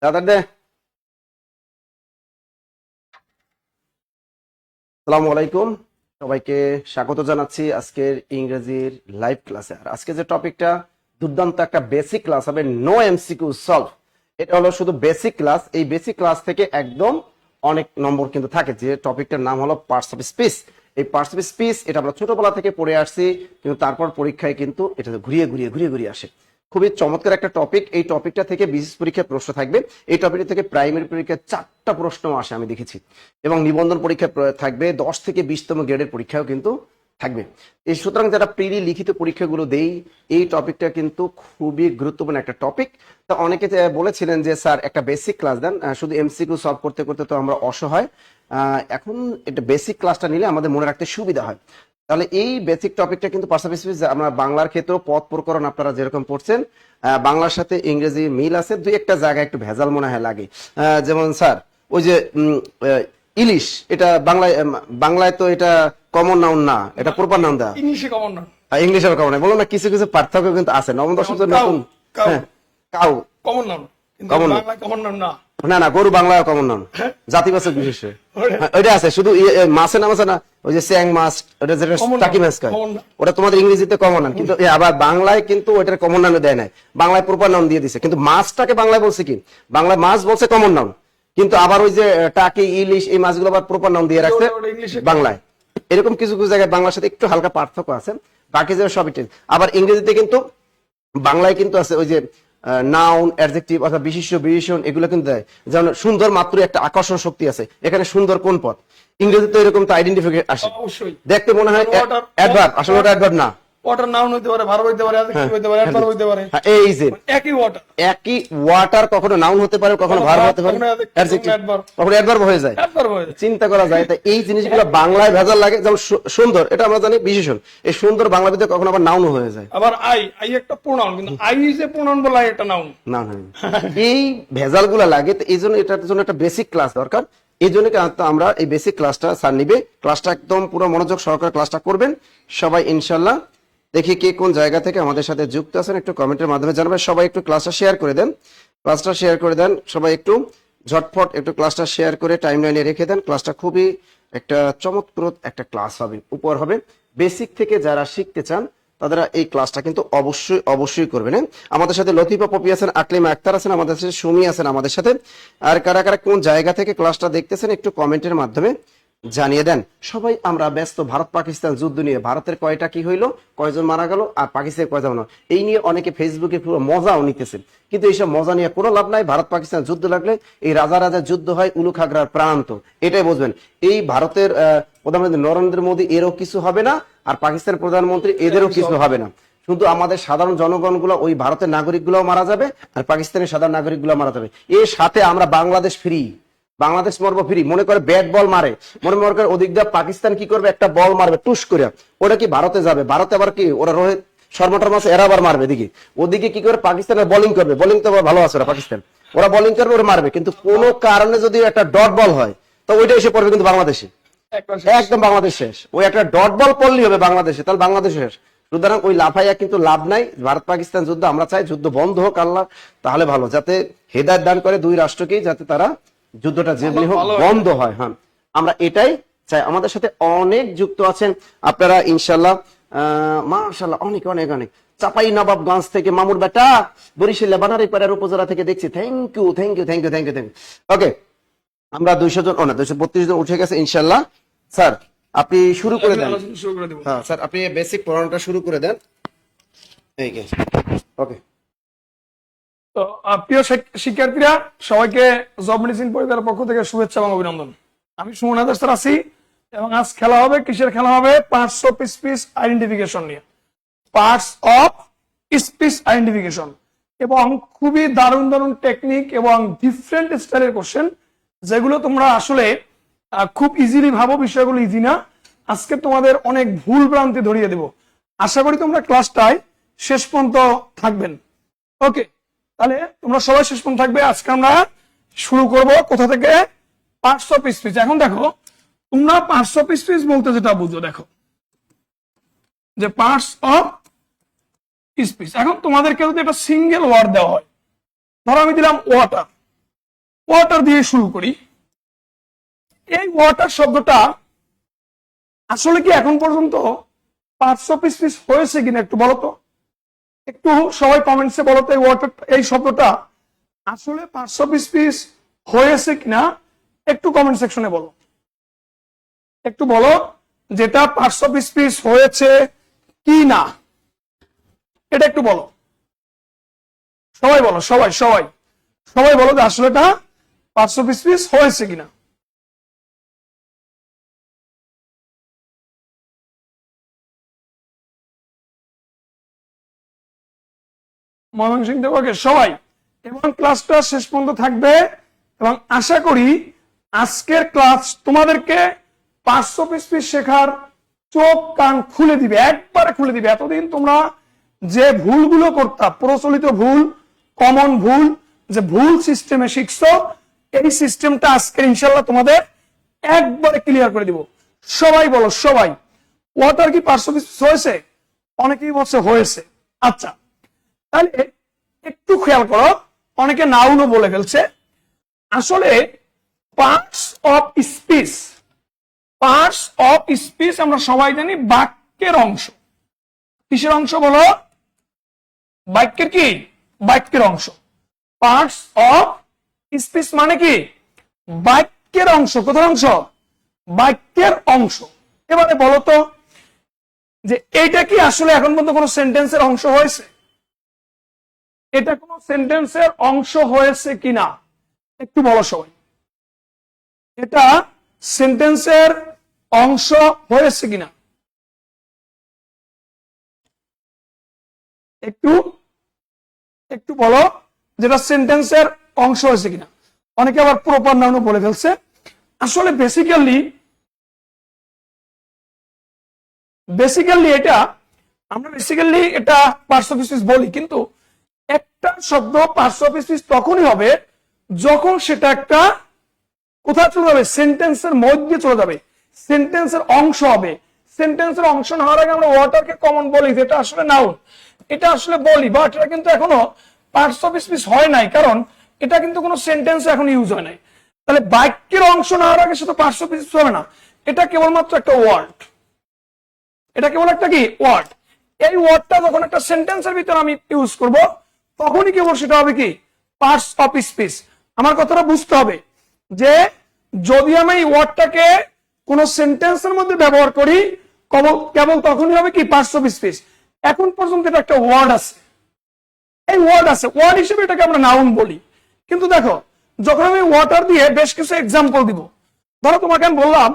দাদা দে। আসসালামু আলাইকুম, সবাইকে স্বাগত জানাচ্ছি আজকের ইংরেজির লাইভ ক্লাসে। আর আজকে যে টপিকটা দুর্দান্ত একটা বেসিক ক্লাস হবে, নো এমসিকিউ সলভ। এটা হলো শুধু বেসিক ক্লাস। এই বেসিক ক্লাস থেকে একদম অনেক নম্বর কিন্তু থাকে। যে টপিকটার নাম হলো পার্টস অফ স্পিচ। এই পার্টস অফ স্পিচ এটা আমরা ছোটবেলা থেকে পড়ে আসছি, কিন্তু তারপর পরীক্ষায় কিন্তু এটা ঘুরিয়ে ঘুরিয়ে ঘুরিয়ে ঘুরিয়ে আসে। খুবই চমৎকার একটা টপিক। এই টপিকটা থেকে বিশেষ পরীক্ষায় প্রশ্ন থাকবে। এই টপিকটা থেকে প্রাইমারি পরীক্ষায় 4টা প্রশ্ন আসে আমি দেখেছি, এবং নিবন্ধন পরীক্ষা থাকবে 10 থেকে 20তম গ্রেডের পরীক্ষাও কিন্তু থাকবে। এই সুতরাং যারা প্রিলি লিখিত পরীক্ষাগুলো দেই, এই টপিকটা কিন্তু খুবই গুরুত্বপূর্ণ একটা টপিক। তা অনেকে বলেছিলেন যে স্যার একটা বেসিক ক্লাস দেন, শুধু এমসিকিউ সলভ করতে করতে তো আমরা অসহায়, এখন এটা বেসিক ক্লাসটা নিলে আমাদের মনে রাখতে সুবিধা হয়। তাহলে এই বেসিক টপিকটা কিন্তু পাশাপাশি আমরা বাংলার ক্ষেত্রেও পদ প্রকরণ আপনারা যেরকম পড়ছেন, বাংলার সাথে ইংরেজি মিল আছে, দুই একটা জায়গায় একটু ভেজাল মনে হয় লাগে। যেমন স্যার ওই যে ইলিশ, এটা বাংলায় তো এটা কমন নাউন না, এটা প্রপার নাউন দেওয়া, ইংলিশে কমন না, ইংলিশের কমন না। বলো না, কিছু কিছু পার্থক্য কিন্তু আছে। নবম দশম তো নতুন। হ্যাঁ, কাউ কমন নাউন, কিন্তু Common noun। বাংলায় কমন নাউন না। না না, গরু বাংলা কমন নাউন, জাতিবাচক বিশেষে ওইটা আছে। শুধু মাছের নাম আছে না, ওই যে স্যাং মাছ, ওটা যেটা Common টাকি noun, মাছ কয়, common noun। ওটা তোমাদের ইংরেজিতে কমন নাউন, কিন্তু আবার বাংলায় কিন্তু ওইটার কমন নাউন দেয় নাই, বাংলায় প্রপার নাউন দিয়ে দিছে। কিন্তু মাছটাকে বাংলায় বলছে কি, বাংলায় মাছ বলছে কমন নাউন, কিন্তু আবার ওই যে টাকি, ইলিশ, এই মাছগুলো আবার প্রপার নাউন দিয়ে রাখছে ওটা ইংলিশে বাংলায়। এরকম কিছু কিছু জায়গায় বাংলার সাথে একটু হালকা পার্থক্য আছে, বাকি যে সবই ঠিক। আবার ইংরেজিতে কিন্তু বাংলায় কিন্তু আছে ওই যে নাউন, অ্যাডজেক্টিভ অথবা বিশেষ্য, বিশেষণ, এগুলো কিন্তু দেয়। যেমন সুন্দর মাত্র একটা আকর্ষণ শক্তি আছে, এখানে সুন্দর কোন পদ, ইংরেজিতে এরকম তো আইডেন্টিফিকেশন আসে, অবশ্যই দেখতে মনে হয় অ্যাডভার্ব, আসলে ওটা অ্যাডভার্ব না। ওয়াটার নাউন হইতে পারে, ভার্ব হইতে পারে, অ্যাডজেক্টিভ হইতে পারে, অ্যাডভার্ব হইতে পারে। হ্যাঁ, এই যে একই ওয়াটার, একই ওয়াটার কখনো নাউন হতে পারে, কখনো ভার্ব হতে পারে, কখনো adjective, অ্যাডজেক্টিভ, কখনো adverb। কখনো অ্যাডভার্ব হয়ে যায়। অ্যাডভার্ব হয়ে যায়। চিন্তা করা যায়। তাই এই জিনিসগুলো বাংলায় ভেজাল লাগে। যেমন সুন্দর, এটা আমরা জানি বিশেষণ, এই সুন্দর বাংলা ভিতরে কখনো আবার নাউন হয়ে যায়। আবার আই একটা প্রোনাউন, কিন্তু আই ইজ এ প্রোনাউন বলা একটা নাউন। না না, এই ভেজাল গুলা লাগে। তো এই জন্য এটার জন্য একটা বেসিক ক্লাস দরকার। এই জন্য আমরা এই বেসিক ক্লাসটা স্যার নিবে, ক্লাসটা একদম পুরো মনোযোগ সহকারে ক্লাসটা করবেন সবাই ইনশাল্লাহ। দেখি কে কোন জায়গা থেকে আমাদের সাথে যুক্ত আছেন, একটু কমেন্টের মাধ্যমে জানাবেন। সবাই একটু ক্লাসটা শেয়ার করে দেন, ক্লাসটা শেয়ার করে দেন সবাই, একটু ঝটফট একটু ক্লাসটা শেয়ার করে টাইমলাইনে রেখে দেন। ক্লাসটা খুবই একটা চমৎপ্রদ একটা ক্লাস হবে, উপহার হবে। বেসিক থেকে যারা শিখতে চান তারা এই ক্লাসটা কিন্তু অবশ্যই অবশ্যই করবেন। আমাদের সাথে লতিফা পপি আছেন, আকলিমা আক্তার আছেন, আমাদের সাথে সুমি আছেন আমাদের সাথে। আর কারা কারা কোন জায়গা থেকে ক্লাসটা দেখতেছেন একটু কমেন্টের মাধ্যমে জানিয়ে দেন। সবাই আমরা ব্যস্ত ভারত পাকিস্তান যুদ্ধ নিয়ে, ভারতের কয়টা কি হইলো, কয়জন মারা গেল, আর পাকিস্তানের কয়জন, এই নিয়ে অনেকে ফেসবুকে পুরো মজাও নিতেছেন, কিন্তু এইসব মজা নিয়ে কোনো লাভ নাই। ভারত পাকিস্তান যুদ্ধ লাগলে এই রাজা রাজা যুদ্ধ হয় উলুখাগড়ার প্রান্ত, এটাই বুঝবেন। এই ভারতের প্রধানমন্ত্রী নরেন্দ্র মোদী এরও কিছু হবে না, আর পাকিস্তানের প্রধানমন্ত্রী এদেরও কিছু হবে না। শুধু আমাদের সাধারণ জনগণ গুলো, ওই ভারতের নাগরিক গুলো মারা যাবে, আর পাকিস্তানের সাধারণ নাগরিক গুলো মারা যাবে। এর সাথে আমরা বাংলাদেশ ফ্রি, বাংলাদেশ মরবো ফ্রি। মনে করে ব্যাট বল মারে, মনে করে ওদিক দিয়ে পাকিস্তান কি করবে, একটা বল মারবে টুস করে, ওটা কি ভারতে যাবে, ভারতে আবার কি ওরা রোহিত শর্মাটার মাসে এরা আবার মারবে দিকে, ওদিকে কি করে পাকিস্তানের বোলিং করবে, বোলিং তো ভালো আছে ওরা, পাকিস্তান ওরা বোলিং করবে, ওরা মারবে। কিন্তু কোনো কারণে যদি একটা ডট বল হয়, তো ওইটা এসে পড়বে কিন্তু বাংলাদেশে, একদম বাংলাদেশ শেষ। ওই একটা ডট বল পড়লেই হবে বাংলাদেশে, তাহলে বাংলাদেশ শেষ। সুতরাং ওই লাফাইয়া কিন্তু লাভ নাই। ভারত পাকিস্তান যুদ্ধ আমরা চাই যুদ্ধ বন্ধ হোক আল্লাহ, তাহলে ভালো, যাতে হেদায়েত দান করে দুই রাষ্ট্রকেই, যাতে তারা যুদ্ধটা যেমনি হোক বন্ধ হয়। হ্যাঁ, আমরা এটাই চাই। আমাদের সাথে অনেক যুক্ত আছেন আপনারা ইনশাল্লাহ, মাশাআল্লাহ, অনেক অনেক অনেক। চাপাই নবাবগঞ্জ থেকে মামুর বেটা, বরিশাল বানারীপাড়ার উপজেলা থেকে দেখছি। Thank you thank you thank you thank you thank you. Okay, আমরা 200 জন, না 232 জন উঠে গেছে ইনশাল্লাহ। স্যার আপনি শুরু করে দেন। হ্যাঁ স্যার, আপনি বেসিক পড়ানোটা শুরু করে দেন। ওকে। তো প্রিয় শিক্ষার্থীরা, সবাইকে জব মেডিসিন পরিবারের পক্ষ থেকে শুভেচ্ছা এবং অভিনন্দন। আমি সুমন আদর্শ স্যার আছি, এবং আজ খেলা হবে, কিসের খেলা হবে, পার্টস অফ স্পিচ আইডেন্টিফিকেশন নিয়ে। পার্টস অফ স্পিচ আইডেন্টিফিকেশন, এবং খুবই দারুণ দারুণ টেকনিক এবং ডিফারেন্ট স্টাইলের কোশ্চেন, যেগুলো তোমরা আসলে খুব ইজিলি ভাবো, বিষয়গুলো ইজি না। আজকে তোমাদের অনেক ভুল ভ্রান্তি ধরিয়ে দেব। আশা করি তোমরা ক্লাসটায় শেষ পর্যন্ত থাকবেন। ওকে, তাহলে তোমরা সবাই শেষ পর্যন্ত থাকবে। আজকে আমরা শুরু করব কোথা থেকে, পার্টস অফ স্পিচ। এখন দেখো, তোমরা পার্টস অফ স্পিচ বলতে যেটা বুঝো, দেখো যে পার্টস অফ স্পিচ। এখন তোমাদেরকে যদি একটা সিঙ্গেল ওয়ার্ড দেওয়া হয়, ধরো আমি দিলাম ওয়াটার, ওয়াটার দিয়ে শুরু করি। এই ওয়াটার শব্দটা আসলে কি এখন পর্যন্ত পার্টস অফ স্পিচ হয়েছে কিনা একটু বলো তো, একটু সবাই কমেন্টসে বলো তো এই ওয়াটার, এই শব্দটা আসলে পার্টস অফ স্পিচ হয়েছে কিনা একটু কমেন্ট সেকশনে বলো, একটু বলো যেটা পার্টস অফ স্পিচ হয়েছে কি না, এটা একটু বলো। সবাই বলো, সবাই সবাই সবাই বলো যে আসলে এটা পার্টস অফ স্পিচ হয়েছে কিনা। ময়মনসিংহ থেকে সবাই, এবং ক্লাসটা শেষ পর্যন্ত থাকবে এবং আশা করি আজকের ক্লাস তোমাদেরকে পার্টস অফ স্পিচ শেখার চোখ কান খুলে দিবে, একবারে খুলে দিবে। এতদিন তোমরা যে ভুলগুলো করতা, প্রচলিত ভুল, কমন ভুল, যে ভুল সিস্টেমে শিখছো, এই সিস্টেমটা আজকে ইনশাল্লাহ তোমাদের একবারে ক্লিয়ার করে দিব। সবাই বলো, সবাই ওয়াটার কি পার্টস অফ স্পিচ হয়েছে? অনেকেই বলছে হয়েছে। আচ্ছা, তাহলে একটু খেয়াল করো, অনেকে নাউনও বলে ফেলছে। আসলে parts of speech, parts of speech আমরা সবাই জানি বাক্যের অংশ। কিসের অংশ বলো? বাক্যের কি? বাক্যের অংশ। পার্টস অফ স্পিচ মানে কি? বাক্যের অংশ। কোথায় অংশ? বাক্যের অংশ। এবারে বলো তো যে এইটা কি আসলে এখন পর্যন্ত কোনো সেন্টেন্সের অংশ হয়েছে? এটা কোন সেন্টেন্সের অংশ হয়েছে কিনা একটু বলো সবাই। এটা সেন্টেন্সের অংশ হয়েছে কিনা একটু একটু বলো, যেটা সেন্টেন্সের অংশ হয়েছে কিনা। অনেকে আবার প্রপার নাউনও বলে ফেলছে। আসলে বেসিক্যালি এটা আমরা এটা পার্টস অফ স্পিচ বলি, কিন্তু একটা শব্দ পার্টস অফ স্পিচ তখনই হবে যখন সেটা একটা কোথায় চলে যাবে? সেন্টেন্সের মধ্যে চলে যাবে, সেন্টেন্সের অংশ হবে। সেন্টেন্সের অংশ না হওয়ার আগে আমরা ওয়াটারকে কমন বলি, যেটা আসলে নাউন, এটা আসলে বলি, বাট এটা কিন্তু এখনো পার্টস অফ স্পিচ হয় নাই, কারণ এটা কিন্তু কোনো সেন্টেন্সে এখন ইউজ হয় নাই। তাহলে বাক্যের অংশ না হওয়ার আগে সেটা পার্টস অফ স্পিচ হবে না, এটা কেবলমাত্র একটা ওয়ার্ড। এটা কেবল একটা কি? ওয়ার্ড। এই ওয়ার্ডটা যখন একটা সেন্টেন্সের ভিতরে আমি ইউজ করব, তখনই কেবল সেটা হবে কি? Parts of speech. আমার কথাটা বুঝতে হবে যে যদি আমি এই ওয়ার্ডটাকে কোন সেন্টেন্সের মধ্যে ব্যবহার করি, কেবল তখনই হবে কি? Parts of speech. এখন পর্যন্ত এটা একটা ওয়ার্ড আছে, এই ওয়ার্ড আছে, ওয়ার্ড হিসেবে এটাকে আমরা নাউন বলি। কিন্তু দেখো, যখন আমি ওয়াটার দিয়ে বেশ কিছু এক্সাম্পল দিব, ধরো তোমাকে আমি বললাম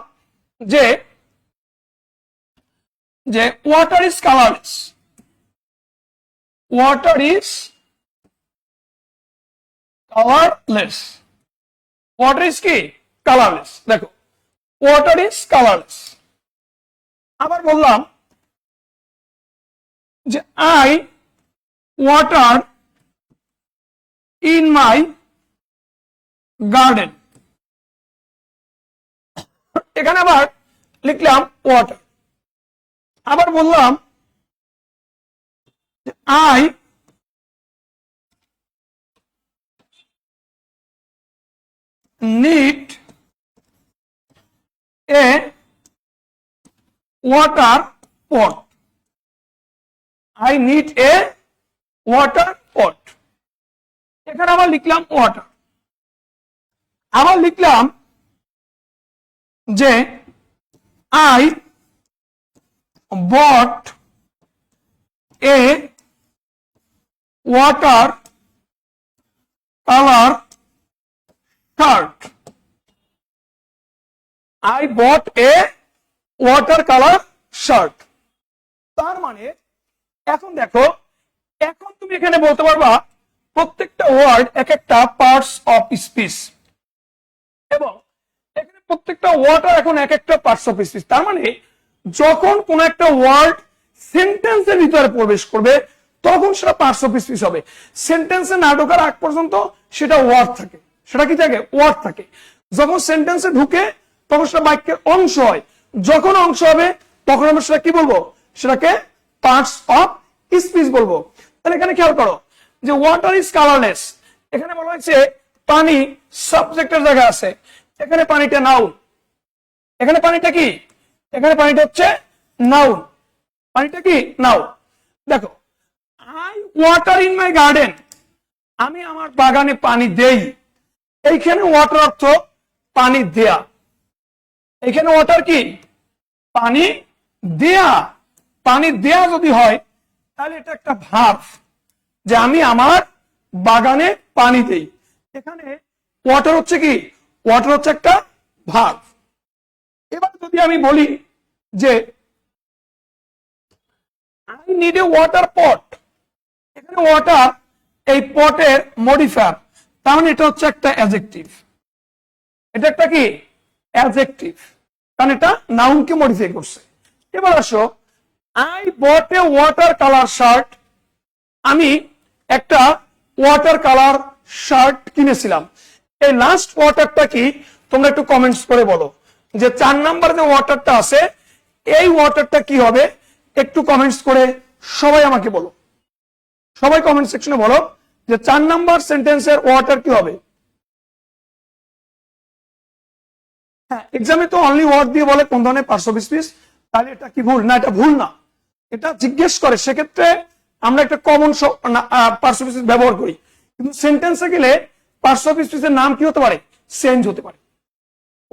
যে water is colourless. Water is colourless. Water is কি? কালারলেস। দেখো, ওয়াটার ইজ কালারলেস। আবার বললাম যে I water in my garden. এখানে আবার লিখলাম ওয়াটার। আবার বললাম I need a water pot. I need a water pot. এখানে আবার লিখলাম ওয়াটার। আবার লিখলাম যে I bought a water color shirt. I bought a water color shirt. তার মানে এখন দেখো, এখন তুমি এখানে বলতে পারবা প্রত্যেকটা ওয়ার্ড এক একটা পার্টস অফ স্পিচ, এবং এখানে প্রত্যেকটা ওয়ার্ডার এখন এক একটা পার্টস অফ স্পিচ। তার মানে যখন কোন একটা ওয়ার্ড সেন্টেন্সের ভিতরে প্রবেশ করবে, তখন সেটা পার্টস অফ স্পিচ হবে। সেন্টেন্সে না ঢোকার আগ পর্যন্ত সেটা ওয়ার্ড থাকে। সেটা কি থাকে? ওয়ার্ড থাকে। যখন সেন্টেন্সে ঢুকে তখন সেটা বাক্যের অংশ হয়। যখন অংশ হবে তখন আমরা সেটা কি বলবো? সেটাকে পার্টস অফ স্পিচ বলবো। তাহলে এখানে খেয়াল করো যে ওয়াটার ইজ কালারলেস, এখানে বলা হয়েছে পানি সাবজেক্টের জায়গা আছে, এখানে পানিটা নাউন, এখানে পানিটা কি, এখানে পানিটা হচ্ছে নাউন, পানিটা কি নাউন। দেখো, I water in my garden, আমি আমার বাগানে পানি দেই, এইখানে ওয়াটার অর্থ পানি দেয়া, এখানে ওয়াটার কি পানি দেয়া, পানি দেয়া যদি হয় তাহলে এটা একটা ভার্ব, যে আমি আমার বাগানে পানি দেই। এখানে ওয়াটার হচ্ছে কি, ওয়াটার হচ্ছে একটা ভার্ব। এবার যদি আমি বলি যে আই নিড এ ওয়াটার পট, এখানে ওয়াটার এই পটের মডিফায়ার, তার মানে এটা হচ্ছে একটা অ্যাডজেক্টিভ, এটা একটা কি অ্যাডজেক্টিভ, কারণ এটা নাউনকে মডিফাই করছে। এবার আসো, I bought a water colour shirt, আমি একটা ওয়াটার কালার শার্ট কিনেছিলাম। এই লাস্ট ওয়াটারটা কি তোমরা একটু কমেন্টস করে বলো, যে 4 নাম্বার যে ওয়াটারটা আছে এই ওয়াটারটা কি হবে, একটু কমেন্টস করে সবাই আমাকে বলো, সবাই কমেন্ট সেকশনে বলো যে 4 নাম্বার সেন্টেন্সের ওয়াটার কি হবে। হ্যাঁ, এক্সামে তো অনলি ওয়ার্ড দিয়ে বলে কোন ধরনের পার্টস অফ স্পিচ, তাহলে এটা কি ভুল না, এটা ভুল না, এটা জিজ্ঞেস করে, সেক্ষেত্রে আমরা একটা কমন পার্টস অফ স্পিচ ব্যবহার করি। কিন্তু সেন্টেন্সে গেলে পার্টস অফ স্পিচের নাম কি হতে পারে, চেঞ্জ হতে পারে,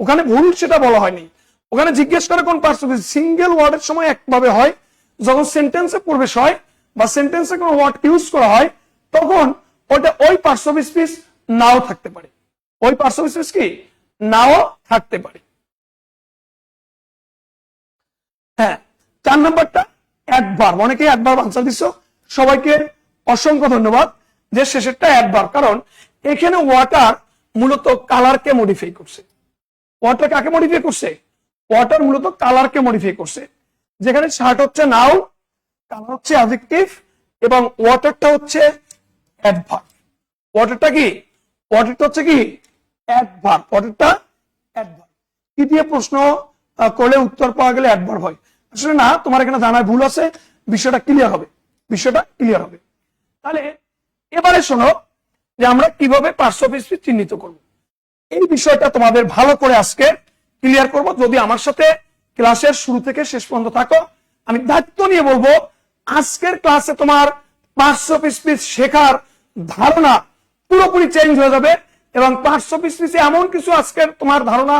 ওখানে ভুল সেটা বলা হয়নি, ওখানে জিজ্ঞেস করে কোন পার্টস অফ স্পিচ। সিঙ্গেল ওয়ার্ডের সময় একভাবে হয়, যখন সেন্টেন্সে প্রবেশ হয় বা সেন্টেন্সে কোনো ওয়ার্ড ইউজ করা হয় তখন ওটা ওই পার্টস অফ স্পিচ নাও থাকতে পারে, ওই পার্টস অফ স্পিচ কি নাও থাকতে পারে। হ্যাঁ, 4 নাম্বারটা অ্যাডভার্ব, অনেকে অ্যাডভার্ব আনসার দিচ্ছ, সবাইকে অসংখ্য ধন্যবাদ যে শেষেরটা অ্যাডভার্ব, কারণ এখানে ওয়াটার মূলত কালারকে মডিফাই করছে। ওয়াটার কাকে মডিফাই করছে, ওয়াটার মূলত কালারকে মডিফাই করছে, যেখানে শার্ট হচ্ছে নাউন, কালার হচ্ছে অ্যাডজেক্টিভ এবং ওয়াটারটা হচ্ছে অ্যাডভার্ব। ওয়াটারটা কি, ওয়াটারটা হচ্ছে কি অ্যাডভার্ব, ওয়াটারটা অ্যাডভার্ব। কি দিয়ে প্রশ্ন করলে উত্তর পাওয়া গেলে অ্যাডভার্ব হয়, আসলে না, তোমার এখানে জানার ভুল আছে, বিষয়টা ক্লিয়ার হবে, বিষয়টা ক্লিয়ার হবে। তাহলে এবারে শোনো যে আমরা কিভাবে পার্টস অফ স্পিচ চিহ্নিত করব, এই বিষয়টা তোমাদের ভালো করে আজকে ক্লিয়ার করব। যদি আমার সাথে ক্লাসের শুরু থেকে শেষ পর্যন্ত থাকো, আমি দায়িত্ব নিয়ে বলবো আজকের ক্লাসে তোমার পার্টস অফ স্পিচ শেখার ধারণা পুরোপুরি চেঞ্জ হয়ে যাবে, এবং পার্টস অফ স্পিচে এমন কিছু আজকের তোমার ধারণা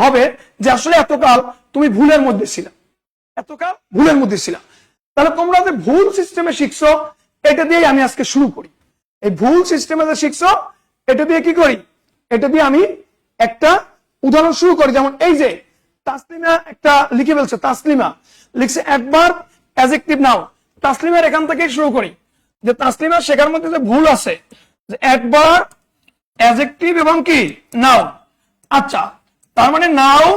হবে যে আসলে এতকাল তুমি ভুলের মধ্যে ছিলা, এতকাল ভুলের মধ্যে ছিলা। তাহলে তোমরা যে ভুল সিস্টেমে শিখছো এটা দিয়ে আমি আজকে শুরু করি। এই ভুল সিস্টেমে যে শিখছো এটা দিয়ে কি করি, এটা দিয়ে আমি একটা উদাহরণ শুরু করি। যেমন এই যে তাসলিমা একটা লিখে ফেলছে, তাসলিমা লিখছে অ্যাডভার্ব অ্যাডজেক্টিভ নাউন। তাসলিমার এখান থেকে শুরু করি যে তাসলিমা শেখার মধ্যে যে ভুল আছে, যে অ্যাডভার্ব অ্যাডজেক্টিভ এবং কি নাউন। আচ্ছা, তার মানে নাউন,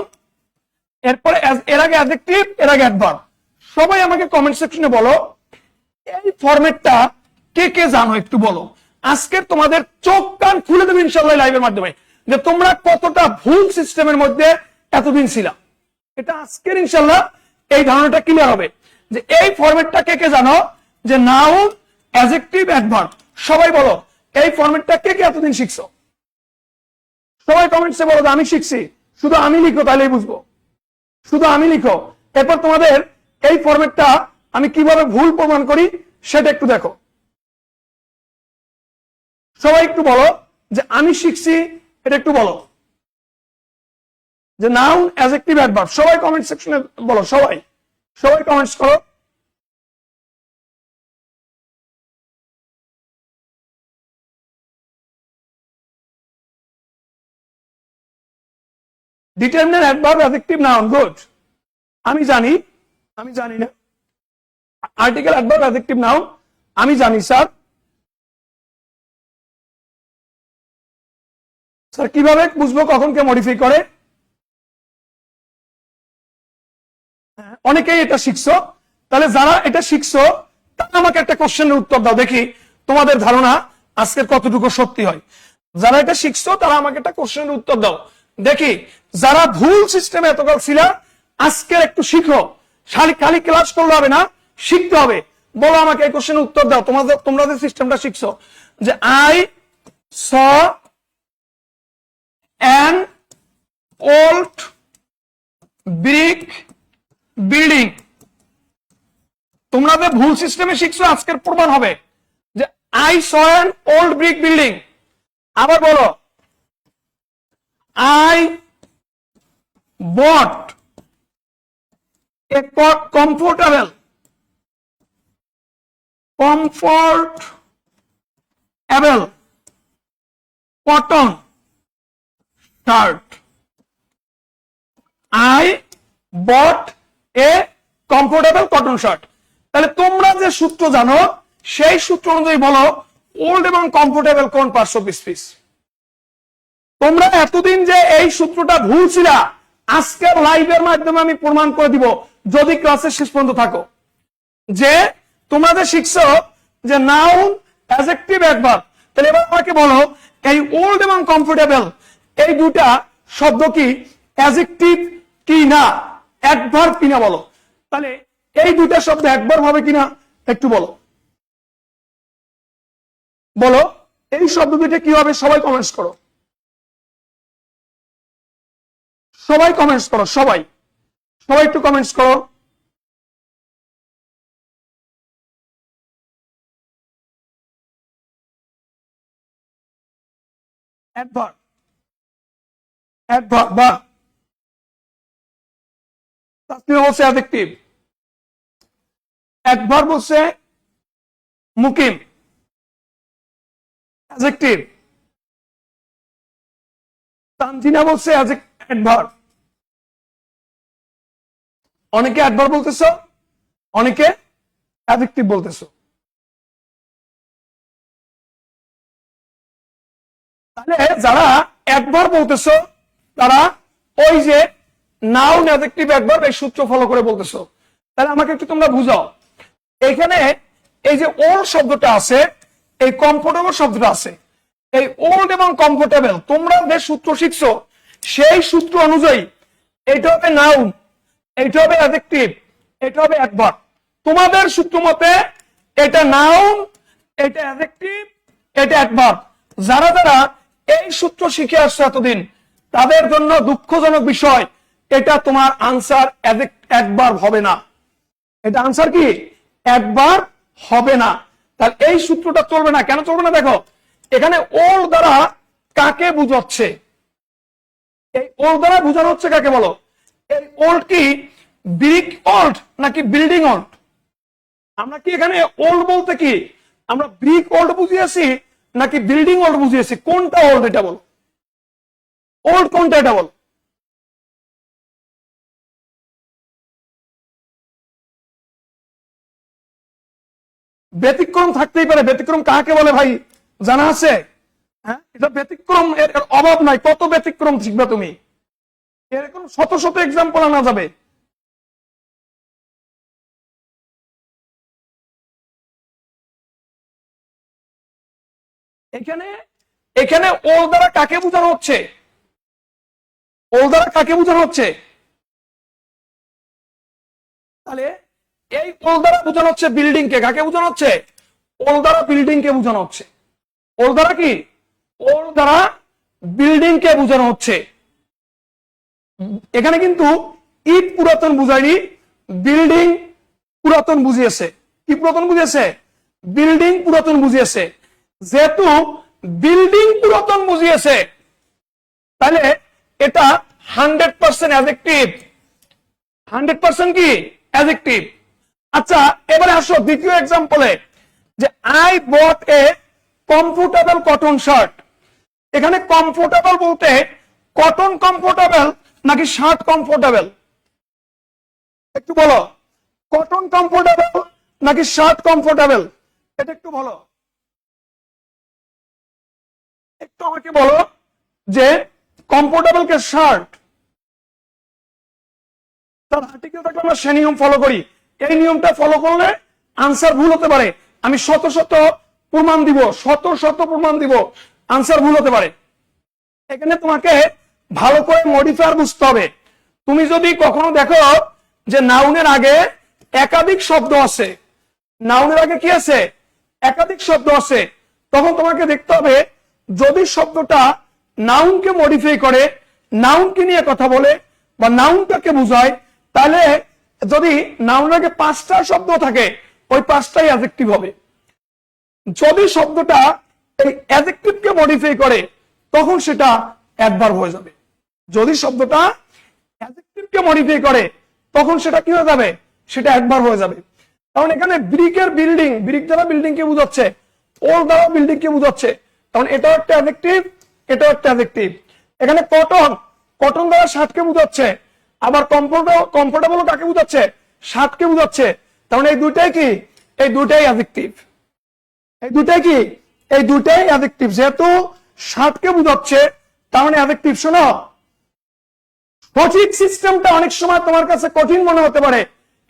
এরপরে এর আগে অ্যাডজেক্টিভ, এর আগে অ্যাডভার্ব। সবাই আমাকে কমেন্ট সেকশনে বলো এই ফরম্যাটটা কে কে জানো, একটু বলো। আজকে তোমাদের চোখ কান খুলে দেবে ইনশাআল্লাহ লাইভের মাধ্যমে, যে তোমরা কতটা ভুল সিস্টেমের মধ্যে এতদিন ছিলা। এটা আজকের ইনশাআল্লাহ এই ধারণাটা ক্লিয়ার হবে যে এই ফরম্যাটটা কে কে জানো, যে নাউন অ্যাডজেক্টিভ অ্যাডভার্ব। সবাই বলো এই ফরম্যাটটা কে কে এতদিন শিখছো, সবাই কমেন্টসে বলো যে আমি শিখছি। শুধু আমি লিখো, তাহলেই বুঝবো, শুধু আমি লিখো। এরপর তোমাদের এই ফরম্যাটটা আমি কিভাবে ভুল প্রমাণ করি সেটা একটু দেখো। সবাই একটু বলো যে আমি শিখছি, এটা একটু বলো, যে নাউন অ্যাডজেক্টিভ অ্যাডভার্ব। সবাই কমেন্ট সেকশনে বলো, সবাই সবাই কমেন্টস করো। Determiner adverb adjective noun, good. আমি জানি, আমি জানি না। আর্টিকেল অ্যাডভার্ব অ্যাডজেক্টিভ নাউন আমি জানি স্যার। স্যার কিভাবে বুঝবো কখন কে মডিফাই করে? অনেকেই এটা শিখছো, তাহলে যারা এটা শিখছো তারা আমাকে একটা কোশ্চেনের উত্তর দাও, দেখি তোমাদের ধারণা আজকের কতটুকু সত্যি হয়। যারা এটা শিখছো তারা আমাকে একটা কোশ্চেনের উত্তর দাও, দেখি। যারা ভুল সিস্টেমে এতকাল ছিল আজকের একটু শিখো, খালি ক্লাস করলে হবে না, শিখতে হবে। বলো আমাকে এই কোশ্চেনের উত্তর দাও, তোমরা যে সিস্টেমটা শিখছো, যে I saw an old brick building. তোমরা যে ভুল সিস্টেমে শিখছো আজকের প্রমাণ হবে যে I saw an old brick building. আবার বলো, I bought a comfortable cotton shirt. I bought a comfortable cotton shirt. তাহলে তোমরা যে সূত্র জানো সেই সূত্র অনুযায়ী বলো ওল্ড এবং কমফোর্টেবল কোন পার্টস অফ স্পিচ। তোমরা এতদিন যে এই সূত্রটা ভুল ছিল, আজকের লাইভের মাধ্যমে আমি প্রমাণ করে দিব যদি ক্লাসের শেষ পর্যন্ত থাকো, যে তোমরা যে শিখছো যে নাউন অ্যাডজেক্টিভ অ্যাডভার্ব। তাহলে এবার আমাকে বলো এই ওল্ড এবং কমফোর্টেবল এই দুটা শব্দ কি অ্যাডজেক্টিভ কি না অ্যাডভার্ব কিনা বলো। তাহলে এই দুটা শব্দ অ্যাডভার্ব হবে কিনা একটু বলো, বলো এই শব্দ দুইটা কি হবে? সবাই কমেন্টস করো, সবাই কমেন্টস করো, সবাই সবাই একটু কমেন্টস করো। অ্যাডভার্ব, অ্যাডভার্ব বা তাসনিয়া বলছে অ্যাডজেক্টিভ, অ্যাডভার্ব বলছে মুকিম, অ্যাডজেক্টিভ। তানজিনা বলছে অ্যাডভার্ব। অনেকে অ্যাডভার্ব বলতেছো, অনেকে অ্যাডজেক্টিভ বলতেছো। তাহলে যারা অ্যাডভার্ব বলতেছো তারা ওই যে নাউন অ্যাডজেক্টিভ অ্যাডভার্ব এই সূত্র ফলো করে বলতেছো। তাহলে আমাকে একটু তোমরা বুঝাও, এখানে এই যে ওল্ড শব্দটা আছে, এই কমফোর্টেবল শব্দটা আছে, এই ওল্ড এবং কমফোর্টেবল তোমরা যে সূত্র শিখছো সেই সূত্র অনুযায়ী এটা হবে নাউন, এটা হবে অ্যাডজেক্টিভ, এটা হবে অ্যাডভার্ব। তোমাদের সূত্র মতে এটা নাউন, এটা অ্যাডজেক্টিভ, এটা অ্যাডভার্ব। যারা যারা এই সূত্র শিখে আসছে এতদিন তাদের জন্য দুঃখজনক বিষয়, এটা তোমার আনসার অ্যাডভার্ব হবে না। এটা আনসার কি অ্যাডভার্ব হবে না। তাহলে এই সূত্রটা চলবে না। কেন চলবে না? দেখো এখানে ওল্ড দ্বারা কাকে বুঝাচ্ছে? এই ওল্ড দ্বারা বোঝানো হচ্ছে কাকে বলো? এই ওল্ড কি ব্রিক ওল্ড নাকি বিল্ডিং ওল্ড? আমরা কি এখানে ওল্ড বলতে কি আমরা ব্রিক ওল্ড বুঝিয়েছি নাকি বিল্ডিং ওল্ড বুঝিয়েছি? কোনটা ওল্ড এটা বলো, ওল্ড কোনটা এটা বলো। ব্যতিক্রম থাকতেই পারে, ব্যতিক্রম কাকে বলে ভাই জানা আছে? হ্যাঁ, এটা ব্যতিক্রম এর অভাব নাই। কত ব্যতিক্রম শিখবে তুমি, এরকম শত শত এক্সাম্পল আনা যাবে। এখানে এখানে ওল দ্বারা কাকে বোঝানো হচ্ছে? ওল দ্বারা কাকে বোঝানো হচ্ছে? তাহলে এই ওল দ্বারা বোঝানো হচ্ছে বিল্ডিং কে। কাকে বোঝানো হচ্ছে? ওল দ্বারা বিল্ডিং কে বোঝানো হচ্ছে। ওল দ্বারা কি? ওল দ্বারা বিল্ডিং কে বোঝানো হচ্ছে। এখানে কিন্তু ইট পুরাতন বুঝায়নি, বিল্ডিং পুরাতন বুঝিয়েছে। কি পুরাতন বুঝিয়েছে? বিল্ডিং পুরাতন বুঝিয়েছে। যেহেতু বিল্ডিং পুরাতন বুঝিয়েছে তাহলে এটা 100% অ্যাডজেক্টিভ। 100% কি অ্যাডজেক্টিভ। আচ্ছা এবারে আসো দ্বিতীয় এক্সাম্পলে, যে I bought a comfortable cotton shirt. এখানে কমফোর্টেবল বলতে কটন কমফোর্টেবল নাকি শার্ট কমফোর্টেবল? একটু বলো, কটন কমফোর্টেবল নাকি শার্ট কমফোর্টেবল? এটা একটু বলো, একটু আমাকে বলো যে কমফোর্টেবল কে শার্ট। তার আর্টিকেল থাকলে আমরা সে নিয়ম ফলো করি। এই নিয়মটা ফলো করলে আনসার ভুল হতে পারে। আমি শত শত প্রমাণ দিব, শত শত প্রমাণ দিব আনসার ভুল হতে পারে। এখানে তোমাকে ভালো করে মডিফায়ার বুঝতে হবে। তুমি যদি কখনো দেখো যে নাউনের আগে একাধিক শব্দ আছে, নাউনের আগে কি আছে? একাধিক শব্দ আছে, তখন তোমাকে দেখতে হবে যদি শব্দটা নাউনকে মডিফাই করে, নাউনকে নিয়ে কথা বলে বা নাউনটাকে বোঝায়, তাহলে যদি নাউনের আগে 5টা শব্দ থাকে ওই 5টাই অ্যাডজেক্টিভ হবে। যদি শব্দটা এই অ্যাডজেক্টিভকে মডিফাই করে তখন সেটা অ্যাডভার্ব হয়ে যাবে। যদি শব্দটা অ্যাডজেক্টিভকে মডিফাই করে তখন সেটা কি হয়ে যাবে, সেটা অ্যাডভার্ব হয়ে যাবে। কারণ এখানে ব্রিকের বিল্ডিং, ব্রিক দ্বারা বিল্ডিং কে বোঝাচ্ছে, ওর দ্বারা বিল্ডিং কে বোঝাচ্ছে, কারণ এটাও একটা অ্যাডজেক্টিভ, এটাও একটা অ্যাডজেক্টিভ। এখানে কটন, কটন দ্বারা শার্টকে বোঝাচ্ছে, আবার কমফোর্টেবল কাকে বোঝাচ্ছে, শার্টকে বোঝাচ্ছে। কারণ এই দুইটাই কি, এই দুইটাই অ্যাডজেক্টিভ, এই দুইটাই কি, এই দুইটাই অ্যাডজেক্টিভ। যেহেতু শার্টকে বোঝাচ্ছে তার মানে অ্যাডজেক্টিভ। শোনো, সঠিক সিস্টেমটা অনেক সময় তোমার কাছে কঠিন মনে হতে পারে,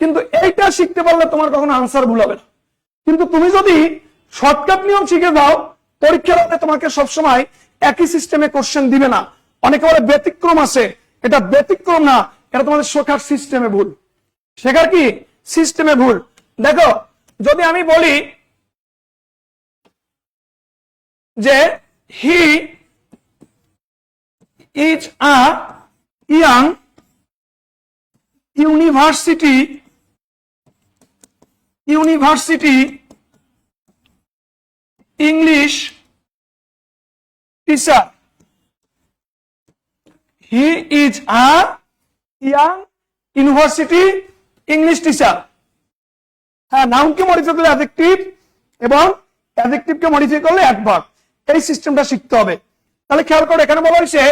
কিন্তু এইটা শিখতে পারলে তোমার কখনো আনসার ভুল হবে না। কিন্তু তুমি যদি শর্টকাট নিয়ম শিখে যাও, পরীক্ষার হলে তোমাকে সবসময় একই সিস্টেমে কোশ্চেন দিবে না। অনেকে বলে ব্যতিক্রম আছে, এটা ব্যতিক্রম না, এটা তোমাদের শেখার সিস্টেমে ভুল, শেখার কি সিস্টেমে ভুল। দেখো, যদি আমি বলি যে he is a young university English teacher. He is a young university English teacher. হ্যাঁ, নাউনকে মডিফাই করলে অ্যাডজেক্টিভ এবং অ্যাডজেক্টিভকে মডিফাই করলে অ্যাডভার্ব। এই সিস্টেমটা শিখতে হবে। তাহলে খেয়াল করো, এখানে বলা হয়েছে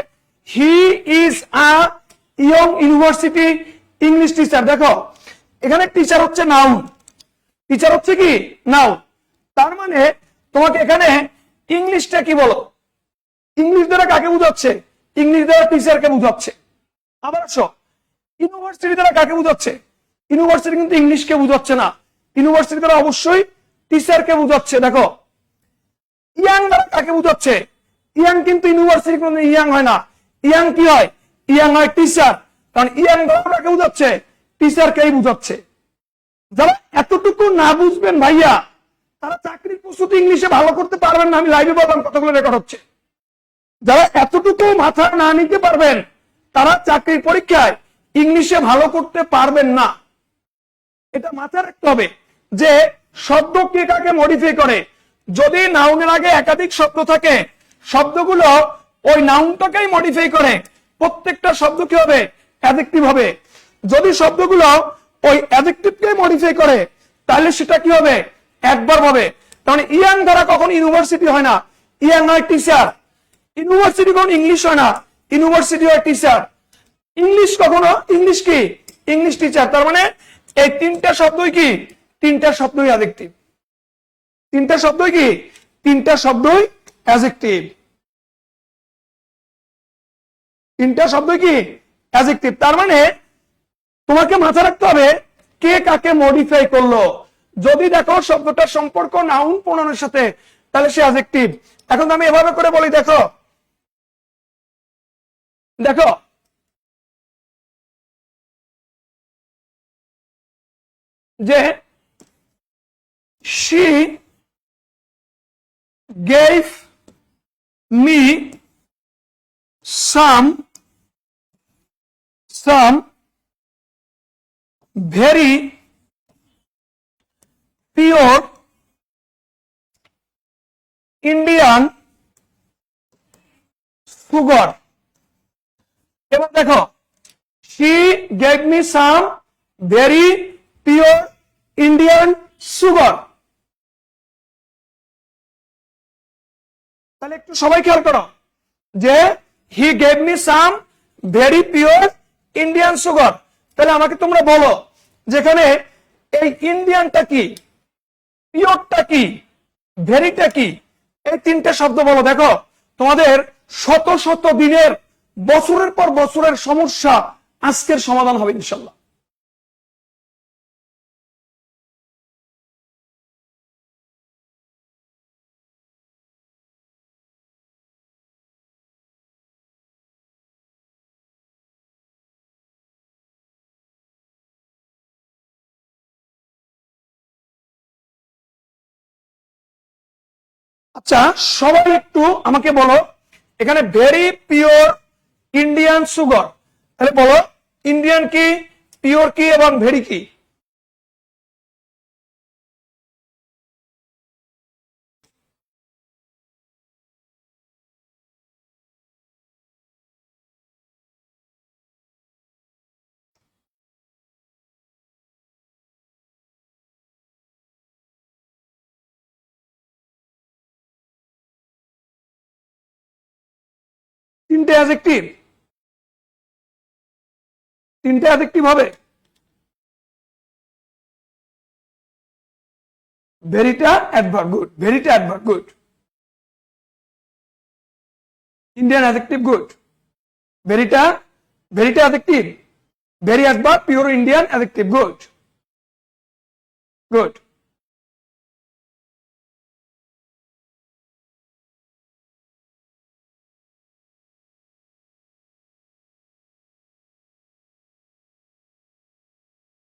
he is a young university English teacher. দেখো, এখানে টিচার হচ্ছে নাউন, টিচার হচ্ছে কি নাউন। তার মানে তোমাকে এখানে ইংলিশটা কি বলো, ইংলিশ দ্বারা কাকে বোঝাচ্ছে, ইংলিশ দ্বারা টিচারকে বোঝাচ্ছে। আবার আসো, ইউনিভার্সিটি দ্বারা কাকে বোঝাচ্ছে, ইউনিভার্সিটি কিন্তু ইংলিশকে বোঝাচ্ছে না, ইউনিভার্সিটি দ্বারা অবশ্যই টিচারকে বোঝাচ্ছে। দেখো, ইয়াং দ্বারা কাকে বোঝাচ্ছে, ইয়াং কিন্তু ইউনিভার্সিটি কোনো ইয়াং হয় না, ইয়াং কি হয়, ইয়াং হয় টিচার। কারণ ইয়াং দ্বারা কাকে বোঝাচ্ছে, টিচারকেই বোঝাচ্ছে। যারা এতটুকু না বুঝবেন ভাইয়া, তারা চাকরির প্রস্তুতি ইংলিশে ভালো করতে পারবেন না। আমি লাইভে বললাম, কতগুলো রেকর্ড হচ্ছে। যারা এতটুকু মাথা না নিতে পারবেন তারা চাকরির পরীক্ষায় ইংলিশে ভালো করতে পারবেন না। এটা মাথায় রাখতে হবে যে শব্দ কে কাকে মডিফাই করে। যদি নাউনের আগে একাধিক শব্দ থাকে, শব্দগুলো ওই নাউনটাকেই মডিফাই করে, প্রত্যেকটা শব্দ কি হবে, অ্যাডজেক্টিভ হবে। যদি শব্দগুলো ওই অ্যাডজেক্টিভকে মডিফাই করে তাহলে সেটা কি হবে, অ্যাডভার্ব হবে। কারণ ইয়াং দ্বারা কখন ইউনিভার্সিটি হয় না, ইয়াং হয় টিচার। ইউনিভার্সিটি কখন ইংলিশ হয় না, ইউনিভার্সিটি হয় টিচার। ইংলিশ কখনো ইংলিশ কি, ইংলিশ টিচার। তার মানে এই তিনটা শব্দই কি, তিনটা শব্দই অ্যাডজেক্টিভ, তিনটা শব্দই কি, তিনটা শব্দই অ্যাডজেক্টিভ, তিনটা শব্দই কি অ্যাডজেক্টিভ। তার মানে তোমাকে মাথা রাখতে হবে কে কাকে মডিফাই করলো। যদি দেখো শব্দটার সম্পর্ক নাউন প্রোনাউনের সাথে, তাহলে সে অ্যাডজেক্টিভ। এখন আমি এভাবে করে বলি, দেখো দেখো যে she gave me some very pure Indian sugar। এবার দেখো, she gave me some very pure Indian sugar। তাহলে একটু সবাই খেয়াল করো যে he gave me some very pure Indian sugar। তাহলে আমাকে তোমরা বলো যেখানে এই ইন্ডিয়ানটা কি, পিওরটা কি, ভেরিটা কি, এই তিনটে শব্দ বলো। দেখো, তোমাদের শত শত দিনের, বছরের পর বছরের সমস্যা আজকের সমাধান হবে ইনশাল্লাহ। আচ্ছা সবাই একটু আমাকে বলো এখানে ভেরি পিওর ইন্ডিয়ান সুগার, তাহলে বলো ইন্ডিয়ান কি, পিওর কি এবং ভেরি কি? তিনটে অ্যাডজেক্টিভ, তিনটে অ্যাডজেক্টিভ হবে। ভেরিটা অ্যাডভার্ব, গুড। ভেরিটা adverb, good. Indian adjective, good. ভেরিটা, ভেরিটা adjective, very adverb, pure Indian adjective, good good.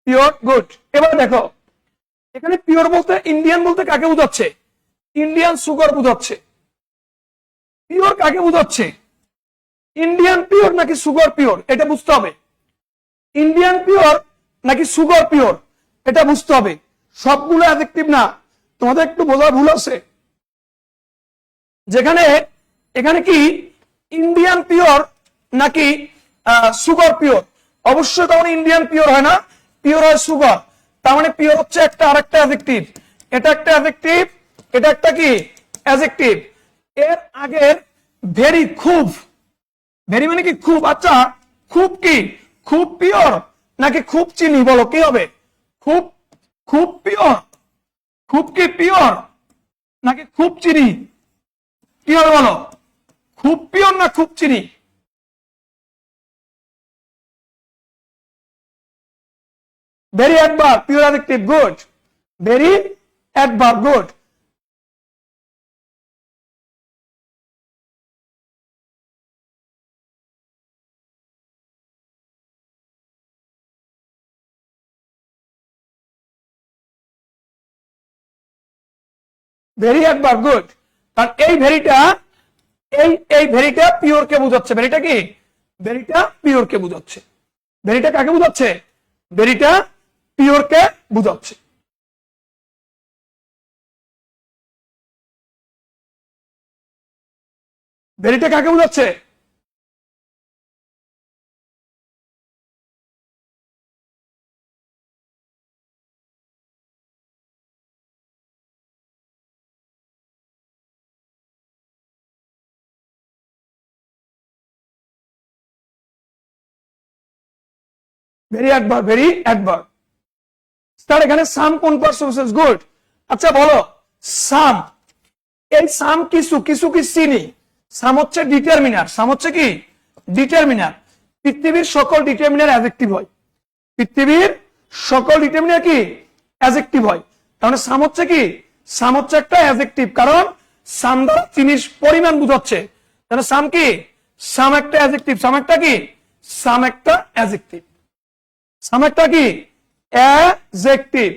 Pure, good. এবার দেখো এখানে পিওর বলতে ইন্ডিয়ান বলতে কাকে বোঝাচ্ছে? ইন্ডিয়ান সুগার বোঝাচ্ছে। পিওর কাকে বোঝাচ্ছে? ইন্ডিয়ান পিওর নাকি সুগার পিওর, এটা বুঝতে হবে। ইন্ডিয়ান পিওর নাকি সুগার পিওর, এটা বুঝতে হবে। সবগুলো অ্যাডজেক্টিভ না, তোমাদের একটু বোঝার ভুল আছে। যেখানে এখানে কি ইন্ডিয়ান পিওর নাকি সুগার পিওর, অবশ্যই তখন ইন্ডিয়ান পিওর হয় না, পিওর হয় সুগার। তার মানে পিওর হচ্ছে একটা আরেকটা অ্যাডজেক্টিভ, এটা একটা অ্যাডজেক্টিভ, এটা একটা কি অ্যাডজেক্টিভ। এর আগের ভেরি, খুব, ভেরি মানে কি খুব। আচ্ছা খুব কি, খুব পিওর নাকি খুব চিনি, বলো কি হবে? খুব, খুব পিওর, খুব কি পিওর নাকি খুব চিনি, কি হবে বলো? খুব পিওর না খুব চিনি? Very adverb, pure adjective, good. Very adverb, good. Very adverb, good. কারণ এই ভেরিটা, এই ভেরিটা পিওর কে বোঝাচ্ছে। ভেরিটা কি, ভেরিটা পিওর কে বোঝাচ্ছে। ভেরিটা কাকে বোঝাচ্ছে? ভেরিটা পিওর কে বোঝাচ্ছে। ভেরিটা কাকে বোঝাচ্ছে? Very adverb, very adverb. Sir এখানে সাম কোন পার্সন? গুড। আচ্ছা বলো সাম, এই সাম কিছু, কিছু কি চিনি? সাম হচ্ছে ডিটারমিনার, সাম হচ্ছে কি ডিটারমিনার। পৃথিবীর সকল ডিটারমিনার অ্যাডজেক্টিভ হয়, পৃথিবীর সকল ডিটারমিনার কি অ্যাডজেক্টিভ হয়। তাহলে সাম হচ্ছে কি, সাম হচ্ছে একটা অ্যাডজেক্টিভ, কারণ সাম দ্বারা জিনিস পরিমাণ বোঝাচ্ছে। তাহলে সাম কি, সাম একটা অ্যাডজেক্টিভ, সাম একটা কি, সাম একটা অ্যাডজেক্টিভ, সাম একটা কি অ্যাডজেক্টিভ।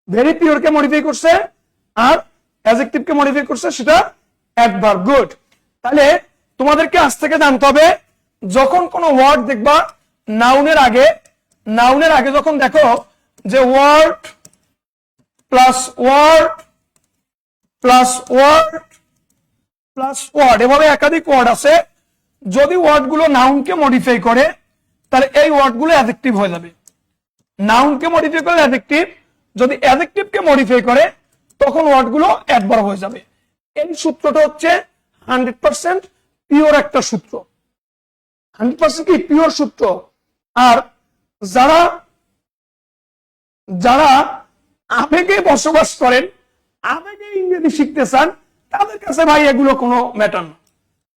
ভেরি পিওর কে মডিফাই করছে আর অ্যাডজেক্টিভ কে মডিফাই করছে, সেটা অ্যাডভার্ব, গুড। তাহলে তোমাদেরকে আজ থেকে জানতে হবে যখন কোনো ওয়ার্ড দেখবা নাউনের আগে, নাউনের আগে যখন দেখো যে word plus word plus word plus word, এভাবে একাধিক ওয়ার্ড আছে, যদি ওয়ার্ডগুলো নাউনকে মডিফাই করে তাহলে এই ওয়ার্ডগুলো অ্যাডজেক্টিভ হয়ে যাবে। নাউনকে মডিফাই করে অ্যাডজেক্টিভ, যদি অ্যাডজেক্টিভকে মডিফাই করে তখন ওয়ার্ডগুলো অ্যাডভার্ব হয়ে যাবে। এই সূত্রটা হচ্ছে 100% পিওর একটা সূত্র, 100% কি পিওর সূত্র। আর যারা যারা আবেগে বসবাস করেন, আবেগে ইংরেজি শিখতে চান, তাদের কাছে ভাই এগুলো কোনো ম্যাটার না।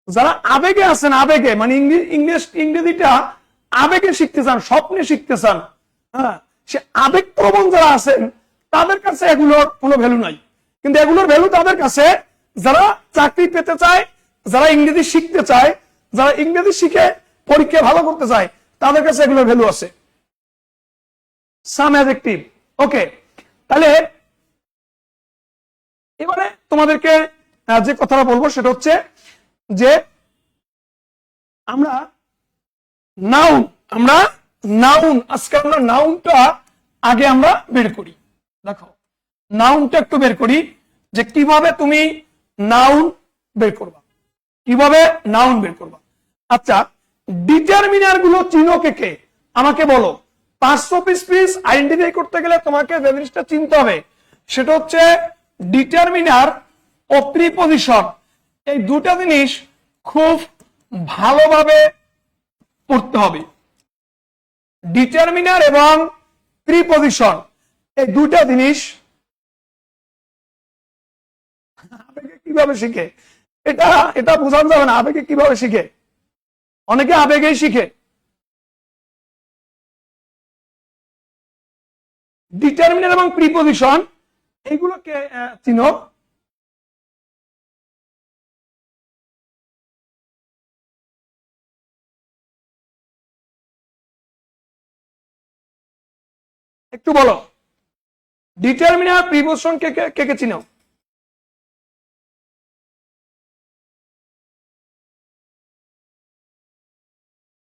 যারা আবেগে আছেন, আবেগে মানে ইংরেজিটা আবেগে শিখতে চান, স্বপ্নে শিখতে চান, হ্যাঁ, সে আবেগ প্রবণ যারা আছেন তাদের কাছে এগুলোর কোনো ভ্যালু নাই। কিন্তু এগুলোর ভ্যালু তাদের কাছে যারা চাকরি পেতে চায়, যারা ইংরেজি শিখতে চায়, যারা ইংরেজি শিখে পরীক্ষা ভালো করতে চায়, তাদের কাছে এগুলোর ভ্যালু আছে। সাম অ্যাডজেক্টিভ। ওকে, তাহলে এবারে তোমাদেরকে যে কথাটা বলবো সেটা হচ্ছে যে আমরা নাউন আজকে আমরা নাউনটা আগে আমরা বের করি। দেখো নাউনটা একটু বের করি যে কিভাবে তুমি নাউন বের করবা, কিভাবে নাউন বের করবা। আচ্ছা, ডিটারমিনার গুলো চিনো কে কে আমাকে বলো। 500 পিস আইডেন্টিফাই করতে গেলে তোমাকে যে জিনিসটা চিনতে হবে সেটা হচ্ছে ডিটারমিনার ও প্রিপজিশন। এই দুটা জিনিস খুব ভালোভাবে পড়তে হবে। ডিটারমিনার এবং প্রিপজিশন এই দুটা জিনিস আবেগে কিভাবে শিখে এটা বোঝানো যাবে না। আবেগে কিভাবে শিখে, অনেকে আবেগেই শিখে। ডিটারমিনার এবং প্রিপজিশন এইগুলোকে চিনো। একটু বলো ডিটারমিনার প্রিপজিশন কে কে কে চিনো?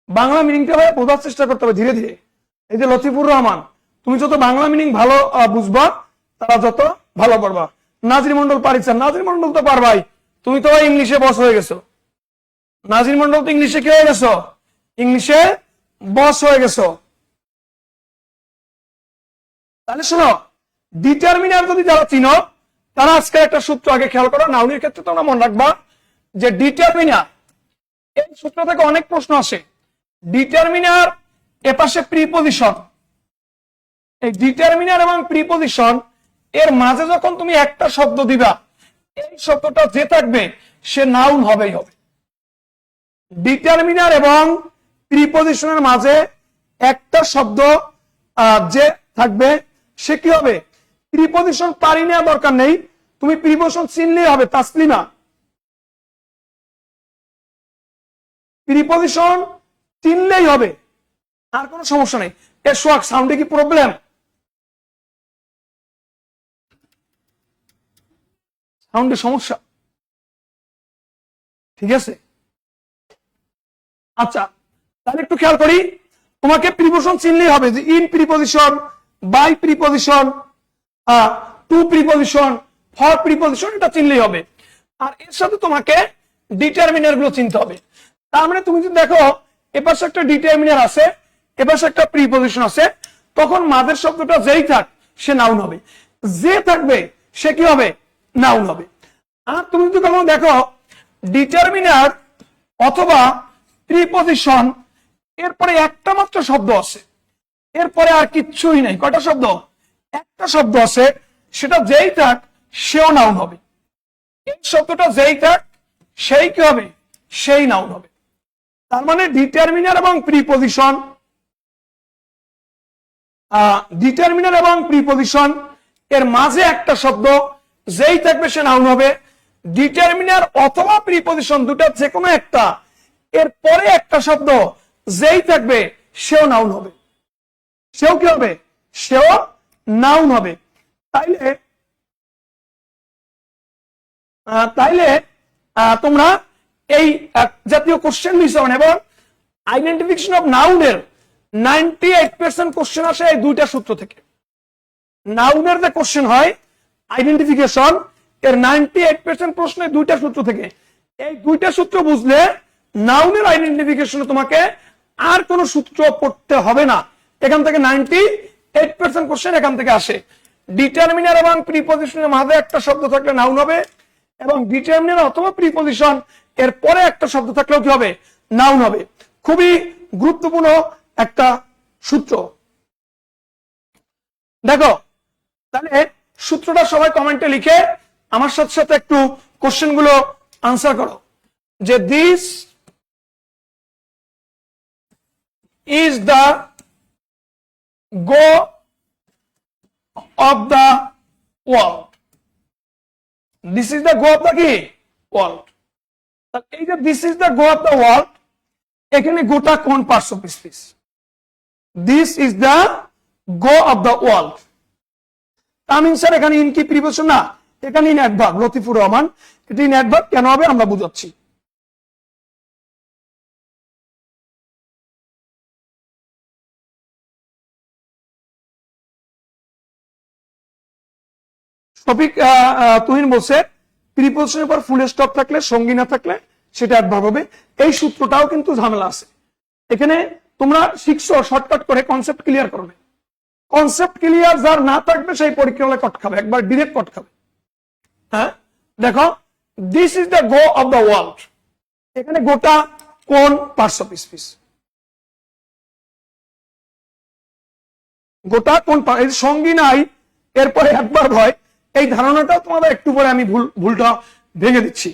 বাংলা মিনিংটা ভাই বোঝার চেষ্টা করতে হবে ধীরে ধীরে। এই যে লতিফুর রহমান, তুমি যত বাংলা মিনিং ভালো বুঝবা তারা যত ভালো পারবা। নাজির মন্ডল পারিছেন, নাজির মন্ডল তো পারবাই, তুমি তো ইংলিশে বস হয়ে গেছো। নাজির মন্ডল তো ইংলিশে কি হয়ে গেছো? ইংলিশে বস হয়ে গেছো। তাহলে শোনো, ডিটারমিনার যদি যারা চিনো তারা আজকে একটা সূত্র আগে খেয়াল করো। নাউনের ক্ষেত্রে তোমরা মনে রাখবা যে ডিটারমিনার, এই সূত্র থেকে অনেক প্রশ্ন আসে। ডিটারমিনার এপাশে প্রিপজিশন, এই ডিটারমিনার এবং প্রিপজিশন এর মাঝে যখন তুমি একটা শব্দ দিবা, এই শব্দটা যে থাকবে সে নাউন হবেই হবে। ডিটারমিনার এবং প্রিপজিশনের মাঝে একটা শব্দ যে থাকবে সে কি হবে? প্রিপজিশন পারি নেওয়া দরকার নেই, তুমি প্রিপজিশন চিনলেই হবে। তাসলিমা, প্রিপজিশন চিনলেই হবে, আর কোনো সমস্যা নেই। এর সোয়াক সাউন্ডে কি প্রবলেম? সাউন্ডে সমস্যা? ঠিক আছে, আচ্ছা তাহলে একটু খেয়াল করি। তোমাকে প্রিপজিশন চিনলেই হবে যে in preposition, by preposition, to preposition, for preposition, এটা চিনলেই হবে। আর এর সাথে তোমাকে ডিটারমিনার গুলো চিনতে হবে। তার মানে তুমি যদি দেখো এপাশে একটা ডিটারমিনার আছে, এপাশে একটা প্রিপজিশন আছে, তখন মাঝের শব্দটা যেই থাক সে নাউন হবে, যে থাকবে সে কি হবে? নাউন হবে। আর তুমি যদি কখনো দেখো ডিটারমিনার অথবা প্রিপজিশন এরপরে একটা মাত্র শব্দ আছে, এরপরে আর কিচ্ছুই নাই। কয়টা শব্দ? একটা শব্দ আছে, সেটা যেই থাক সেও নাউন হবে। এই শব্দটা যেই থাক সেই কি হবে? সেই নাউন হবে। তার মানে ডিটারমিনার এবং প্রিপজিশন, এর মাঝে একটা শব্দ যেই থাকবে সে নাউন হবে। ডিটারমিনার অথবা প্রিপজিশন দুটা যে কোনো একটা, এর পরে একটা শব্দ যেই থাকবে সেও নাউন হবে। সেও কি হবে? সেও নাউন হবে। তাইলে তোমরা এই জাতীয় কোশ্চেন দিছো এবং আইডেন্টিফিকেশন অফ নাউনের 98% কোশ্চেন আসে এই দুইটা সূত্র থেকে। নাউনের যে কোশ্চেন হয় আইডেন্টিফিকেশন, এর 98% প্রশ্ন দুইটা সূত্র থেকে। এই দুইটা সূত্র বুঝলে নাউনের আইডেন্টিফিকেশনে তোমাকে আর কোন সূত্র পড়তে হবে না। এখান থেকে 98% কোশ্চেন এখান থেকে আসে। ডিটারমিনার এবং প্রিপজিশনের মাঝে একটা শব্দ থাকলে নাউন হবে, এবং ডিটারমিনার অথবা প্রিপজিশন এর পরে একটা শব্দ থাকলেও কি হবে? নাউন হবে। খুবই গুরুত্বপূর্ণ একটা সূত্র। দেখো তাহলে সূত্রটা সবাই কমেন্টে লিখে আমার সাথে সাথে একটু কোশ্চেন গুলো আনসার করো যে this is the go of the world. This is the go of the কি? ওয়ার্ল্ড। এই যে this is the go of the world, এখানে গোটা কোন parts of speech? This is the go of the world. Tamim sir এখানে in কি preposition না, এখানে ইন অ্যাডভার্ব। লতিফুর রহমান, এটা ইন অ্যাডভার্ব কেন হবে আমরা বুঝাচ্ছি। টপিক তুহিন বলছে প্রিপোজিশনের পর ফুল স্টপ থাকলে, সঙ্গী না থাকলে সেটা অ্যাডভার্ব হবে। এই সূত্রটাও কিন্তু ঝামেলা আছে। এখানে তোমরা শিখছো শর্টকাট করে কনসেপ্ট ক্লিয়ার করবে। কনসেপ্ট ক্লিয়ার যার না থাকবে সেই পরীক্ষা হলে কট খাবে, একবার ডিরেক্ট কট খাবে। হ্যাঁ দেখো, this is the go of the world, এখানে গোটা কোন পার্টস অফ স্পিচ? গোটা কোন পার্ট? সঙ্গী নাই এরপরে একবার হয়, এই ধারণাটাও তোমাদের একটু পরে আমি ভুলটা ভেঙে দিচ্ছি।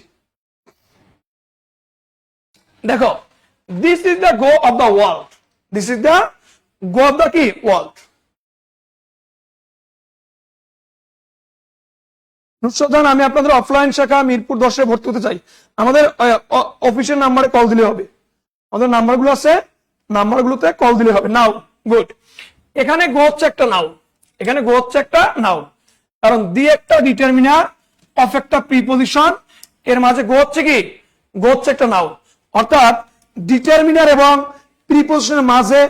দেখো, this is the go of the world, this is the go of the কি ওয়ার্ল্ড। নুসরাত, আমি আপনাদের অফলাইন শাখা মিরপুর 10-এ ভর্তি হতে চাই। আমাদের অফিসের নাম্বারে কল দিলে হবে, আমাদের নাম্বারগুলো আছে, নাম্বারগুলোতে কল দিলে হবে। নাও গুড, এখানে গো হচ্ছে একটা নাউন, এখানে গো হচ্ছে একটা নাউন, কারণ দি একটা ডিটারমিনার অফ একটা প্রিপোজিশন, এর মাঝে গো হচ্ছে কি, গো হচ্ছে একটা নাউন। অর্থাৎ ডিটারমিনার এবং প্রিপোজিশনের মাঝে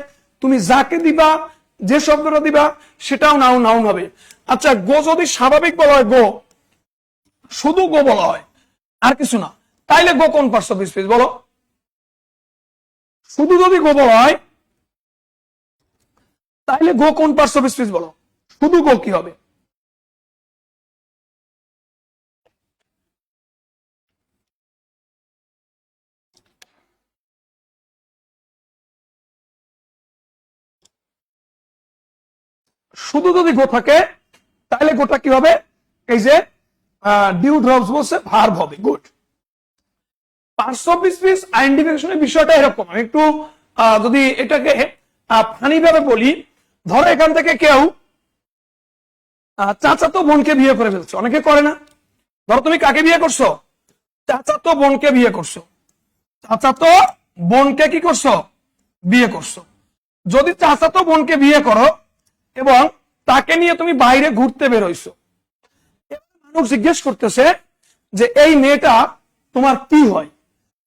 তুমি যাকে দিবা, যে শব্দটা দিবা সেটাও নাউন নাউন হবে। আচ্ছা, গো যদি স্বাভাবিক বলা হয়, গো শুধু গো বলা হয় আর কিছু না, তাইলে গো কোন পার্টস অফ স্পিচ বলো? শুধু যদি গো বলা হয় তাইলে গো কোন পার্টস অফ স্পিচ বলো? শুধু গো কি হবে? শুধু যদি গো থাকে তাহলে গোটা কি হবে? এই যে ডিউ ড্রপস বলছে ভার্ব হবে। গুড, পার্টস অফ স্পিচ আইডেন্টিফিকেশনের বিষয়টা এরকম। আমি একটু যদি এটাকে ফানি ভাবে বলি, ধরো এখান থেকে কেউ চাচাতো বোনকে বিয়ে করে ফেলছো, অনেকে করে না? ধরো তুমি কাকে বিয়ে করছো? চাচাতো বোনকে বিয়ে করছো, চাচাতো বোনকে কি করছো? বিয়ে করছো। যদি চাচাতো বোনকে বিয়ে করো এবং তাকে নিয়ে তুমি বাইরে ঘুরতে বেরোইছো, মানুষ জিজ্ঞেস করতেছে যে এই মেয়েটা তোমার কি হয়,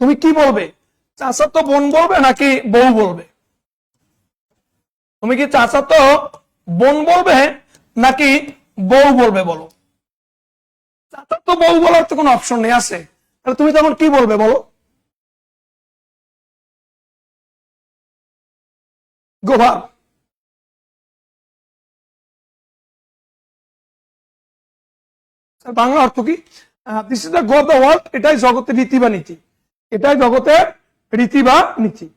তুমি কি বলবে? চাচাতো বোন বলবে নাকি বউ বলবে? তুমি কি চাচাতো বোন বলবে নাকি বউ বলবে বলো? চাচাতো বউ বলার তো কোনো অপশন নেই, আছে, তাহলে তুমি তখন কি বলবে বলো? গোভার বাংলা অর্থ কি? This is the go of the world, এটাই জগতের রীতি বা নীতি, এটাই জগতের রীতি বা নীতি।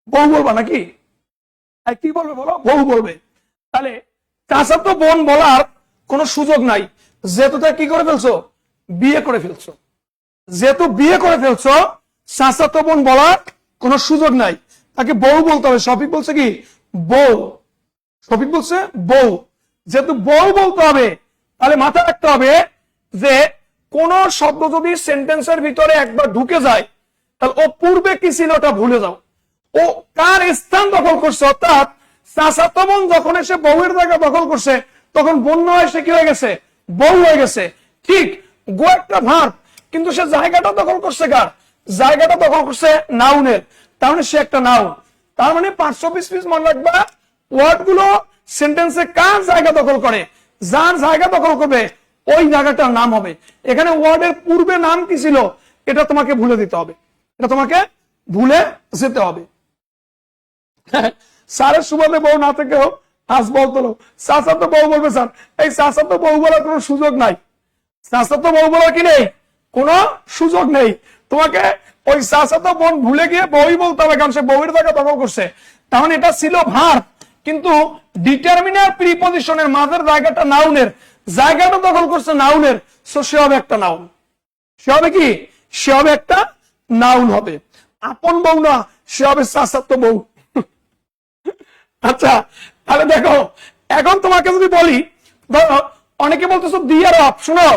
বউ বলবা নাকি? কি বলবে বলো? বউ বলবে। তাহলে চাচাতো বোন বলার কোনো সুযোগ নাই, যেহেতু তাই কি করে ফেলছো? বিয়ে করে ফেলছো। যেহেতু বিয়ে করে ফেলছো, চাচাতো বোন বলার কোনো সুযোগ নাই, তাকে বউ বলতে হবে। শফিক বলছে কি বউ, শফিক বলছে বউ। যেহেতু বউ বলতে হবে, তাহলে মাথায় রাখতে হবে যে কোন শব্দ যদি সেন্টেন্সের ভিতরে একবার ঢুকে যায়, তাহলে ও পূর্বে কি ছিল ওটা ভুলে যাও, ও কার স্থান দখল করছে। অর্থাৎ চাচাতো বোন যখন এসে বউয়ের জায়গা দখল করছে, তখন বন্য এসে কি হয়ে গেছে? বউ হয়ে গেছে। ঠিক, গো একটা ভার্ব, কিন্তু সে জায়গাটা দখল করছে কার? জায়গাটা দখল করছে নাউনের, তার মানে সে একটা নাউন। তার মানে পার্টস অফ স্পিচ মনে রাখবা, ওয়ার্ড গুলো সেন্টেন্সে কার জায়গা দখল করে, যার জায়গা দখল করবে ওই জায়গাটার নাম হবে। এখানে ওয়ার্ডের পূর্বে নাম কি ছিল এটা তোমাকে ভুলে দিতে হবে, এটা তোমাকে ভুলে যেতে হবে। স্যারের সুবাদে বউ না থেকেও আজ বলতো চাচাতো বউ বলবে স্যার, এই চাচাতো বউ বলার কোনো সুযোগ নাই, চাচাতো বউ বলার কি নেই? কোনো সুযোগ নেই। তোমাকে ওই চাচাতো বোন ভুলে গিয়ে বউই বলতে হবে, কারণ সে বউয়ের জায়গা দখল করছে। তাহলে এটা ছিল ভার্ব, কিন্তু ডিটারমিনার প্রিপজিশনের মাঝের জায়গাটা নাউনের, জায়গাটা দখল করছে নাউনের, সো সে হবে একটা নাউন। সে হবে কি? সে হবে একটা নাউন হবে। আপন বউ না, সে হবে চাচাতো বউ। আচ্ছা, তাহলে দেখো, এখন তোমাকে যদি বলি, ধরো অনেকে বলতেছো দি আর অফ, শুনো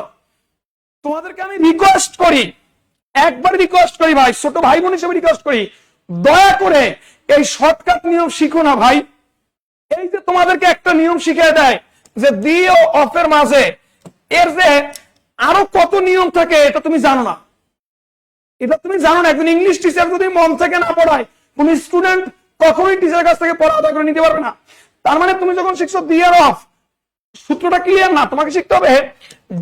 তোমাদেরকে আমি রিকোয়েস্ট করি, একবার রিকোয়েস্ট করি ভাই, ছোট ভাই বোন হিসেবে রিকোয়েস্ট করি, দয়া করে এই শর্টকাট নিয়ম শিখো না ভাই। এই যে তোমাদেরকে একটা নিয়ম শিখিয়ে দেয় যে দি ও অফের মাঝে, এর যে আরো কত নিয়ম থাকে এটা তুমি জানো না। এটা তুমি জানো না। একজন ইংলিশ টিচার যদি মন থেকে না পড়ায়, কোন স্টুডেন্ট কখনোই টিচারের কাছ থেকে পড়া আদায় করে নিতে পারবে না। তার মানে তুমি যখন শিখছো দি আর অফ, সূত্রটা ক্লিয়ার না, তোমাকে শিখতে হবে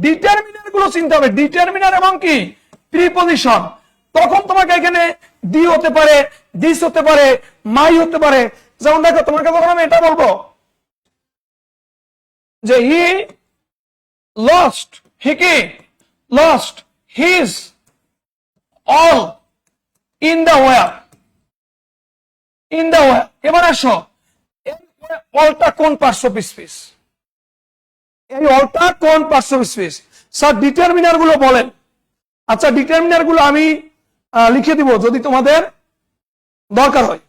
ডিটারমিনার গুলো চিনতে হবে, ডিটারমিনার এবং কি প্রিপজিশন। তখন তোমাকে এখানে দি হতে পারে, দিস হতে পারে, মাই হতে পারে। যেমন দেখো, তোমাকে যখন আমি এটা বলবো যে হি লস্ট, হি কি lost his all in the war, in the war. এবার আসো, অলটা কোন পার্শ্ব স্পিচ? এই অলটা কোন পার্শ্ব স্পিচ? স্যার ডিটারমিনার গুলো বলেন। আচ্ছা, ডিটারমিনার গুলো আমি লিখে দিব যদি তোমাদের দরকার হয়।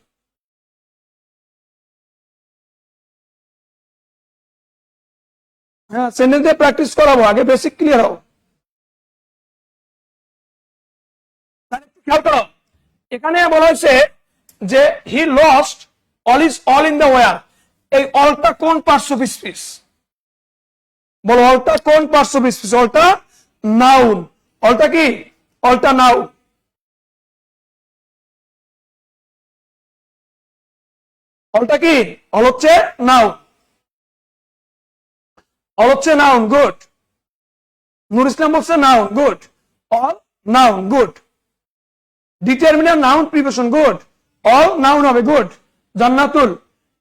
হ্যাঁ, সেন্টেন্স দিয়ে প্র্যাকটিস করাবো, আগে বেসিক ক্লিয়ার হও। খেয়াল করো, এখানে বলা হয়েছে যে he lost all is all in the war. এই অলটা কোন পার্শ্ব স্পিচ? বলো, অলটা কোন পার্শ্ব স্পিচ? অলটা নাউন। অলটা কি? অলটা নাউন। অলটা কি? অল হচ্ছে নাউন, অল হচ্ছে নাউন। গুড। নুর ইসলাম বলছে noun. Good. All noun. Good. Determiner noun preposition. Good. All noun হবে। গুড। জান্নাতুল।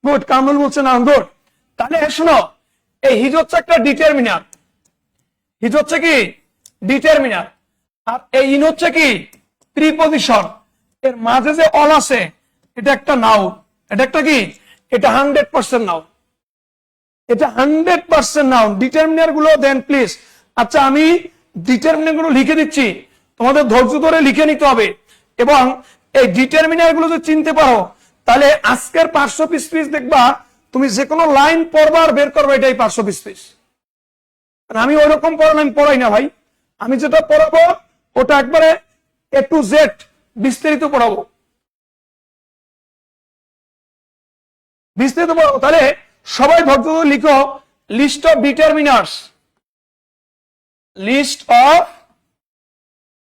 গুড। কামরুল বলছে নাউন। গুড। তাহলে শোনো, এই হিজ হচ্ছে একটা ডিটারমিনার। হিজ হচ্ছে কি? ডিটারমিনার। আর এই ইন হচ্ছে কি? প্রিপোজিশন। এর মাঝে যে অল আছে এটা একটা নাউন। এটা একটা কি? এটা 100% নাউন। এটা 100% নাউন। ডিটারমিনার গুলো দেন প্লিজ। আচ্ছা, আমি ডিটারমিনার গুলো লিখে দিচ্ছি, তোমাদের ধৈর্য ধরে লিখে নিতে হবে। এবং এই ডিটারমিনার গুলো যদি চিনতে পারো, তাহলে আজকের পার্শ্ব স্পিচ দেখবা তুমি যে কোনো লাইন পড়বা আর বের করবে এটাই পার্শ্ব স্পিচ। আমি ওইরকম পড়ানো আমি পড়াই না ভাই। আমি যেটা পড়াবো ওটা একবারে এ টু জেড বিস্তারিত পড়াবো, বিস্তারিত পড়াবো। তাহলে সবাই ধৈর্য ধরে লিখো, list of determiners. List of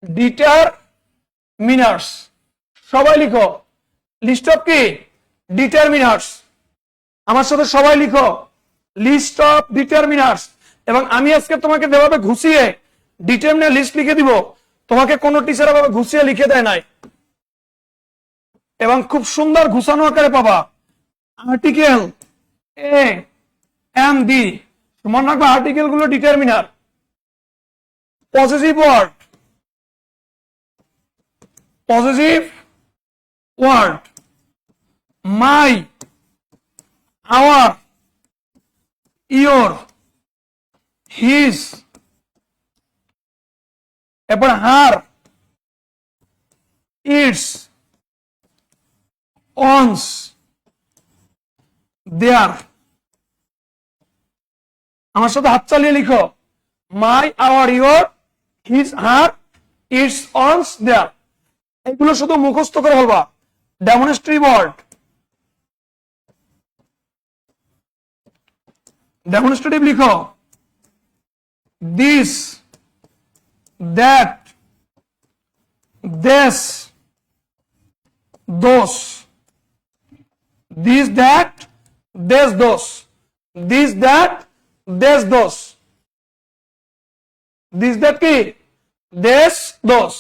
determiners. সবাই লিখো, লিস্ট অফ কি? ডিটারমিনার্স। আমার সাথে সবাই লিখো, লিস্ট অফ ডিটারমিনার্স। এবং আমি আজকে তোমাকে যেভাবে ঘুষিয়ে ডিটারমিনার লিস্ট লিখে দিব, তোমাকে কোন টিচার ভাবে ঘুষিয়ে লিখে দেয় নাই, এবং খুব সুন্দর ঘুষানো আকারে পাবা। আর্টিকেল এ এন্ড বি, মনে রাখবে আর্টিকেল গুলো determiner. Possessive word, possessive word, my, our, your, his, এরপর হার, ইটস, অনস, দেয়ার। আমার সাথে হাত চালিয়ে লিখো, my, our, your, his, her, its, one's, their. এগুলো শুধু মুখস্থ করে বলবা। ডেমনস্ট্রেটিভ ওয়ার্ড, ডেমনস্ট্রেটিভ লিখো, this, that, this, those, this, that, this, those, this, that, this, those, this, that কি? this, those.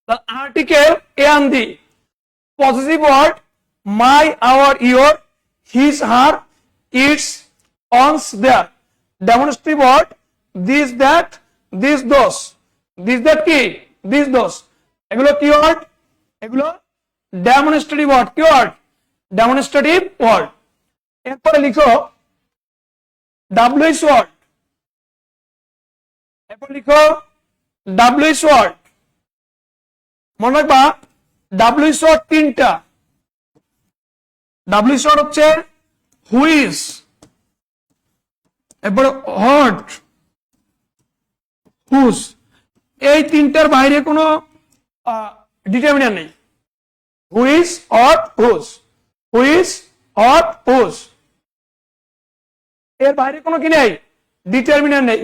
The article a and the, possessive word my, our, your, his, her, its, ons, their. Demonstrative word this, that, this, those, this, that কি? this, those. এগুলো কি word? এগুলো demonstrative word. কি word? Demonstrative word. এরপরে লিখো WH word. এরপর লিখো WH word. মনে রাখবা ডাব্লিউএইচ ওয়ার্ড তিনটা। ডাব্লিউএইচ ওয়ার্ড হচ্ছে হুইজ, এরপরে হোয়াট, হুজ। এই তিনটার বাইরে কোনো ডিটারমিনার নেই। Which or whose, which or whose, এর বাইরে কোনো কি নেই, ডিটারমিনার নেই।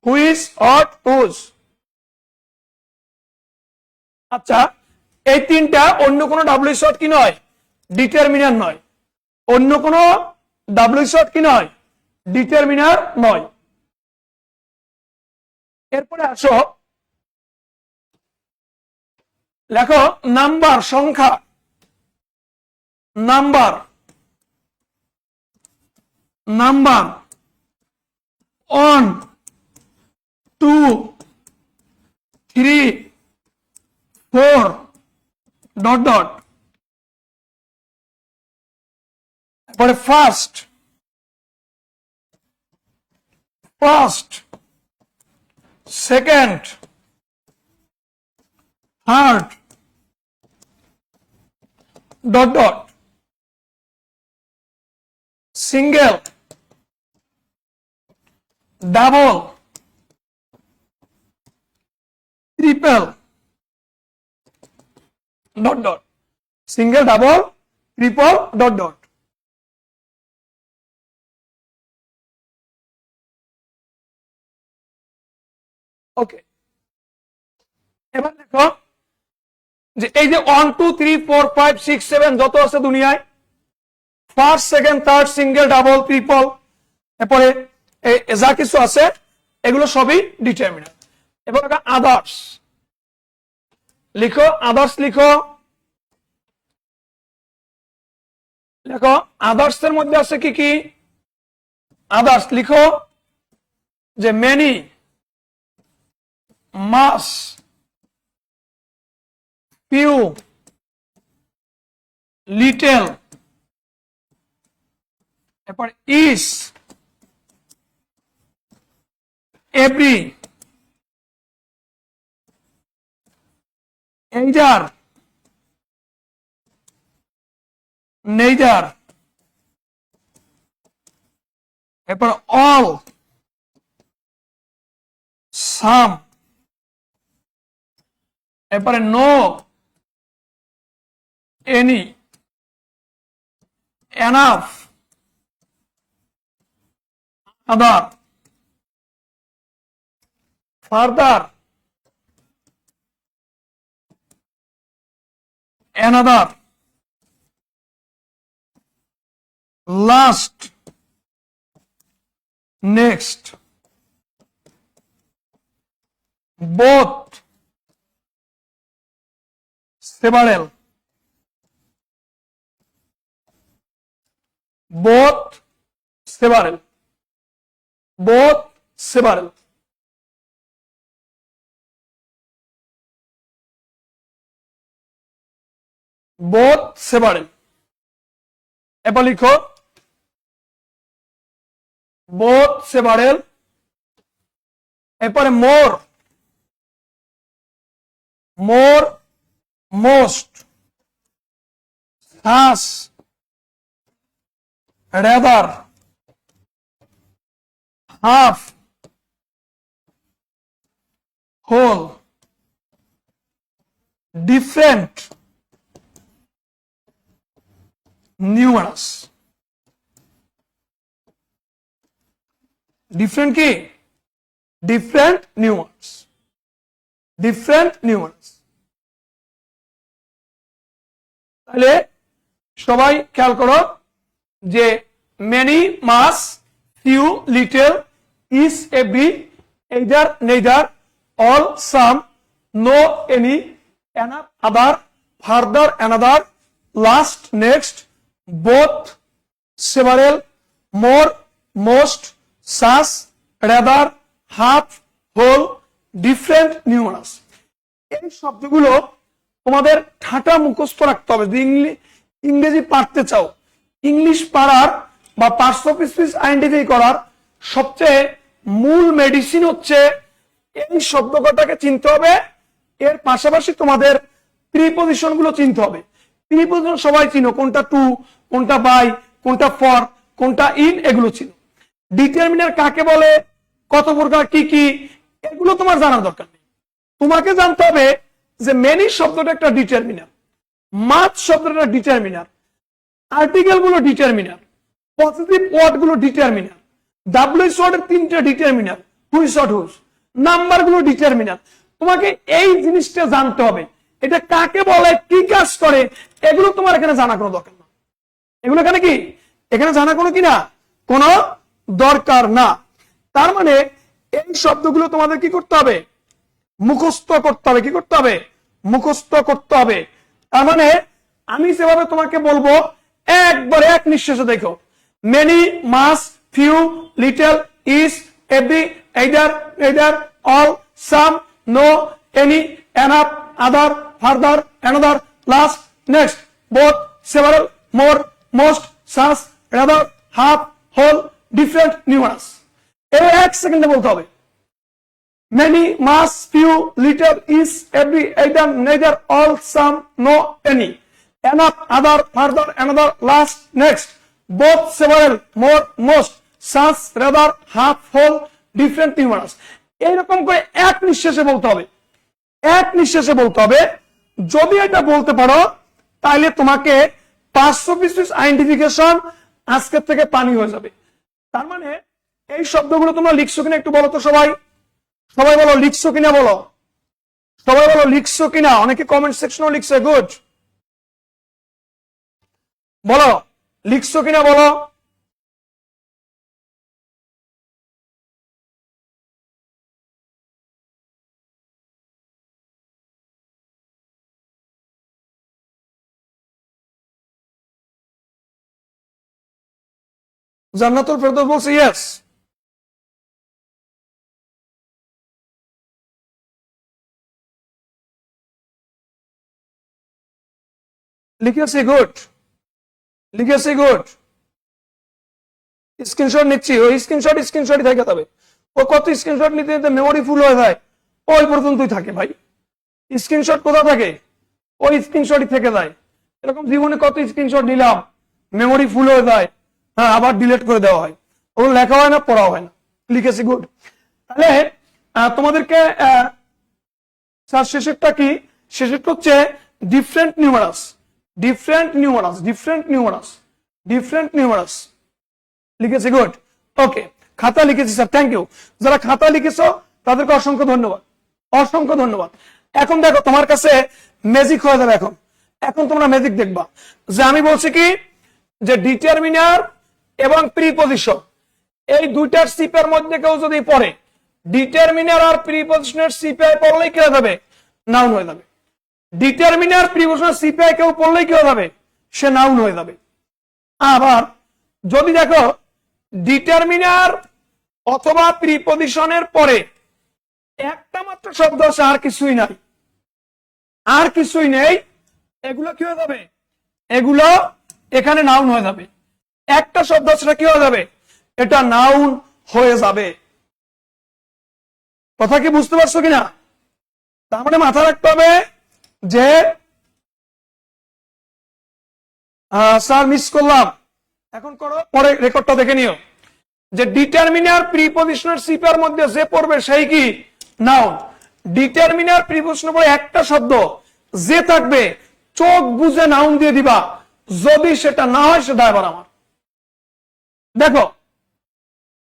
Which or whose. আচ্ছা, এই তিনটা অন্য কোনো ডাব্লিউ শর্ট কি নয়, ডিটারমিনার নয়। অন্য কোনো ডাব্লিউ শর্ট কি নয়, ডিটারমিনার নয়। এরপরে আসো, লেখো নাম্বার, সংখ্যা, নাম্বার, নাম্বার 1 2 3 4 ডট ডট। তারপরে first, first, second, third dot dot, single, double, triple dot dot, single, double, triple dot dot. Okay, এবার দেখো যে এই যে 1 2 3 4 5 6 7 যত আছে দুনিয়ায়, first, second, third, single, double, triple, এরপরে যা কিছু আছে এগুলো সবই ডিটারমিনার। এবার আদার্স লিখো, আদার্স লিখো, দেখো আদার্স এর মধ্যে আছে কি কি, আদার্স লিখো যে মেনি, মাস, ফিউ, লিটল, এরপর ইস, এভরি, এইদার, নেইদার, এরপর অল, সাম, এরপরে no, any, enough, other, further, another, last, next, both, several, both, several, both, several। both, several, এবার লিখো both, several, এরপরে more, more, most, thus, rather, half, whole, different, numerous। Different কি, different numerous, different numerous. তাহলে সবাই খেয়াল করো যে many, much, few, little, each, every, either, neither, all, some, no, any, enough, other, further, another, last, next, both, several, more, most, such, rather, half, whole, different, numerous। এই শব্দগুলো তোমাদের ঠাটা মুখস্থ রাখতে হবে যদি ইংরেজি পারতে চাও। ইংলিশ পারার বা পার্টস অফ স্পিচ আইডেন্টিফাই করার সবচেয়ে মূল মেডিসিন হচ্ছে এই শব্দটাকে চিনতে হবে, এর পাশাপাশি তোমাদের প্রিপজিশন গুলো চিনতে হবে। প্রিপজিশন সবাই চিনো, কোনটা টু, কোনটা বাই, কোনটা ফর, কোনটা ইন, এগুলো চিনো। ডিটারমিনার কাকে বলে, কত প্রকার, কি কি, এগুলো তোমার জানার দরকার নেই। তোমাকে জানতে হবে যে মেনি শব্দটা একটা ডিটারমিনার, মাছ শব্দটা একটা ডিটারমিনার, আর্টিকেল গুলো ডিটারমিনার, পজিটিভ ওয়ার্ড গুলো ডিটারমিনার, ডাব্লিউএস ওয়ার্ডের 3টা determiner, which word which, number গুলো ডিটারমিনার। তোমাকে এই জিনিসটা জানতে হবে, এটা কাকে বলে, কি কাজ করে, এগুলো তোমার এখানে জানা কোনো দরকার না। এগুলো এখানে কি, এখানে জানা কোনো কি না, কোনো দরকার না। তার মানে এই শব্দগুলো তোমাদের কি করতে হবে, মুখস্থ করতে হবে। কি করতে হবে, মুখস্থ করতে হবে। তার মানে আমি যেভাবে তোমাকে বলবো একবার এক নিঃশ্বাসে দেখো, many, much, few, little, each, every, either, neither, all, some, no, any, enough, other, further, another, last, next, both, several, more, most, such, rather, half, whole, different, numerous. এই 1 সেকেন্ডে বলতে হবে। many, mass, few, little, is, every, either, neither, all, some, no, any, enough, other, further, another, last, next, both, several, more, most, such, rather, half, whole, different, numerous। এইরকম করে এক নিঃশ্বাসে বলতে হবে, এক নিঃশ্বাসে বলতে হবে। যদি এটা বলতে পারো তাহলে তোমাকে 500 পিস আইডেন্টিফিকেশন আজকের থেকে পানি হয়ে যাবে। তার মানে এই শব্দগুলো তোমরা লিখছো কিনা একটু বলো তো সবাই, সবাই বলো লিখছো কিনা, বলো সবাই বলো লিখছো কিনা। অনেকে কমেন্ট সেকশনেও লিখছে, গুড। বলো লিখছো কিনা বলো। জান্নাতুল ফেরদৌস বলছে ইয়েস। লিখেছি, গুড, লিখেছি, গুড। স্ক্রিনশট নিচ্ছি, ওই স্ক্রিনশটই থাকে তবে ও কত স্ক্রিনশট নিতে নিতে মেমোরি ফুল হয়ে যায়, ওই পর্যন্তই থাকে ভাই। স্ক্রিনশট কোথাও থাকে, ওই স্ক্রিনশটই থেকে যায়। এরকম জীবনে কত স্ক্রিনশট নিলাম, মেমোরি ফুল হয়ে যায়, হ্যাঁ আবার ডিলিট করে দেওয়া হয়, ওগুলো লেখা হয় না, পড়া হয় না। লিখেছি, গুড। তাহলে তোমাদেরকে স্যার শেষেরটা কি, শেষেরটা হচ্ছে different numerous, different numerous, different numerous, different numerous. লিখেছি, গুড। ওকে, খাতা লিখেছি স্যার, থ্যাংক ইউ। যারা খাতা লিখেছো তাদেরকে অসংখ্য ধন্যবাদ, অসংখ্য ধন্যবাদ। এখন দেখো তোমার কাছে ম্যাজিক হয়ে যাবে। এখন এখন তোমরা ম্যাজিক দেখবা যে আমি বলছি কি, যে ডিটারমিনার এবং প্রিপজিশন এই দুইটার সিপের মধ্যে কেউ যদি পড়ে, ডিটারমিনার আর প্রিপজিশনের সিপিআই পড়লেই কি হয়ে যাবে, নাউন হয়ে যাবে। ডিটারমিনার প্রিপজিশনের সিপিআই কেউ পড়লেই কি হয়ে যাবে, সে নাউন হয়ে যাবে। আবার যদি দেখো ডিটারমিনার অথবা প্রিপজিশনের পরে একটা মাত্র শব্দ আছে, আর কিছুই নাই, আর কিছুই নেই, এগুলো কি হয়ে যাবে, এগুলো এখানে নাউন হয়ে যাবে। একটা শব্দ সেটা কি হয়ে যাবে, এটা নাউন হয়ে যাবে। কথা কি বুঝতে পারছো কিনা? তার মানে মাথা রাখতে হবে যে স্যার মিস করলাম, এখন করো, পরে রেকর্ডটা দেখে নিও, যে ডিটারমিনার প্রিপজিশনের সিপার মধ্যে যে পড়বে সেই কি নাউন। ডিটারমিনার প্রিপজিশনের পরে একটা শব্দ যে থাকবে চোখ বুঝে নাউন দিয়ে দিবা, যদি সেটা না হয় সেটা এবার আমার। দেখো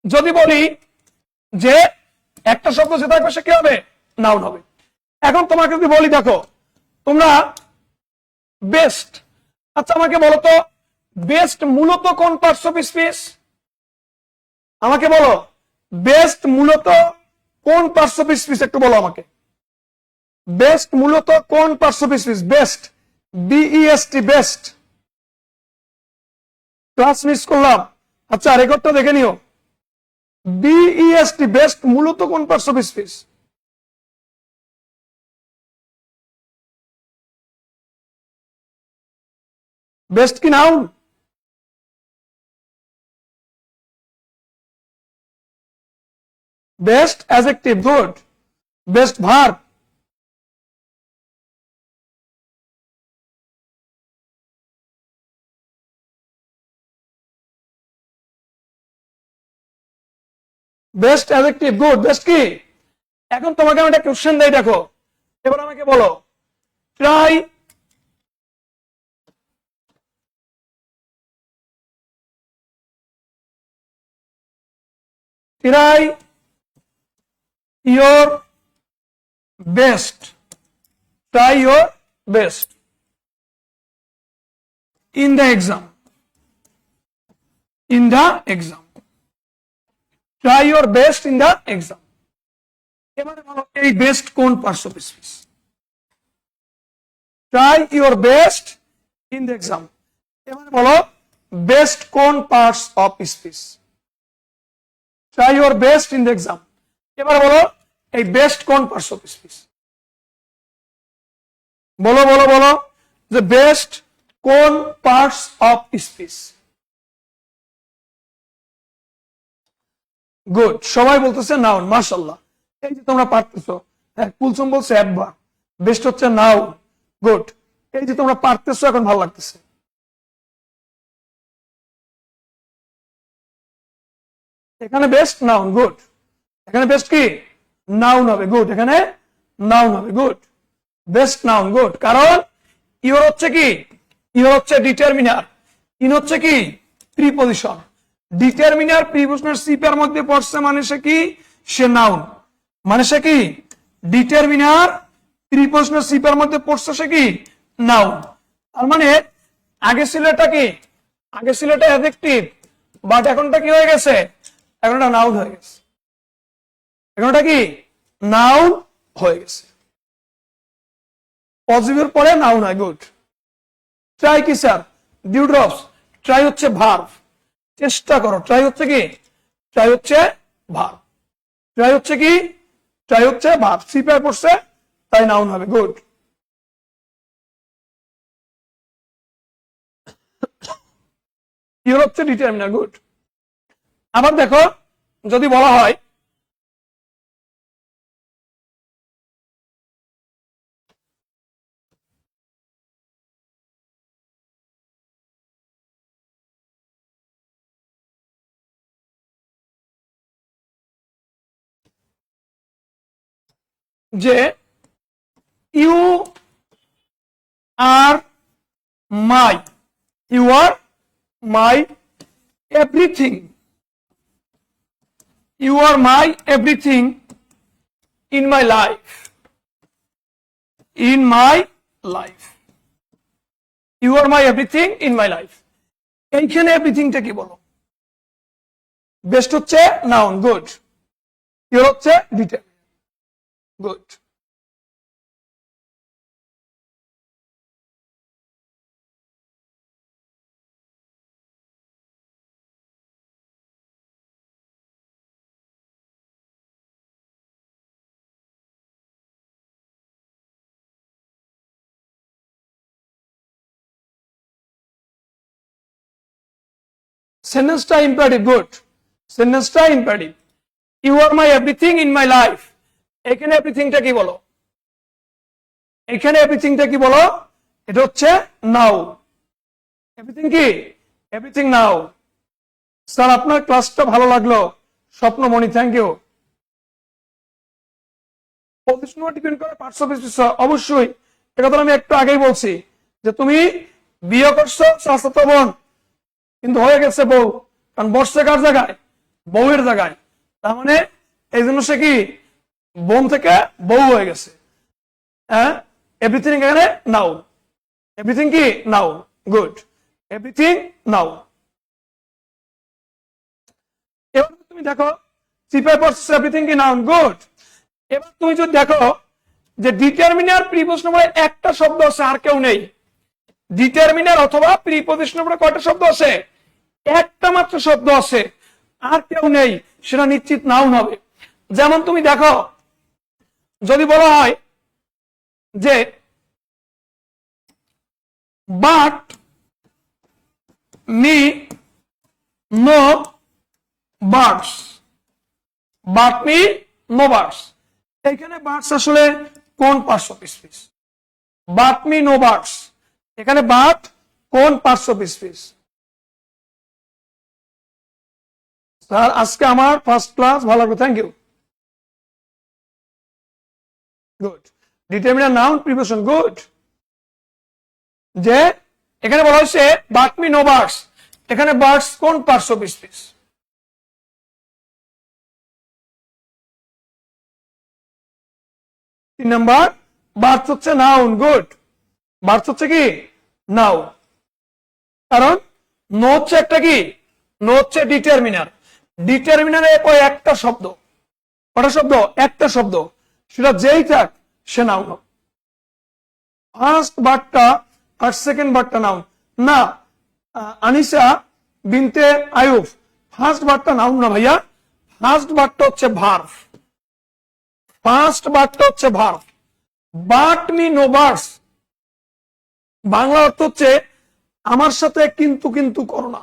যদি বলি যে একটা শব্দ যে থাকবে সে কি হবে, নাউন হবে। এখন তোমাকে যদি বলি দেখো তোমরা বেস্ট, আচ্ছা আমাকে বলো তো বেস্ট মূলত কোন পার্টস অফ স্পিচ, আমাকে বলো বেস্ট মূলত কোন পার্টস অফ স্পিচ, একটু বলো আমাকে বেস্ট মূলত কোন parts of speech, best, BEST, best. Class miss করলাম, আচ্ছা রেকর্ডটা দেখে নিও। বিইএসটি বেস্ট মূলত কোন পার্টস অফ স্পিচ, বেস্ট কি noun? Best adjective, good. Best verb, best adjective, good. Best কি? এখন তোমাকে আমি একটা কোশ্চেন দেই, দেখো এবার আমাকে বলো try your best. Try your best in the exam. In the exam. Try your best in the exam. এবারে বলো এই বেস্ট কোন parts of speech? Try your best in the exam. এবারে বলো বেস্ট কোন parts of speech? Try your best in the exam. এবারে বলো এই বেস্ট কোন পার্টস অফ স্পিচ? বলো বলো বলো যে বেস্ট কোন পার্টস অফ স্পিচ? গুড, সবাই বলতেছে নাউন। মাশাআল্লাহ, এই যে তোমরা পারতেছো। কুলসুম বলছে অ্যাডভার্ব, বেস্ট হচ্ছে নাউন। গুড, এই যে তোমরা পারতেছো, এখন ভালো লাগতেছে। এখানে বেস্ট নাউন, গুড। এখানে বেস্ট কি নাউন হবে, গুড। এখানে নাউন হবে, গুড। Best noun, good. কারণ ইওর হচ্ছে কি, ইওর হচ্ছে ডিটারমিনার, ইন হচ্ছে কি প্রিপজিশন। ডিটারমিনার প্রিপজিশনের সিপের মধ্যে পড়ছে মানে সে কি, সে নাউন। মানে সে কি ডিটারমিনার প্রিপজিশনের সিপের মধ্যে পড়ছে, সে কি নাউন। তার মানে আগে ছিল এটা কি, আগে ছিল এটা অ্যাডজেক্টিভ, বাট এখনটা কি হয়ে গেছে, এখন এটা নাউন হয়ে গেছে। এখন এটা কি নাউন হয়ে গেছে। পজিটিভের পরে নাউন হয়, গুড। ট্রাই কি স্যার? ডিউড্রপস। ট্রাই হচ্ছে ভার্ব, চেষ্টা করো। ট্রাই হচ্ছে কি, ট্রাই হচ্ছে ভার্ব। ট্রাই হচ্ছে কি, ট্রাই হচ্ছে ভার্ব। সিপার পড়ছে তাই নাউন হবে, গুড। ইউর হচ্ছে ডিটারমিনার, গুড। আবার দেখো যদি বলা হয় যে you are my, you are my everything, you are my everything in my life, in my life, you are my everything in my life. এইখানে এভরিথিংটা কি বলো? বেস্ট হচ্ছে নাউন, গুড। ইউর হচ্ছে ডিটেল, গুড। সেন্টেন্সটা ইম্পারেটিভ, গুড। সেন্টেন্সটা imperative. You are my everything in my life. এখানে এভরিথিংটা কি বলো? এখানে এভরিথিংটা কি বলো? এটা হচ্ছে নাও। এভরিথিং কি, এভরিথিং নাও। স্যার আপনার ক্লাসটা ভালো লাগলো, স্বপ্নমণি, থ্যাংক ইউ। পজিশন ডিপেন্ড করে পার্টস অফ স্পিচ, অবশ্যই। এটা তো আমি একটু আগেই বলছি যে তুমি বিয়ে করছো চাচাতো বোন, কিন্তু হয়ে গেছে বউ, কারণ বসছে কার জায়গায়, বউয়ের জায়গায়। তার মানে এই জন্য সে কি বোন থেকে বউ হয়ে গেছে। হ্যাঁ, এভরিথিং এখানে নাও। এভরিথিং কি নাও, গুড। এভরিথিং নাও। এবার তুমি দেখো সিপাই পড়ছে এভরিথিং কি নাউন, গুড। এবার তুমি যদি দেখো যে ডিটারমিনার প্রিপজিশন পরে একটা শব্দ আছে, আর কেউ নেই। ডিটারমিনার অথবা প্রিপজিশন পরে কয়টা শব্দ আছে? একটা মাত্র শব্দ আছে, আর কেউ নেই, সেটা নিশ্চিত নাউন হবে। যেমন তুমি দেখো যদি বলা হয় যে but me no birds, but me no birds. এখানে বার্ডস আসলে কোন parts of speech? But me no birds, এখানে বাট কোন পার্টস অফ স্পিচ? স্যার আজকে আমার ফার্স্ট ক্লাস ভালো লাগবে, thank you, good. Determiner noun preposition good. যে এখানে বলা হয়েছে বাট মি নো বার্ডস, এখানে বার্ডস কোন পার্টস অফ স্পিচ? তিন নাম্বার বার্ডস হচ্ছে নাউন গুড, বার্ডস হচ্ছে কি নাউন, কারণ নো হচ্ছে একটা কি, নো হচ্ছে ডিটারমিনার, ডিটারমিনারে ওই একটা শব্দ, কটা শব্দ? একটা শব্দ, সেটা যেই থাক সে নাউন হবে। ফার্স্ট বার্ডটা আর সেকেন্ড বার্ডটা নাউন না। আনিসা বিনতে আয়ুব, ফার্স্ট বার্ডটা নাউন না ভাইয়া, ফার্স্ট বার্ডটা হচ্ছে ভার্ব, ফার্স্ট বার্ডটা হচ্ছে verb. But me no birds Bangla অর্থ হচ্ছে আমার সাথে কিন্তু কিন্তু করো না,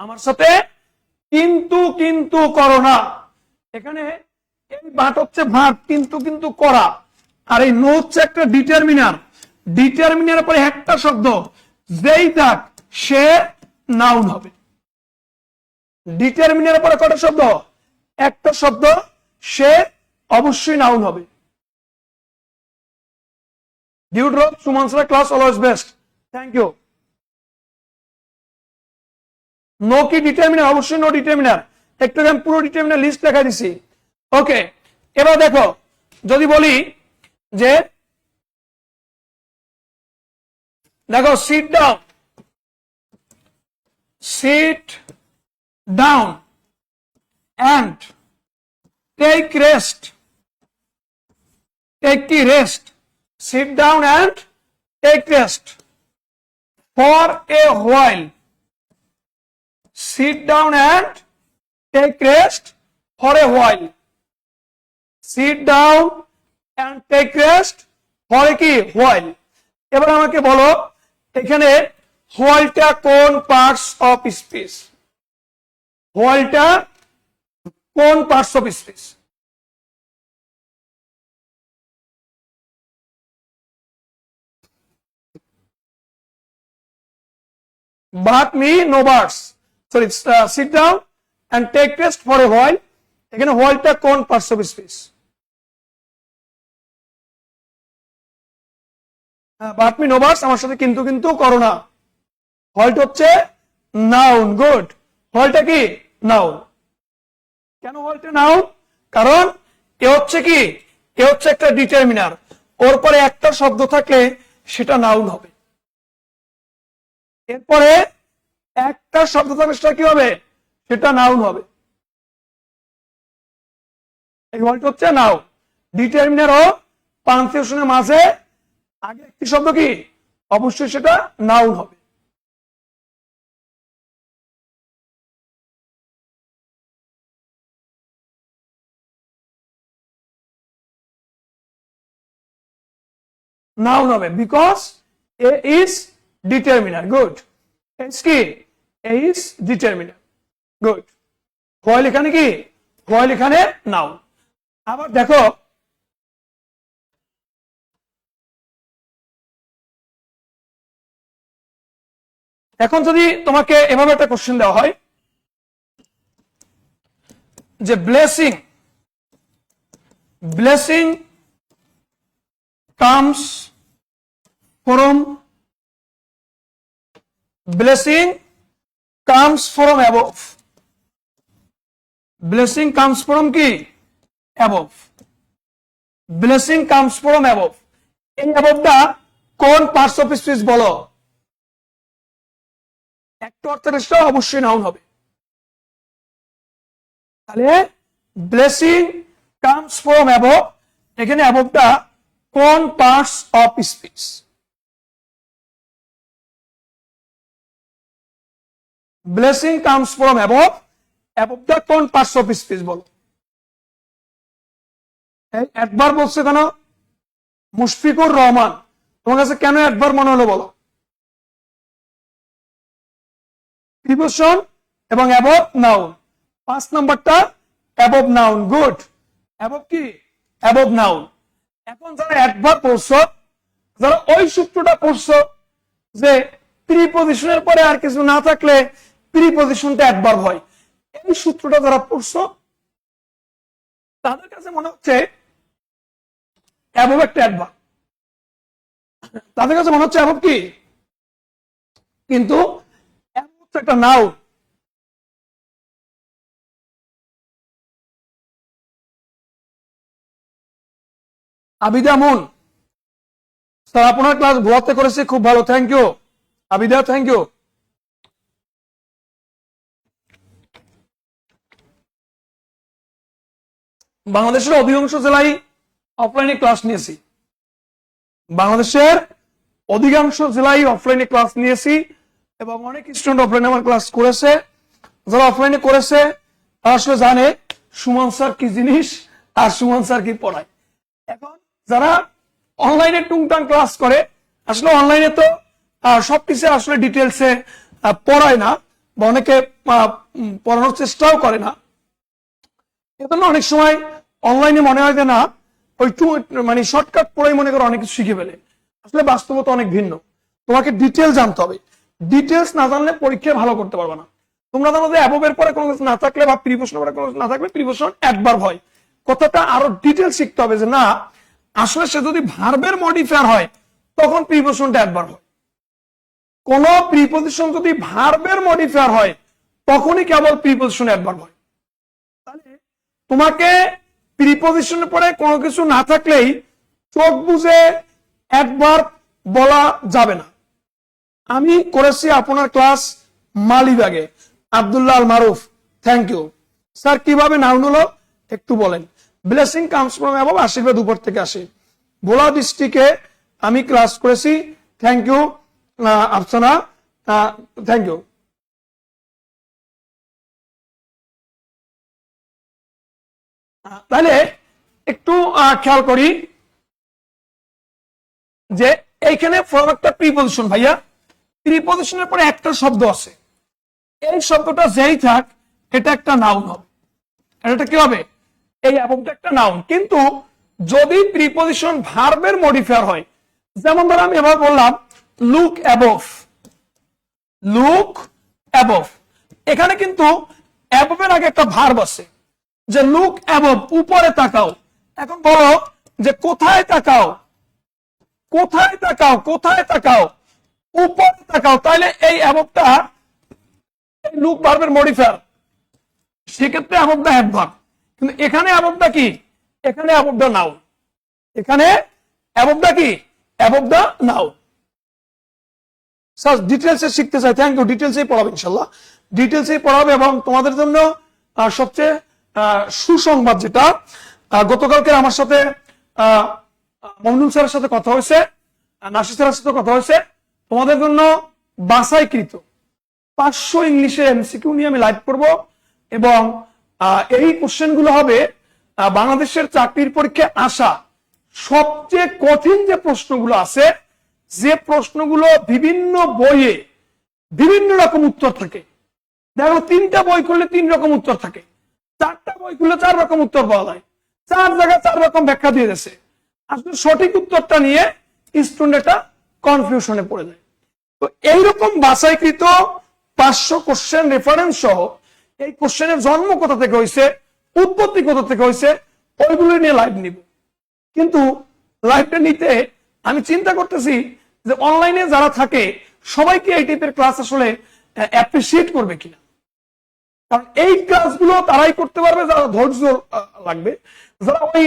আমার সাথে কিন্তু কিন্তু করো না। এখানে এই বাট হচ্ছে ভার্ব, কিন্তু কিন্তু করা, আর এই নো হচ্ছে একটা ডিটারমিনার, ডিটারমিনার পরে একটা শব্দ যেই থাক সে নাউন হবে। ডিটারমিনার পরে কটা শব্দ? একটা শব্দ, সে অবশ্যই নাউন হবে। ডিউড্রপ সুমানসরা class always best, thank you. No কি ডিটারমিনার? অবশ্যই নো ডিটারমিনার, একটু আমি পুরো ডিটারমিনার লিস্ট লেখা দিছি। ওকে, এবার দেখো যদি বলি যে দেখো sit down, sit down and take rest, take the rest, sit down and take rest for a while, sit down and take rest for a while, sit down and take rest for a কি while। এবার আমাকে বলো এখানে whileটা কোন parts of speech? whileটা কোন parts of speech? But me no birds, sorry sit down and take rest for a while, এখানে হোয়াইলটা কোন parts of speech? But me no birds আমার সাথে কিন্তু কিন্তু করো না, হোয়াইলটা হচ্ছে নাউন গুড, হোয়াইলটা কি নাউন। কেন হোয়াইলটা নাউন? কারণ এ হচ্ছে কি, এ হচ্ছে একটা ডিটারমিনার, ওর পরে একটা শব্দ থাকলে সেটা নাউন হবে, এরপরে একটা শব্দ থাকলে সেটা কি হবে? সেটা নাউন হবে। এই ওয়ার্ডটা হচ্ছে নাউন। ডিটারমিনার ও পাংচুয়েশনের মাঝে আগে একটি শব্দ কি, অবশ্যই সেটা নাউন হবে। নাউন হবে because A is determiner good, S কি এ ইজ ডিটারমিনার গুড। হোয়াইল এখানে কি, হোয়াইল এখানে নাউন। আবার দেখো এখন যদি তোমাকে এভাবে একটা কোশ্চেন দেওয়া হয় যে blessing, blessing comes from, blessing comes from above, blessing comes from কি above, blessing comes from above, এই অ্যাবভটা কোন পার্টস অফ স্পিচ বলো? একটা অর্থে অবশ্যই নাউন হবে, তাহলে ব্লেসিং কামস ফ্রম অ্যাবভ, এখানে অ্যাবভটা কোন parts of speech? Blessing comes from above, অ্যাবভটা কোন পার্টস অফ স্পিচ বলো? একবার বলছে কেন? মুশফিকুর রহমান, তোমার কাছে কেন একবার মনে হলো বলো? প্রিপোজিশন এবং অ্যাবভ নাউন। 5 নাম্বারটা অ্যাবভ নাউন গুড, অ্যাবভ কি অ্যাবভ নাউন। এখন যারা একবার পড়ছো, যারা ওই সূত্রটা পড়ছো যে প্রিপোজিশনের পরে আর কিছু না থাকলে প্রিপোজিশনটা একবার হয়, এই সূত্রটা যারা পড়ছো তাদের কাছে মনে হচ্ছে অ্যাবভ একটা অ্যাডভার্ব। তাদের কাছে মনে হচ্ছে অ্যাবভ কি, কিন্তু অ্যাবভ হচ্ছে একটা নাউন। আবিদা মুন স্যার, আপনার ক্লাস ভুয়াতে করেছে, খুব ভালো, thank you Abida, thank you. বাংলাদেশের অধিকাংশ জেলায় অফলাইনে ক্লাস নিয়েছি, বাংলাদেশের অধিকাংশ জেলায় অফলাইনে ক্লাস নিয়েছি এবং অনেক স্টুডেন্ট অফলাইনে আমার ক্লাস করেছে। যারা অফলাইনে করেছে তারা আসলে জানে সুমন স্যার কি জিনিস আর সুমন স্যার কি পড়ায়। এখন যারা অনলাইনে টুংটাং ক্লাস করে, আসলে অনলাইনে তো সবকিছু আসলে ডিটেলসে পড়ায় না বা অনেকে পড়ানোর চেষ্টাও করে না। এজন্য অনেক সময় অনলাইনে মনে হয় যে না ওই মানে শর্টকাট পড়াই মনে করে অনেক কিছু শিখে ফেলে। আসলে বাস্তবতা অনেক ভিন্ন, তোমাকে ডিটেল জানতে হবে। ডিটেলস না জানলে পরীক্ষায় ভালো করতে পারবে না। তোমরা জানো যে অ্যাবভের পরে কোনো কিছু না থাকলে বা প্রিপোজিশনের পরে কোনো কিছু না থাকলে প্রিপোজিশন অ্যাডভার্ব হয়। কথাটা আরো ডিটেল শিখতে হবে যে না আসলে সে যদি ভার্বের মডিফায়ার হয় তখন প্রিপোজিশনটা অ্যাডভার্ব হয়। কোন প্রিপোজিশন যদি ভার্বের মডিফায়ার হয় তখনই কেবল প্রিপোজিশন অ্যাডভার্ব হয়। তাহলে তোমাকে প্রিপোজিশনের পরে কোনো কিছু না থাকলেই চোখ বুঝে অ্যাডভার্ব বলা যাবে না। আমি করেছি আপনার ক্লাস মালিবাগে, Abdullah Al Maruf, thank you sir. কিভাবে নাউন হলো একটু বলেন। ব্লেসিং কামস ফ্রম অ্যাবভ, আশীর্বাদ উপর থেকে আসে। ভোলা ডিস্ট্রিক্টে আমি ক্লাস করেছি, thank you Afsana, thank you. তাহলে একটু খেয়াল করি যে এইখানে ফর্ম একটা প্রিপোজিশন, ভাইয়া প্রিপোজিশনের পরে একটা শব্দ আছে, এই শব্দটা যেই থাক এটা একটা নাউন হবে। এটা কি হবে? এই অ্যাবভটা একটা নাউন। কিন্তু যদি প্রিপোজিশন ভার্বের মডিফায়ার হয়, যেমন ধরো আমি এবার বললাম লুক অ্যাবভ, লুক অ্যাবভ, এখানে কিন্তু অ্যাবভের আগে একটা ভার্ব আছে যে লুক অ্যাবভ, উপরে তাকাও। এখন বলো যে কোথায় তাকাও, কোথায় তাকাও, কোথায় তাকাও, উপরে তাকাও। তাহলে এই অ্যাবভটা লুক ভার্বের মডিফায়ার, সেক্ষেত্রে অ্যাবভটা অ্যাডভার্ব। কিন্তু এখানে অ্যাবভটা কি? এখানে অ্যাবভটা নাউন। এখানে অ্যাবভটা কি? অ্যাবভটা নাউন। স্যার ডিটেলসে শিখতে চাই, থ্যাংক ইউ। ডিটেলসেই পড়াবে ইনশাল্লাহ, ডিটেলসেই পড়াবে। এবং তোমাদের জন্য সবচেয়ে সুসংবাদ যেটা, গতকালকে আমার সাথে মমনুল স্যারের সাথে কথা হয়েছে, নাসির স্যারের সাথে কথা হয়েছে, তোমাদের জন্য বাছাইকৃত 500 ইংলিশে এমসিকিউ নিয়ে আমি লাইভ করব। এবং এই কোশ্চেন গুলো হবে বাংলাদেশের চাকরির পরীক্ষায় আসা সবচেয়ে কঠিন যে প্রশ্নগুলো আছে, যে প্রশ্নগুলো বিভিন্ন বইয়ে বিভিন্ন রকম উত্তর থাকে। দেখো 3টা বই করলে 3 রকম উত্তর থাকে, 4টা বই করলে 4 রকম উত্তর পাওয়া যায়, 4 জায়গায় 4 রকম ব্যাখ্যা দিয়ে দিয়েছে। আসলে সঠিক উত্তরটা নিয়ে স্টুডেন্ট একটা কনফিউশনে পড়ে যায়। তো এইরকম বাছাইকৃত 500 কোশ্চেন রেফারেন্স সহ এই কোশ্চেনের জন্ম কোথা থেকে হয়েছে, উৎপত্তি কোথা থেকে হয়েছে, ওইগুলো নিয়ে লাইভ নিব। কিন্তু লাইভটা নিতে আমি চিন্তা করতেছি যে অনলাইনে যারা থাকে সবাইকে এই টাইপের ক্লাস আসলে অ্যাপ্রিসিয়েট করবে কিনা। কারণ এই ক্লাসগুলো তারাই করতে পারবে যারা ধৈর্য লাগবে, যারা ওই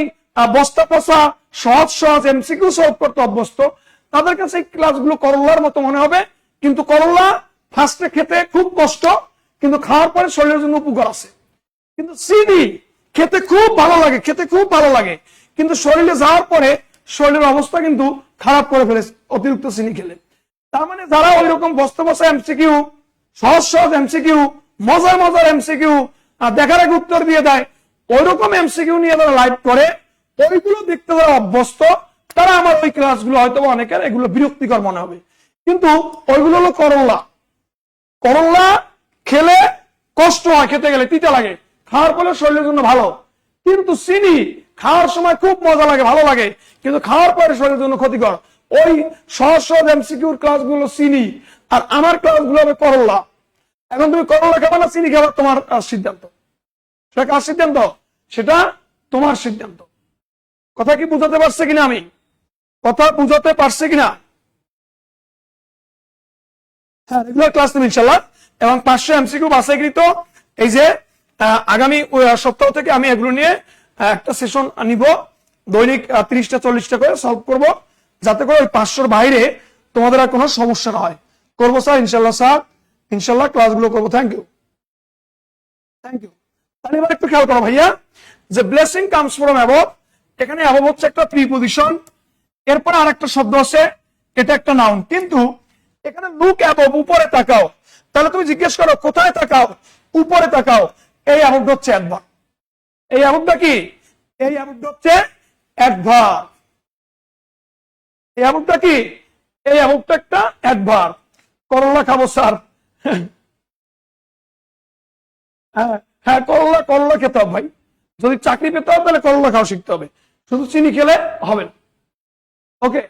বস্তা পচা সহজ সহজ এমসিকিউ সলভ করতে অভ্যস্ত, তাদের কাছে এই ক্লাসগুলো করল্লার মতো মনে হবে। কিন্তু করল্লা ফার্স্টে খেতে খুব কষ্ট, কিন্তু খাওয়ার পরে শরীরের জন্য উপকার আছে। কিন্তু চিনি খেতে খুব ভালো লাগে, খেতে খুব ভালো লাগে, কিন্তু শরীরে যাওয়ার পরে শরীরের অবস্থা কিন্তু খারাপ করে ফেলে অতিরিক্ত চিনি খেলে। তার মানে যারা ওই রকম বস্তা বস্তা এমসিকিউ, সহজ সহজ এমসিকিউ, মজার মজার এমসিকিউ দেখার আগে উত্তর দিয়ে দেয়, ওই রকম এমসিকিউ নিয়ে যারা লাইভ করে, ওইগুলো দেখতে যারা অভ্যস্ত, তারা আমার ওই ক্লাসগুলো হয়তো অনেকের এগুলো বিরক্তিকর মনে হবে। কিন্তু ওইগুলো হলো করল্লা। করল্লা খেলে কষ্ট হয়, খেতে গেলে তিতা লাগে, খাওয়ার পরে শরীরের জন্য ভালো। কিন্তু চিনি খাওয়ার সময় খুব মজা লাগে, ভালো লাগে, কিন্তু খাওয়ার পরে শরীরের জন্য ক্ষতিকর। ওই সহজ সহজ এমসিকিউর ক্লাসগুলো চিনি, আর আমার ক্লাসগুলো হবে করল্লা। এখন তুমি করল্লা খাবা না চিনি খাবার, তোমার সিদ্ধান্ত। সেটা কার সিদ্ধান্ত? সেটা তোমার সিদ্ধান্ত। কথা কি বুঝাতে পারছে কিনা, আমি কথা বুঝাতে পারছে কিনা? হ্যাঁ, রেগুলার ক্লাস নেব ইনশাল্লাহ। এবং 500 এমসিকিউ বাছাইকৃত এই যে আগামী সপ্তাহ থেকে আমি এগুলো নিয়ে একটা সেশন নিব, দৈনিক 30টা 40টা করে সলভ করব, যাতে করে ওই 500-র বাইরে তোমাদের আর কোনো সমস্যা না হয়। করবো স্যার, ইনশাল্লাহ স্যার, ইনশাল্লাহ ক্লাসগুলো করবো। Thank you, thank you. তাহলে এবার একটু খেয়াল করো ভাইয়া, যে ব্লেসিং কামস ফ্রম অ্যাবভ, এখানে অ্যাবভ হচ্ছে একটা প্রিপজিশন, এরপরে আরেকটা শব্দ আছে, এটা একটা নাউন। কিন্তু এখানে লুক অ্যাবভ, উপরে তাকাও, তাহলে তুমি জিজ্ঞেস করো কোথায় তাকাও, উপরে তাকাও, এই অ্যাবভটা হচ্ছে অ্যাডভার্ব। এই অ্যাবভটা কি? এই অ্যাবভটা হচ্ছে অ্যাডভার্ব। এই অ্যাবভটা কি? এই অ্যাবভটা একটা অ্যাডভার্ব। করলা খাবো স্যার, হ্যাঁ হ্যাঁ, করলা করলা খেতে হবে ভাই। যদি চাকরি পেতে হবে তাহলে করলা খাওয়া শিখতে হবে, শুধু চিনি খেলে হবে না। ওকে,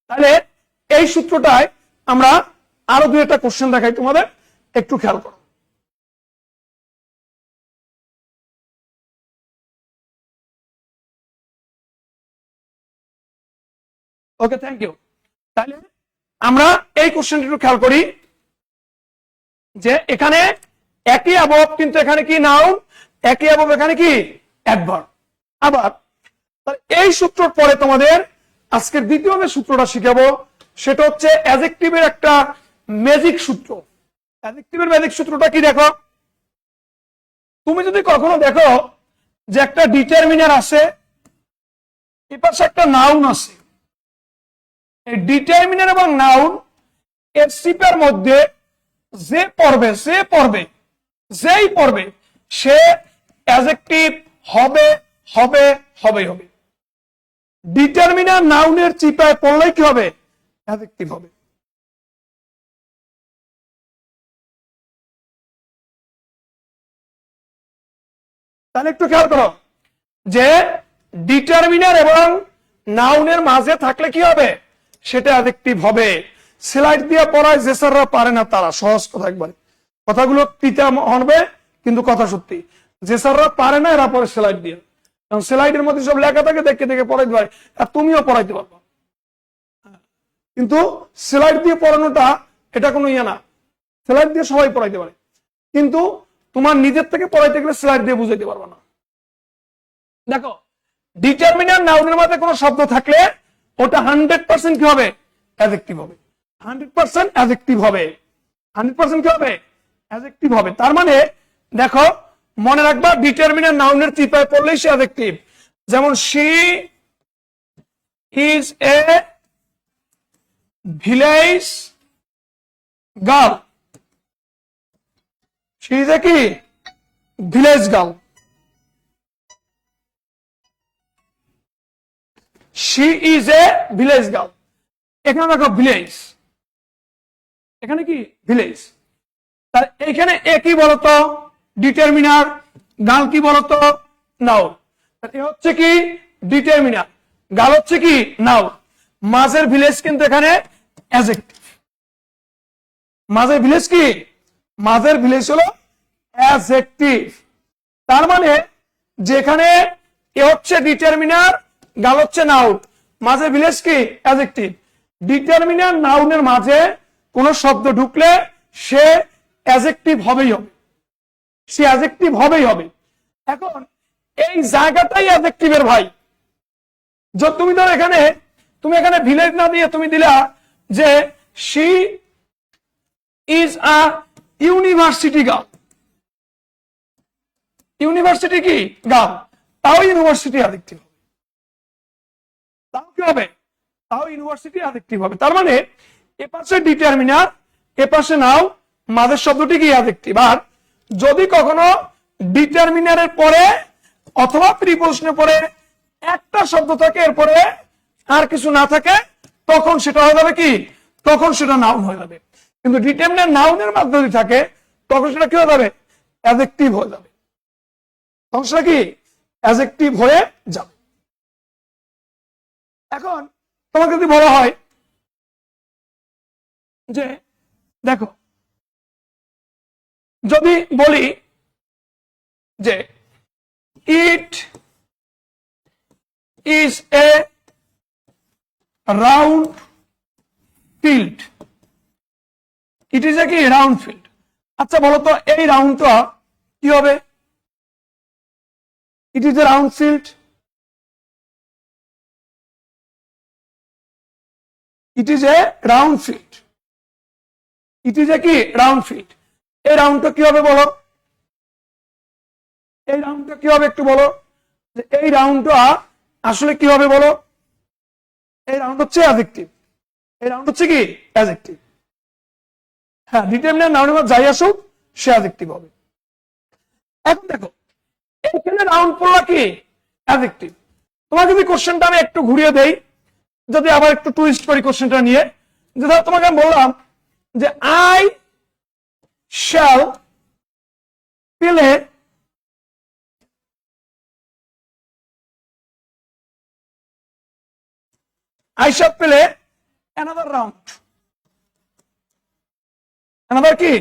তাহলে এই সূত্রটায় আমরা আরো 2-একটা কোশ্চেন দেখাই তোমাদের, একটু খেয়াল করো। ওকে, থ্যাংক ইউ। তাহলে আমরা এই কোশ্চেনটা একটু খেয়াল করি, যে এখানে একই অ্যাবভ, কিন্তু এখানে কি নাউন, একই অ্যাবভ, এখানে কি অ্যাডভার্ব। আবার এই সূত্রর পরে তোমাদের আজকের দ্বিতীয় যে সূত্রটা শিখাবো, সেটা হচ্ছে অ্যাডজেক্টিভের একটা ম্যাজিক সূত্র। অ্যাডজেক্টিভের ম্যাজিক সূত্রটা কি? দেখো, তুমি যদি কখনো দেখো যে একটা ডিটারমিনার আছে, এপাশে একটা নাউন আছে, এই ডিটারমিনার এবং নাউন এর সিপের মধ্যে যে পড়বে যেই পড়বে সে অ্যাডজেক্টিভ হবে হবে হবে হবে। ডিটারমিনার নাউনের চিপায় পড়লে কি হবে? অ্যাডজেক্টিভ হবে। তাহলে একটু খেয়াল করো, যে ডিটারমিনার এবং নাউনের মাঝে থাকলে কি হবে? সেটা অ্যাডজেক্টিভ হবে। স্লাইড দিয়ে পড়ায় যে স্যাররা পারে না তারা, সহজ কথা একবারে, কথাগুলো পিতা হবে কিন্তু কথা সত্যি। যে স্যাররা পারে না এরা পরে স্লাইড দিয়ে, কারণ স্লাইডের মধ্যে সব লেখা থাকে, দেখে দেখে পড়াইতে পারে, আর তুমিও পড়াইতে পারবে। কিন্তু স্লাইড দিয়ে পড়ানোটা এটা কোনো ইয়ে না, স্লাইড দিয়ে সবাই পড়াইতে পারে, কিন্তু তোমার নিজের থেকে পড়াইতে গেলে স্লাইড দিয়ে বুঝাইতে পারবে না। দেখো, ডিটারমিনার নাউনের মধ্যে কোনো শব্দ থাকলে ওটা 100% কি হবে? অ্যাডজেক্টিভ হবে। 100% অ্যাডজেক্টিভ হবে। 100% কি হবে? অ্যাডজেক্টিভ হবে। তার মানে দেখো, মনে রাখবা, ডিটারমিনার নাউনের চিপায় পড়লেই সে অ্যাডজেক্টিভ। যেমন she is a village girl, she is a কি village girl. She is a village girl, এখানে দেখো ভিলেজ, এখানে কি ভিলেজ। তার এখানে এ কি বলতো? ডিটারমিনার। গার্ল কি বলতো? নাউন। এ হচ্ছে কি ডিটারমিনার, গার্ল হচ্ছে কি নাউন। মাঝের ভিলেজ কিন্তু এখানে অ্যাডজেক্টিভ। মাঝের ভিলেজ কি? মাঝের ভিলেজ হলো অ্যাডজেক্টিভ। তার মানে যেখানে এ হচ্ছে ডিটারমিনার, গার্ল হচ্ছে নাউন, মাঝে ভিলেজ কি অ্যাডজেক্টিভ। ডিটারমিনার নাউনের মাঝে কোন শব্দ ঢুকলে সে অ্যাডজেক্টিভ হবেই হবে, সে অ্যাডজেক্টিভ হবেই হবে। এখন এই জায়গাটাই অ্যাডজেক্টিভের ভাই। যদি তুমি ধর এখানে, তুমি এখানে ভিলেজ না দিয়ে তুমি দিলা যে she is a university girl, university কি গার্ল, তাও ইউনিভার্সিটি অ্যাডজেক্টিভ হবে, তাও কি হবে? তাও ইউনিভার্সিটি অ্যাডজেক্টিভ হবে। তার মানে এপাশে ডিটারমিনার, এপাশে নাও, মাঝের শব্দটি কি অ্যাডজেক্টিভ। আর যদি কখনো ডিটারমিনারের পরে অথবা প্রিপোজিশনের পরে একটা শব্দ থাকে, এরপরে আর কিছু না থাকে, তখন সেটা হয়ে যাবে কি? তখন সেটা নাউন হয়ে যাবে। কিন্তু ডিটারমিনার নাউনের মাঝে যদি থাকে, তখন সেটা কি হয়ে যাবে? অ্যাডজেক্টিভ হয়ে যাবে। তখন সেটা কি? অ্যাডজেক্টিভ হয়ে যাবে। এখন তোমাকে যদি বলা হয় যে দেখো, যদি বলি যে it is a round field. It is a কি রাউন্ড ফিল্ড। আচ্ছা বলতো এই রাউন্ডটা কি হবে? It is a round field. It is a round field. It is a কি রাউন্ড ফিল্ড। এই রাউন্ডটা কি হবে বলো? এই রাউন্ডটা কি হবে একটু বলো? যে এই রাউন্ডটা আসলে কি হবে বলো? এই রাউন্ড হচ্ছে অ্যাডজেক্টিভ। এই রাউন্ড হচ্ছে কি অ্যাডজেক্টিভ। হ্যাঁ, ডিটারমিনার নাউনের মধ্যে যাই আসুক সে অ্যাডজেক্টিভ হবে। এখন দেখো এখানে রাউন্ড পড়লা কি অ্যাডজেক্টিভ। তোমার যদি কোশ্চেনটা আমি একটু ঘুরিয়ে দেই, যদি আবার একটু টুইস্ট করি কোশ্চেনটা নিয়ে, যেটা তোমাকে আমি বললাম যে I shall play I shall play another round. Another কি?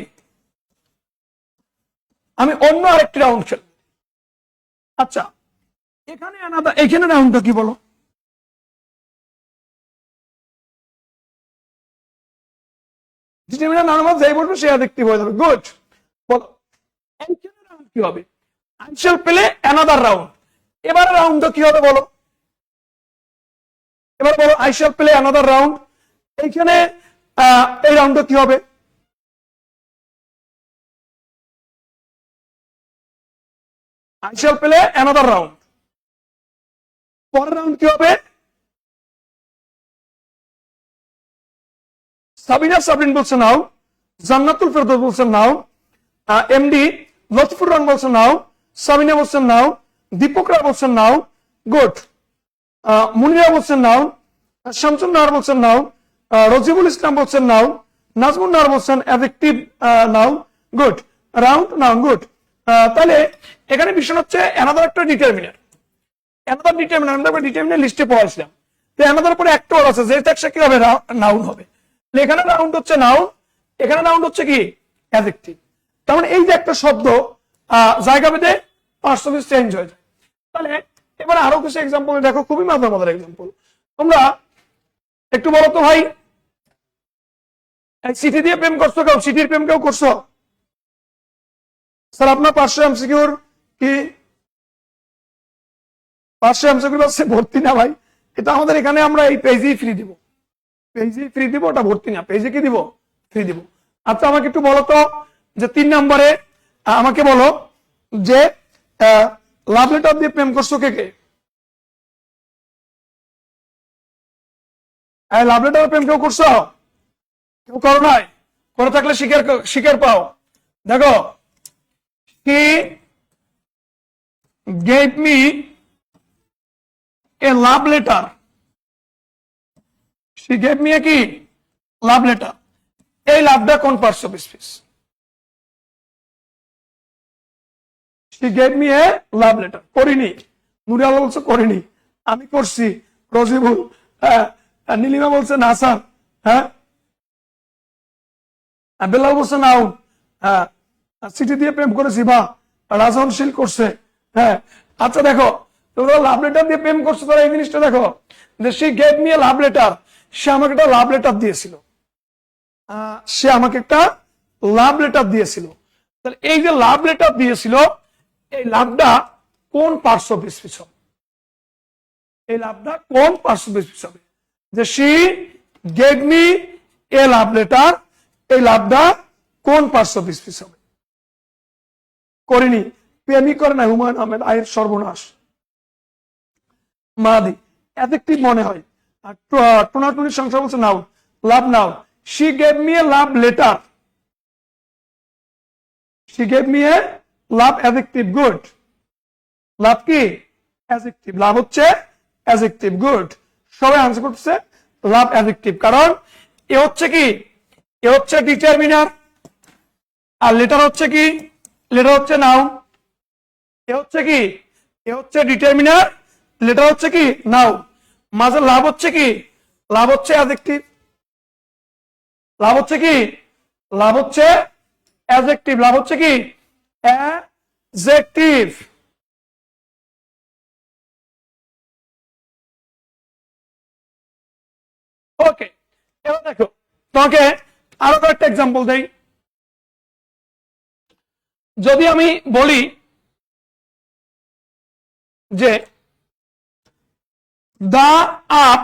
আমি অন্য আরেকটি রাউন্ড খেলব। আচ্ছা এখানে রাউন্ডটা কি বলো? ডিটারমিনার নাউন মধ্যে যাই বলবো সে অ্যাডজেক্টিভ হয়ে যাবে। গুড। বলো এইখানে রাউন্ড কি হবে? I shall play another round. এবার রাউন্ডটা কি হবে বলো? এবার বলো I shall play another round। এইখানে এই রাউন্ডটা কি হবে? I shall play another round। পরের রাউন্ড কি হবে? সাবিনা সাবরিন বলছে নাও, জান্নাতুল ফেরদৌস বলছেন নাও, এমডি লতিফুর রহমান বলছেন নাও, সাবিনা বলছেন নাও, দীপকরা বলছেন নাও। গুড। মুনিরা বলছেন নাও, শামসুন নাহার বলছেন নাও, রজিবুল ইসলাম বলছেন নাও, নাজমুন নাহার বলছেন অ্যাডজেক্টিভ নাও। গুড। রাউন্ড নাও। গুড। তাহলে এখানে বিষয় হচ্ছে অ্যানাদার একটা ডিটারমিনার। অ্যানাদার ডিটারমিনার আমরা ডিটারমিনার লিস্টে পড়াছিলাম। তো অ্যানাদার পরে একটা ওয়ার্ড আছে যেটা কি হবে? নাউন হবে। এখানে রাউন্ড হচ্ছে নাউন, এখানে রাউন্ড হচ্ছে কি অ্যাডজেক্টিভ। তার মানে এই যে একটা শব্দ জায়গা ভেদে পার্টস অফ চেঞ্জ হয়ে যায়। তাহলে এবার আরো কিছু এক্সাম্পল দেখো, খুবই মজার এক্সাম্পল। তোমরা একটু বলো তো ভাই, চিঠি দিয়ে প্রেম করছো কেউ? চিঠির প্রেম কেউ করছো? স্যার আপনার 500 এমসিকিউর কি 500 এমসিকিউর আছে ভর্তি না ভাই? এটা আমাদের এখানে আমরা এই পেজেই ফ্রি দিব। পেজে ফ্রি দিব, ওটা ভর্তি না। পেজে কি দিব? ফ্রি দিব। আচ্ছা আমাকে একটু বলো তো যে 3 নম্বরে আমাকে বলো যে লাভ লেটার দিয়ে প্রেম করছো কে কে? লাভ লেটার প্রেম কেউ করছো? কেউ করো নাই? করে থাকলে স্বীকার পাও। দেখো, he gave me a love letter। she gave me a কি লাভ লেটার। এই লাভটা কোন parts of speech? she gave me a love letter। করিনি। নুরিয়াল বলছে করিনি, আমি করছি। রজিবুল, নীলিমা বলছে না স্যার। হ্যাঁ, বেলাল বলছে নাও। হ্যাঁ, চিঠি দিয়ে প্রেম করেছি বা রাজনশীল করছে। হ্যাঁ। আচ্ছা দেখো, তোমরা লাভ লেটার দিয়ে প্রেম করছো, তোরা এই জিনিসটা দেখো যে she gave me a love letter। সে আমাকে একটা লাভ লেটার দিয়েছিল। সে আমাকে একটা লাভ লেটার দিয়েছিল। তাহলে এই যে লাভ লেটার দিয়েছিল, এই লাভটা কোন পার্টস অফ স্পিচ হবে? এই লাভটা কোন পার্টস অফ স্পিচ হবে? যে she gave me a love letter, এই লাভটা কোন পার্টস অফ স্পিচ হবে? করিনি, প্রেমই করে না হুমায়ুন আহমেদ, আয়ের সর্বনাশ। মাদি অ্যাডজেক্টিভ মনে হয়। টোনাটুনি সংসার বলছে নাও, লাভ নাও। she gave me a love letter। she gave me a love adjective। Good. Love কি অ্যাডজেক্টিভ, লাভ হচ্ছে অ্যাডজেক্টিভ। গুড। সবাই আনসার করতেছে লাভ অ্যাডজেক্টিভ, কারণ এ হচ্ছে কি, এ হচ্ছে ডিটারমিনার, আর লেটার হচ্ছে কি, লেটার হচ্ছে নাউন। এ হচ্ছে কি, এ হচ্ছে ডিটারমিনার, লেটার হচ্ছে কি নাউন। মাঝে লাভ হচ্ছে কি, লাভ হচ্ছে অ্যাডজেক্টিভ। লাভ হচ্ছে কি, লাভ হচ্ছে অ্যাডজেক্টিভ। লাভ হচ্ছে কি অ্যাডজেক্টিভ। ওকে, এবার দেখো তোমাকে আরো কয়েকটা এক্সাম্পল দেই। যদি আমি বলি যে the up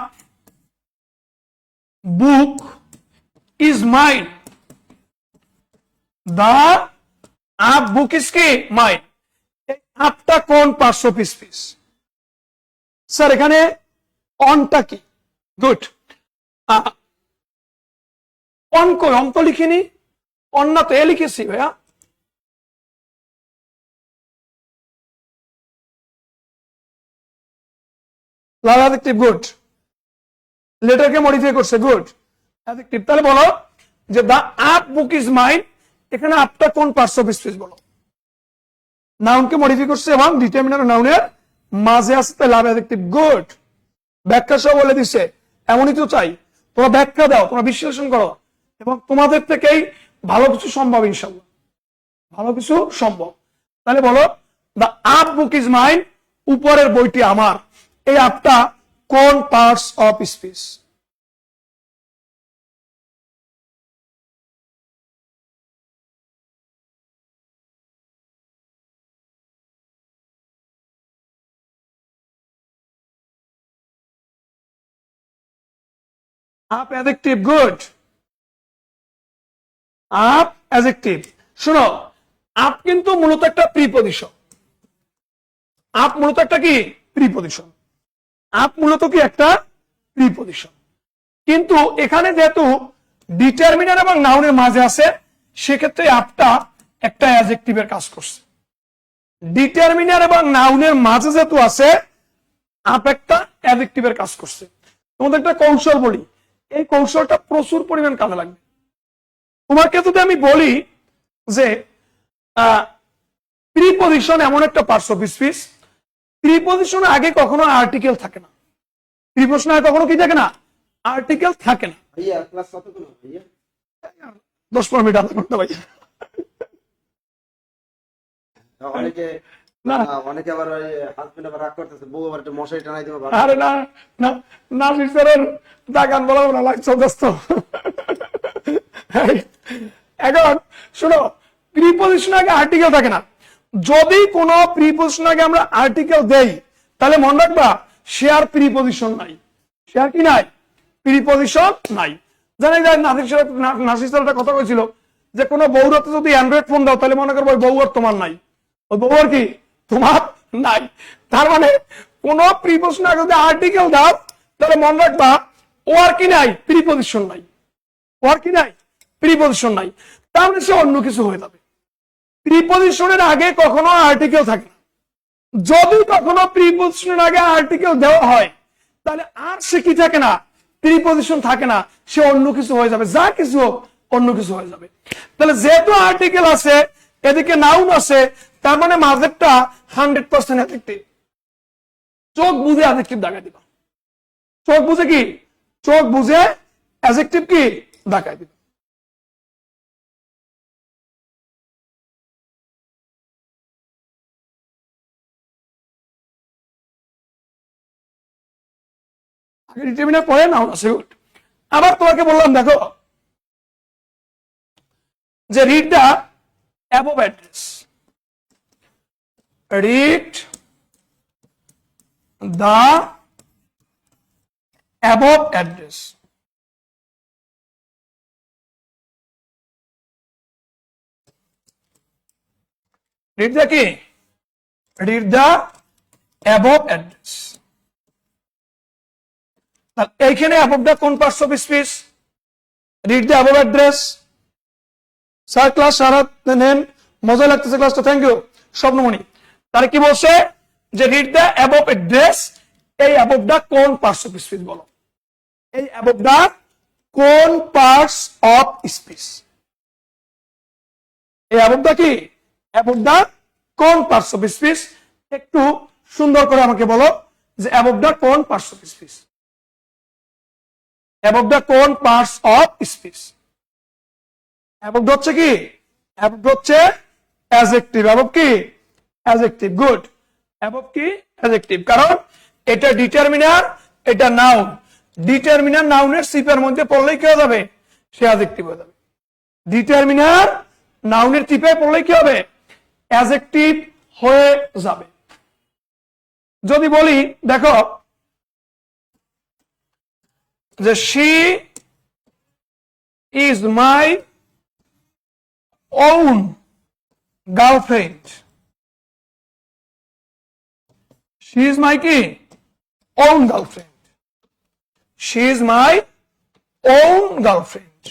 book is mine, the up book is কি mine, এই আপটা কোন পার্টস অফ স্পিচ? স্যার এখানে অনটা কি? গুড, অন কই? অন তো লিখিনি, অন না তো, এ লিখেছি ভাইয়া। Adjective, good. লেটারকে মডিফাই করছে, গুড। অ্যাডজেক্টিভ, তাহলে বলো যে the up book is mine, এখানে আপটা কোন পার্টস অফ স্পিচ বলো? নাউনকে মডিফাই করছে এবং ডিটারমিনার নাউনের মাঝে আছে, তাহলে অ্যাডজেক্টিভ, গুড। ব্যাখ্যা সহ বলে দিচ্ছে, এমনই তো চাই তোমরা ব্যাখ্যা দাও, তোমরা বিশ্লেষণ করো, এবং তোমাদের থেকেই ভালো কিছু সম্ভব, ইনশাল্লাহ ভালো কিছু সম্ভব। তাহলে বলো দা আপ বুক ইজ মাইন, উপরের বইটি আমার, এই আপটা কোন parts of speech? Up adjective, good. Up adjective. শোনো, আপ কিন্তু মূলত একটা প্রিপজিশন। আপ মূলত একটা কি প্রিপজিশন? আপ মূলত কি একটা প্রিপজিশন, কিন্তু এখানে যেহেতু ডিটারমিনার এবং নাউনের মাঝে আছে, সেক্ষেত্রে আপটা একটা অ্যাডজেক্টিভের কাজ করছে। ডিটারমিনার এবং নাউনের মাঝে যেহেতু আছে, আপ একটা অ্যাডজেক্টিভের কাজ করছে। তোমাদের একটা কৌশল বলি, এই কৌশলটা প্রচুর পরিমাণ কাজে লাগবে। তোমাকে যদি আমি বলি যে প্রিপজিশন এমন একটা পার্টস অফ স্পিচ, প্রিপজিশনের আগে কখনো আর্টিকেল থাকে না। প্রিপজিশনের আগে কখনো কি থাকে না? আর্টিকেল থাকে না। ভাইয়া ক্লাস কতক্ষণ ভাইয়া? 10-15 মিনিট আধা ঘন্টা ভাইয়া। অনেকে না, অনেকে আবার হাজবেন্ড আবার রাগ করতেছে, বউ আবার একটু মশারি টানাই দিবে। আরে না না, নাসির স্যারের দাগান বলাবো না, লাগছে ব্যস্ত। এখন শোনো, প্রিপজিশন আগে আর্টিকেল থাকে না। যদি কোন প্রিপজিশন আগে আমরা আর্টিকেল দেই, তাহলে মনে রাখবা সে আর প্রিপজিশন নাই। সে আর কি নাই? প্রিপজিশন নাই। জানাই যায় নাসির স্যার একটা কথা কইছিল যে কোন বউরাতে যদি অ্যান্ড্রয়েড ফোন দাও, তাহলে মনে করবো ওই বউ আর তোমার নাই, ওই বউ আর কি তোমার নাই। তার মানে কোন প্রিপজিশন আগে যদি আর্টিকেল দাও, তাহলে মনে রাখবা ও আর কি নাই? প্রিপজিশন নাই। ও আর কি নাই? প্রিপজিশন নাই। তার মানে সে অন্য কিছু হয়ে যাবে। প্রিপজিশনের আগে কখনো আর্টিকেল থাকে না। যদি কখনো প্রিপজিশনের আগে আর্টিকেল দেওয়া হয়, তাহলে আর সে কি থাকে না? প্রিপজিশন থাকে না, সে অন্য কিছু হয়ে যাবে। যা কিছু হোক, অন্য কিছু হয়ে যাবে। তাহলে যেহেতু আর্টিকেল আছে, এদিকে নাউন আছে, তার মানে মাঝেরটা 100% অ্যাডজেক্টিভ। চোখ বুঝে অ্যাডজেক্টিভ দেখাই দিবা। চোখ বুঝে কি? চোখ বুঝে অ্যাডজেক্টিভ কি দেখাই দিবা। আগে ডিটারমিনার পরে নাউন আছে, গুড। আবার তোমাকে বললাম দেখো যে read the above address, read the above address. Read the কি? Read the above address. এইখানে অ্যাবভটা কোন parts of speech? Read the above address. Sir class সারা নেন, মজা লাগতেছে ক্লাসটা, থ্যাংক ইউ স্বপ্নমণি। তাহলে কি বলছে যে রিড দ্য অ্যাবভ অ্যাড্রেস, এই অ্যাবভটা কোন পার্টস অফ স্পিচ বলো? এই অ্যাবভটা কোন পার্টস অফ স্পিচ? এই অ্যাবভটা কি? অ্যাবভটা কোন পার্টস অফ স্পিচ? একটু সুন্দর করে আমাকে বলো যে অ্যাবভটা কোন পার্টস অফ স্পিচ? অ্যাবভ দা কোন পার্টস অফ স্পিচ? অ্যাবভ হচ্ছে কি? অ্যাবভ হচ্ছে অ্যাডজেক্টিভ। অ্যাবভ কি? Adjective, good. অ্যাবভ কি? অ্যাডজেক্টিভ। কারণ এটা ডিটারমিনার, এটা নাউন। ডিটারমিনার নাউনের চিপের মধ্যে পড়লেই কি হয়ে যাবে, সে অ্যাডজেক্টিভ হয়ে যাবে। ডিটারমিনার নাউনের চিপে পড়লেই কি হবে, অ্যাডজেক্টিভ হয়ে যাবে। যদি বলি দেখো যে she is my own girlfriend, she is my কি own girlfriend, she is my own girlfriend,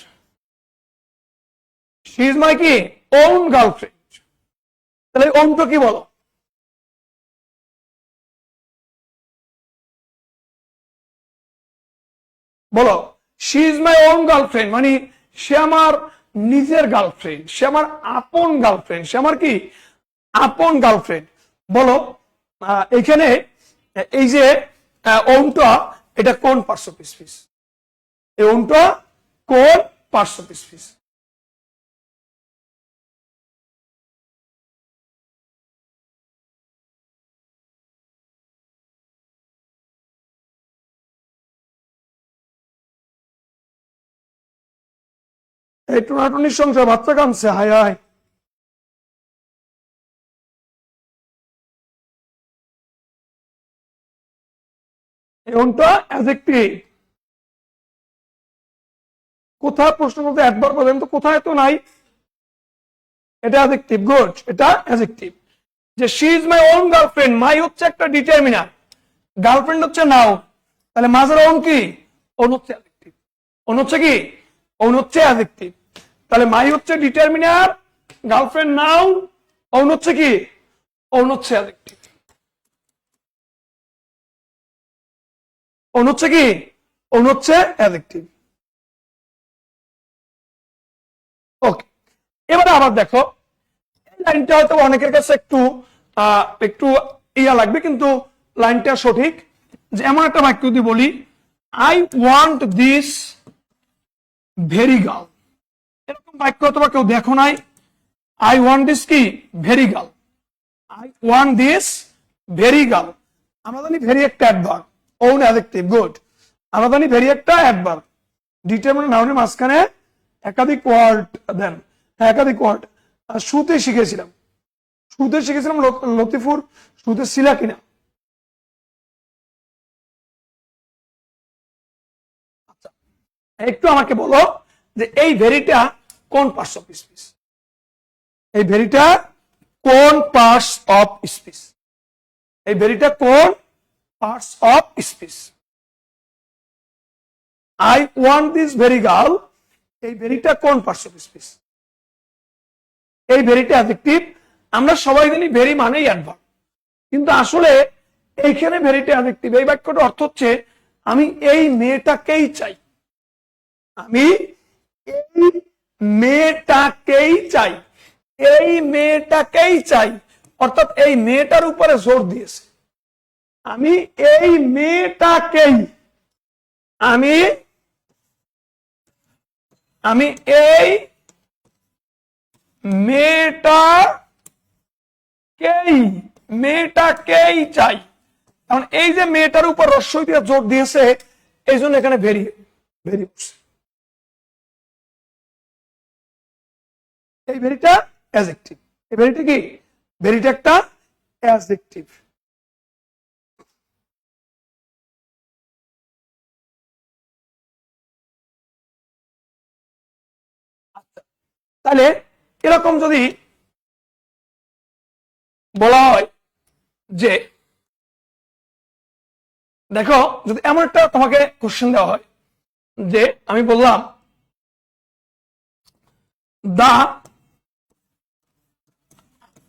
she is my কি own girlfriend। তাহলে own তো কি বলো, বলো she is my own girlfriend মানে সে আমার নিজের গার্লফ্রেন্ড, সে আমার আপন গার্লফ্রেন্ড, সে আমার কি আপন গার্লফ্রেন্ড। বলো এখানে এই যে ওনটা এটা কোন পার্টস অফ স্পিচ, এই ওনটা কোন পার্টস অফ স্পিচ? এই টুনাটুনির সংসার বাচ্চা কাঁদছে, হায় হায়। এমনটা অ্যাডজেক্টিভ কোথায় প্রশ্ন করতে একবার বলেন তো, কোথায় তো নাই, এটা অ্যাডজেক্টিভ। গুড, এটা অ্যাডজেক্টিভ। যে she is my own girlfriend, my হচ্ছে একটা ডিটারমিনার, গার্লফ্রেন্ড হচ্ছে নাও, তাহলে মাঝের ওন কি ওন হচ্ছে অ্যাডজেক্টিভ, ওন হচ্ছে কি ওন হচ্ছে অ্যাডজেক্টিভ। তাহলে মাই হচ্ছে ডিটারমিনার, গার্লফ্রেন্ড নাও, ওন হচ্ছে কি ওন হচ্ছে অ্যাডজেক্টিভ, ওন হচ্ছে কি ওন হচ্ছে অ্যাডজেক্টিভ। ওকে, এবারে আবার দেখো এই লাইনটা হয়তো অনেকের কাছে একটু একটু ইয়া লাগবে, কিন্তু লাইনটা সঠিক। যে এমন একটা বাক্য যদি বলি I want this very girl, এরকম বাক্য তোমার কেউ দেখো নাই। আই ওয়ান্ট দিস কি very girl, I want this very girl. আমরা জানি ভেরি একটা অ্যাডভার্ব, ওন অ্যাডজেক্টিভ। গুড, আমরা জানি ভেরি একটা অ্যাডভার্ব, ডিটারমিনার নাউনের মাঝখানে একাধিক ওয়ার্ড দেন, হ্যাঁ একাধিক ওয়ার্ড। শুতে শিখেছিলাম, শুতে শিখেছিলাম, লতিফুর শুতে ছিলা কিনা? আচ্ছা, একটু আমাকে বলো যে এই ভেরিটা কোন পার্টস অফ স্পিচ, এই ভেরিটা কোন পার্টস অফ স্পিচ, এই ভেরিটা কোন parts of speech? I want this very girl, এই ভেরিটা কোন পার্টস অফ স্পিচ? এই ভেরিটা অ্যাডজেক্টিভ। আমরা সবাই জানি ভেরি মানেই অ্যাডভার্ব, কিন্তু আসলে এইখানে ভেরিটা অ্যাডজেক্টিভ। এই বাক্যটার অর্থ হচ্ছে আমি এই মেয়েটাকেই চাই, আমি এই মেয়েটাকেই চাই, এই মেয়েটাকেই চাই, অর্থাৎ এই মেয়েটার উপরে জোর দিয়েছে। আমি এই মেয়েটাকেই, আমি আমি এই মেয়েটাকেই চাই। কারণ এই যে মেয়েটার উপর রস্যই দিয়ে জোর দিয়েছে, এই জন্য এখানে ভেরি ভেরি এই ভেরিটা অ্যাডজেক্টিভ। এই ভেরিটা কি ভেরিটা একটা অ্যাডজেক্টিভ। তাহলে এরকম যদি বলা হয় যে দেখো, যদি এমন একটা তোমাকে কোশ্চেন দেওয়া হয় যে আমি বললাম the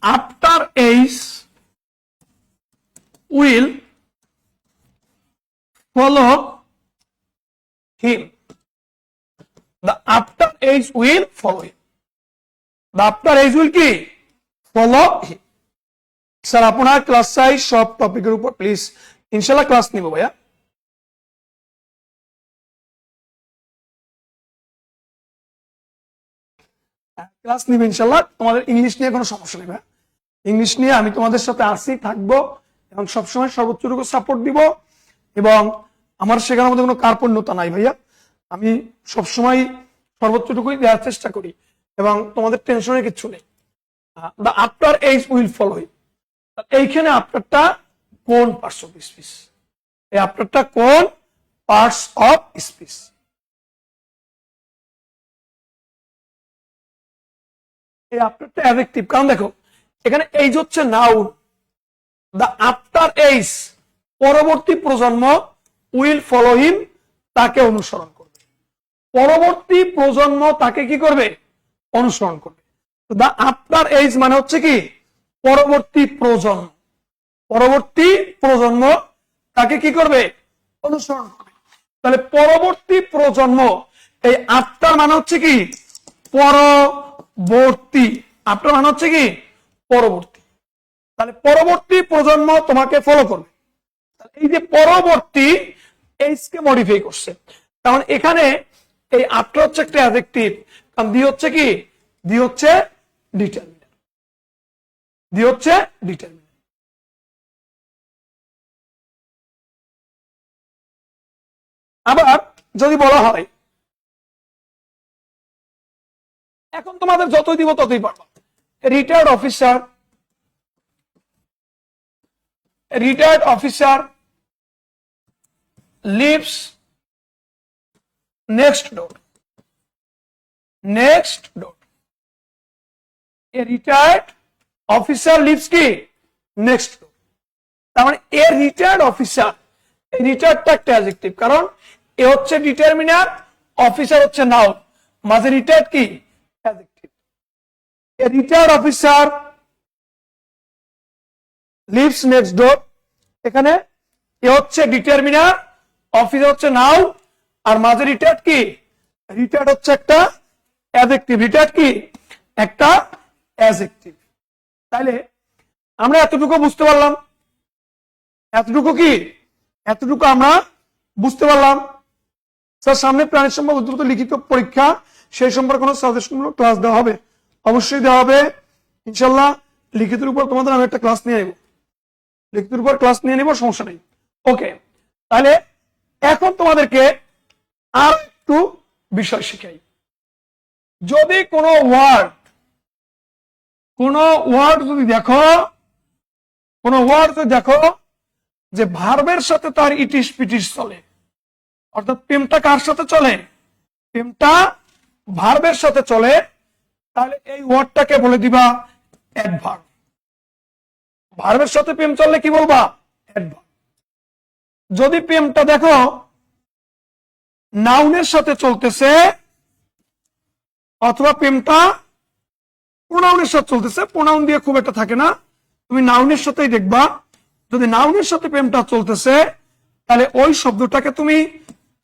after age will follow him, the after age will follow him, the after age will কি follow him। স্যার আপনার ক্লাস চাই সব টপিকের উপর, প্লিজ ইনশাল্লাহ ক্লাস নিব ভাইয়া। ক্লাস নিবে ইনশাল্লাহ, তোমাদের ইংলিশ নিয়ে কোনো সমস্যা নেই ভাইয়া। ইংলিশ নিয়ে আমি তোমাদের সাথে আসি, থাকবো এবং সবসময় সর্বোচ্চটুকু সাপোর্ট দিব। এবং আমার শেখানোর মধ্যে কোনো কার্পণ্যতা নাই ভাইয়া, আমি সবসময় সর্বোচ্চটুকুই দেওয়ার চেষ্টা করি এবং তোমাদের টেনশনের কিছু নেই। The after age will follow. এইখানে আফটারটা কোন পার্টস অফ স্পিচ? এই আফটারটা কোন পার্টস অফ স্পিচ? এই আফটারটা অ্যাডজেক্টিভ, কারণ দেখো এখানে এইজ হচ্ছে নাউন। দ্য আফটার এইজ পরবর্তী প্রজন্ম, উইল ফলো হিম তাকে অনুসরণ করবে। পরবর্তী প্রজন্ম তাকে কি করবে? অনুসরণ করবে। দ্য আফটার এইজ মানে হচ্ছে কি পরবর্তী প্রজন্ম, পরবর্তী প্রজন্ম তাকে কি করবে? অনুসরণ করবে। তাহলে পরবর্তী প্রজন্ম, এই আফটার মানে হচ্ছে কি পরবর্তী, আফটার মানে হচ্ছে কি পরবর্তী। তাহলে পরবর্তী প্রজন্ম তোমাকে ফলো করবে। এই যে পরবর্তী এইজকে মডিফাই করছে, কারণ এখানে এই আফটার হচ্ছে একটা অ্যাডজেক্টিভ, কারণ দি হচ্ছে কি, দি হচ্ছে ডিটারমিনার, দি হচ্ছে ডিটারমিনার। আবার যদি বলা হয় এখন তোমাদের যতই দিব ততই পারবা, retired officer, retired officer lives next door, next door. A retired officer lives কি নেক্সট ডোর। তার মানে এ রিটায়ার্ড অফিসার, এই রিটায়ার্ডটা একটা অ্যাডজেক্টিভ, কারণ এ হচ্ছে ডিটারমিনার, অফিসার হচ্ছে নাউন, মাঝে রিটায়ার্ড কি adjective. A retired officer lives next door, এখানে এ হচ্ছে ডিটারমিনার, অফিসার হচ্ছে নাউন, আর মাঝে রিটায়ার্ড কি, রিটায়ার্ড হচ্ছে একটা অ্যাডজেক্টিভ, রিটায়ার্ড কি একটা অ্যাডজেক্টিভ। তাহলে আমরা এতটুকু বুঝতে পারলাম, এতটুকু কি, এতটুকু আমরা বুঝতে পারলাম। স্যার সামনে প্রাণীর সম্পর্ক উদ্ভূত লিখিত পরীক্ষা, সেই সম্পর্কে কোনো সাজেশনমূলক ক্লাস দেওয়া হবে? অবশ্যই দেওয়া হবে ইনশাল্লাহ। লিখিতের উপর তোমাদের আমি একটা ক্লাস নিয়ে নেব, লিখিতের উপর ক্লাস নিয়ে নেব, সমস্যা নেই। ওকে, তাহলে এখন তোমাদেরকে আর একটু বিষয় শিখাই। যদি কোনো ওয়ার্ড যদি দেখো, কোনো ওয়ার্ড যদি দেখো যে ভার্বের সাথে তার ইটিস পিটিস চলে, অর্থাৎ প্রেমটা কার সাথে চলে, প্রেমটা ভার্বের সাথে চলে, তাহলে এই ওয়ার্ডটাকে বলে দিবা অ্যাডভার্ব। ভার্বের সাথে প্রেম চললে কি বলবা? অ্যাডভার্ব। যদি প্রেমটা দেখো নাউনের সাথে চলতেছে, অথবা প্রেমটা প্রোনাউনের সাথে চলতেছে, প্রোনাউন দিয়ে খুব একটা থাকে না, তুমি নাউনের সাথেই দেখবা। যদি নাউনের সাথে প্রেমটা চলতেছে, তাহলে ওই শব্দটাকে তুমি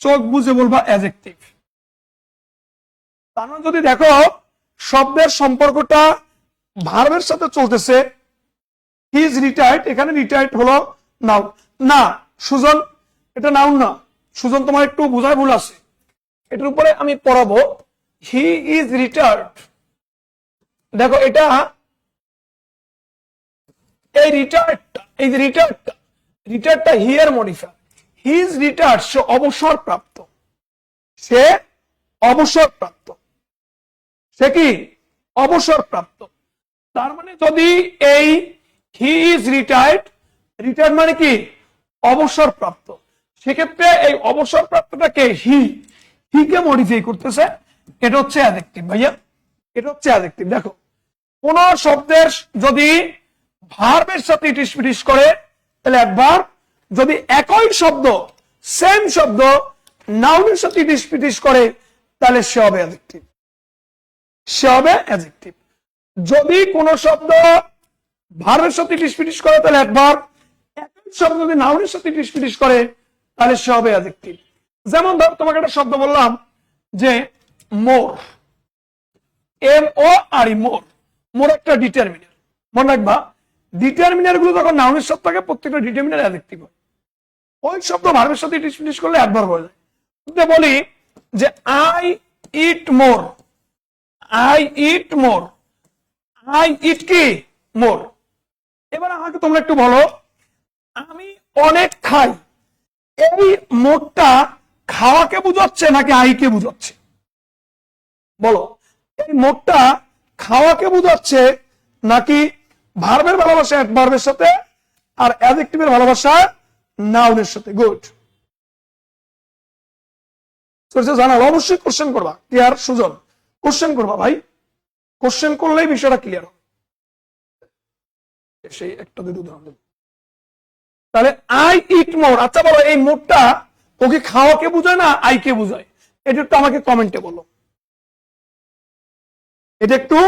চোখ বুঝে বলবা অ্যাডজেক্টিভ। তার মানে যদি দেখো শব্দের সম্পর্কটা ভার্বের সাথে চলতেছে, হি ইজ রিটায়ার্ড, এখানে রিটায়ার্ড হলো নাউন না, সুজন এটা নাউন না, সুজন তোমার একটু বোঝায় ভুল আছে, এটার উপরে আমি পড়াবো। হি ইজ রিটায়ার্ড, দেখো এটা এই রিটায়ার্ডটা, এই যে রিটায়ার্ডটা হি এর মডিফায়ার। হি ইজ রিটায়ার্ড, সে অবসর প্রাপ্ত, সে অবসর প্রাপ্ত, সে কি অবসর প্রাপ্ত। তার মানে যদি এই হি ইজ রিটায়ার্ড, রিটায়ার্ড মানে কি অবসর প্রাপ্ত, সেক্ষেত্রে এই অবসর প্রাপ্তটাকে হিকে মডিফাই করতেছে, এটা হচ্ছে অ্যাডজেক্টিভ ভাইয়া, এটা হচ্ছে অ্যাডজেক্টিভ। দেখো কোন শব্দের যদি ভার্বের সাথে ইটিস পিটিস করে তাহলে অ্যাডভার্ব, যদি একই শব্দ সেম শব্দ নাউনের সাথে ইটিস পিটিস করে তাহলে সে হবে অ্যাডজেক্টিভ, সে হবে অ্যাডজেক্টিভ। যদি কোন শব্দ ভার্বের সাথে ইটিস পিটিস করে তাহলে অ্যাডভার্ব, একই শব্দ যদি নাউনের সাথে ইটিস পিটিস করে তাহলে সে হবে অ্যাডজেক্টিভ। যেমন ধর তোমাকে একটা শব্দ বললাম যে মোর, MORE, মোর, মোর একটা ডিটারমিনার। মনে রাখবা ডিটারমিনার গুলো যখন নাউনের সাথে থাকে প্রত্যেকটা ডিটারমিনার অ্যাডজেক্টিভ হয়, ওই শব্দ ভার্বের সাথে ইটিস পিটিস করলে অ্যাডভার্ব হয়ে যায়। বলি যে I eat more, I eat more, I eat কি মোর। এবার আমাকে তোমরা একটু বলো আমি অনেক খাই, এই মোটটা খাওয়াকে বুঝাচ্ছে নাকি আইকে বুঝাচ্ছে? বলো, এই মোটটা খাওয়াকে বুঝাচ্ছে নাকি ভার্বের ভালোবাসা অ্যাডভার্বের সাথে আর অ্যাডজেক্টিভের ভালোবাসা নাউনের সাথে? গুড। জানাল অবশ্যই কোশ্চেন করবা। ক্লিয়ার সুজন? কোশ্চেন করবা ভাই, কোশ্চেন করলেই বিষয়টা ক্লিয়ার হবে। সেই একটা দুটো উদাহরণ দেব। তাহলে আই ইট মোর, আচ্ছা বলো এই মোটটা ওকে খাওয়াকে বুঝায় না আইকে বুঝায়? এটা একটু আমাকে কমেন্টে বলো, এটা একটু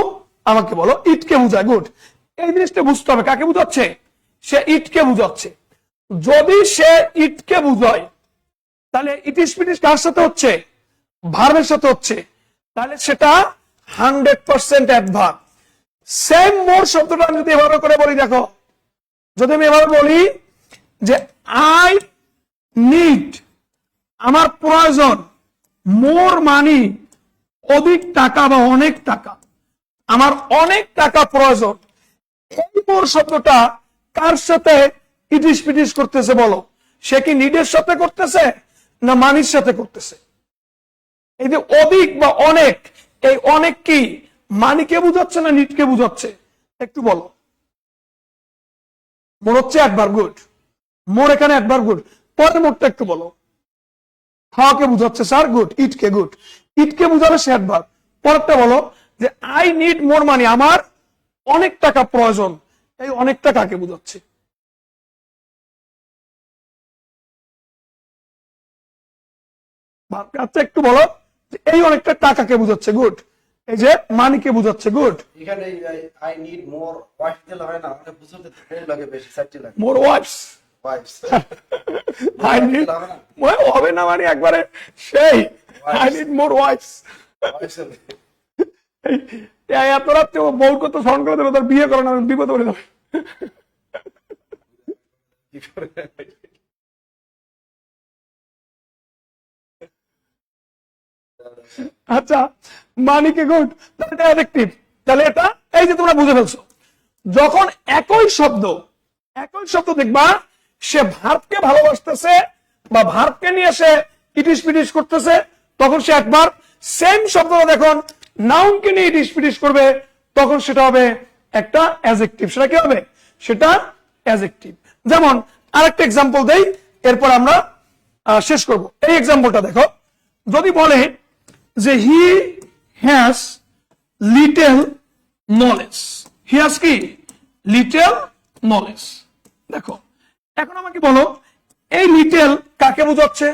আমাকে বলো। ইটকে বুঝায়, গুড। এই জিনিসটা বুঝতে হবে, কাকে বুঝাচ্ছে? সে ইটকে বুঝাচ্ছে। যদি সে ইটকে বুঝায় তাহলে ইটিস পিটিস কার সাথে হচ্ছে? ভার্বের সাথে হচ্ছে। তাহলে সেটা 100% অ্যাডভার্ব। সেম মোর শব্দটা আমি যদি এভাবে করে বলি, দেখো, যদি আমি এভাবে বলি যে আই নিড, আমার প্রয়োজন, মোর মানি, অধিক টাকা বা অনেক টাকা, আমার অনেক টাকা প্রয়োজন। এই মোর শব্দটা কার সাথে ইটিস পিটিস করতেছে বলো? সে কি নিডের সাথে করতেছে না মানির সাথে করতেছে? এই যে অধিক বা অনেক, এই অনেক কি মানিকে বুঝাচ্ছে না নিডকে বুঝাচ্ছে? একটু বলো। মোর হচ্ছে অ্যাডভার্ব, গুড। মোর এখানে অ্যাডভার্ব, গুড। পরের মোরটা একটু বলো। খাওয়াকে বুঝাচ্ছে স্যার, গুড। ইটকে, গুড। ইটকে বুঝাবে সে অ্যাডভার্ব। পরেরটা বলো যে আই নিড মোর মানি, আমার অনেক টাকা প্রয়োজন। এই অনেক টাকাকে বুঝাচ্ছে। আচ্ছা একটু বলো এই অনেকটা টাকাকে বুঝাচ্ছে, গুড। এই যে মানিকে বুঝাচ্ছে, গুড। এখানে আই নিড মোর ওয়াইফ দিলে হয় না, মানে বুঝতে টাইম লাগে বেশি, সাইটে লাগে। মোর ওয়াইফস, ওয়াইফস আই নিড, হবে না মানে একবারে সেই আই নিড মোর ওয়াইফস। আপনারা বউর কত স্মরণ করে দেবে, তার বিয়ে করেন, বিপদ করে দেবে। আচ্ছা, মানিকে, গুড। এটা অ্যাডজেক্টিভ। তাহলে এটা এই যে তোমরা বুঝে ফেলছো, যখন একই শব্দ দেখবা সে ভার্বকে ভালোবাসতেছে বা ভার্বকে নিয়ে সে ইটিস পিটিস করতেছে, তখন সে একবার সেম শব্দটা দেখুন নাউনকে নিয়ে ইটিস পিটিস করবে, তখন সেটা হবে একটা অ্যাডজেক্টিভ। সেটা কি হবে? সেটা অ্যাডজেক্টিভ। যেমন আরেকটা এক্সাম্পল দেই, এরপর আমরা শেষ করব। এই এক্সাম্পলটা দেখো, যদি বলে যে he has little knowledge, he has কি লিটল নলেজ। দেখো, এখন আমাকে বলো এই লিটল কাকে বোঝাচ্ছে?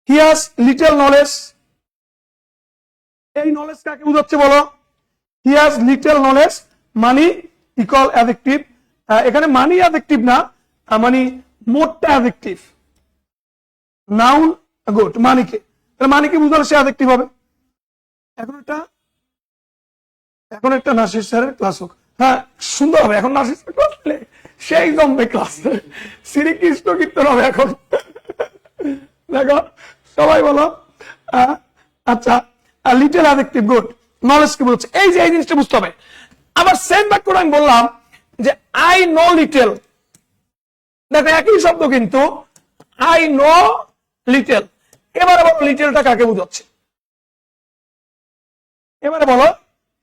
হি হ্যাজ লিটল নলেজ, এই নলেজ কাকে বোঝাচ্ছে বলো? He has little knowledge money equal adjective. এখানে মানি অ্যাডজেক্টিভ না, মানি মোটটা অ্যাডজেক্টিভ, নাউন, গুড। মানিকে, মানিকে বুঝালে সে অ্যাডজেক্টিভ হবে। এখন একটা নাসির স্যারের ক্লাস হোক, হ্যাঁ সুন্দর হবে। এখন নাসির স্যার ক্লাস পেলে সেই জমবে ক্লাস, শ্রীকৃষ্ণ কীর্তন হবে এখন। দেখো সবাই বলো। আচ্ছা, লিটল অ্যাডজেক্টিভ, গুড। নলেজ কি বলছে? এই যে এই জিনিসটা বুঝতে হবে। আবার সেম বাক্যটা আমি বললাম যে আই নো লিটল, দেখো একই শব্দ কিন্তু আই নো লিটল। এবারে বলো লিটলটা কাকে বোঝাচ্ছে? এবারে বলো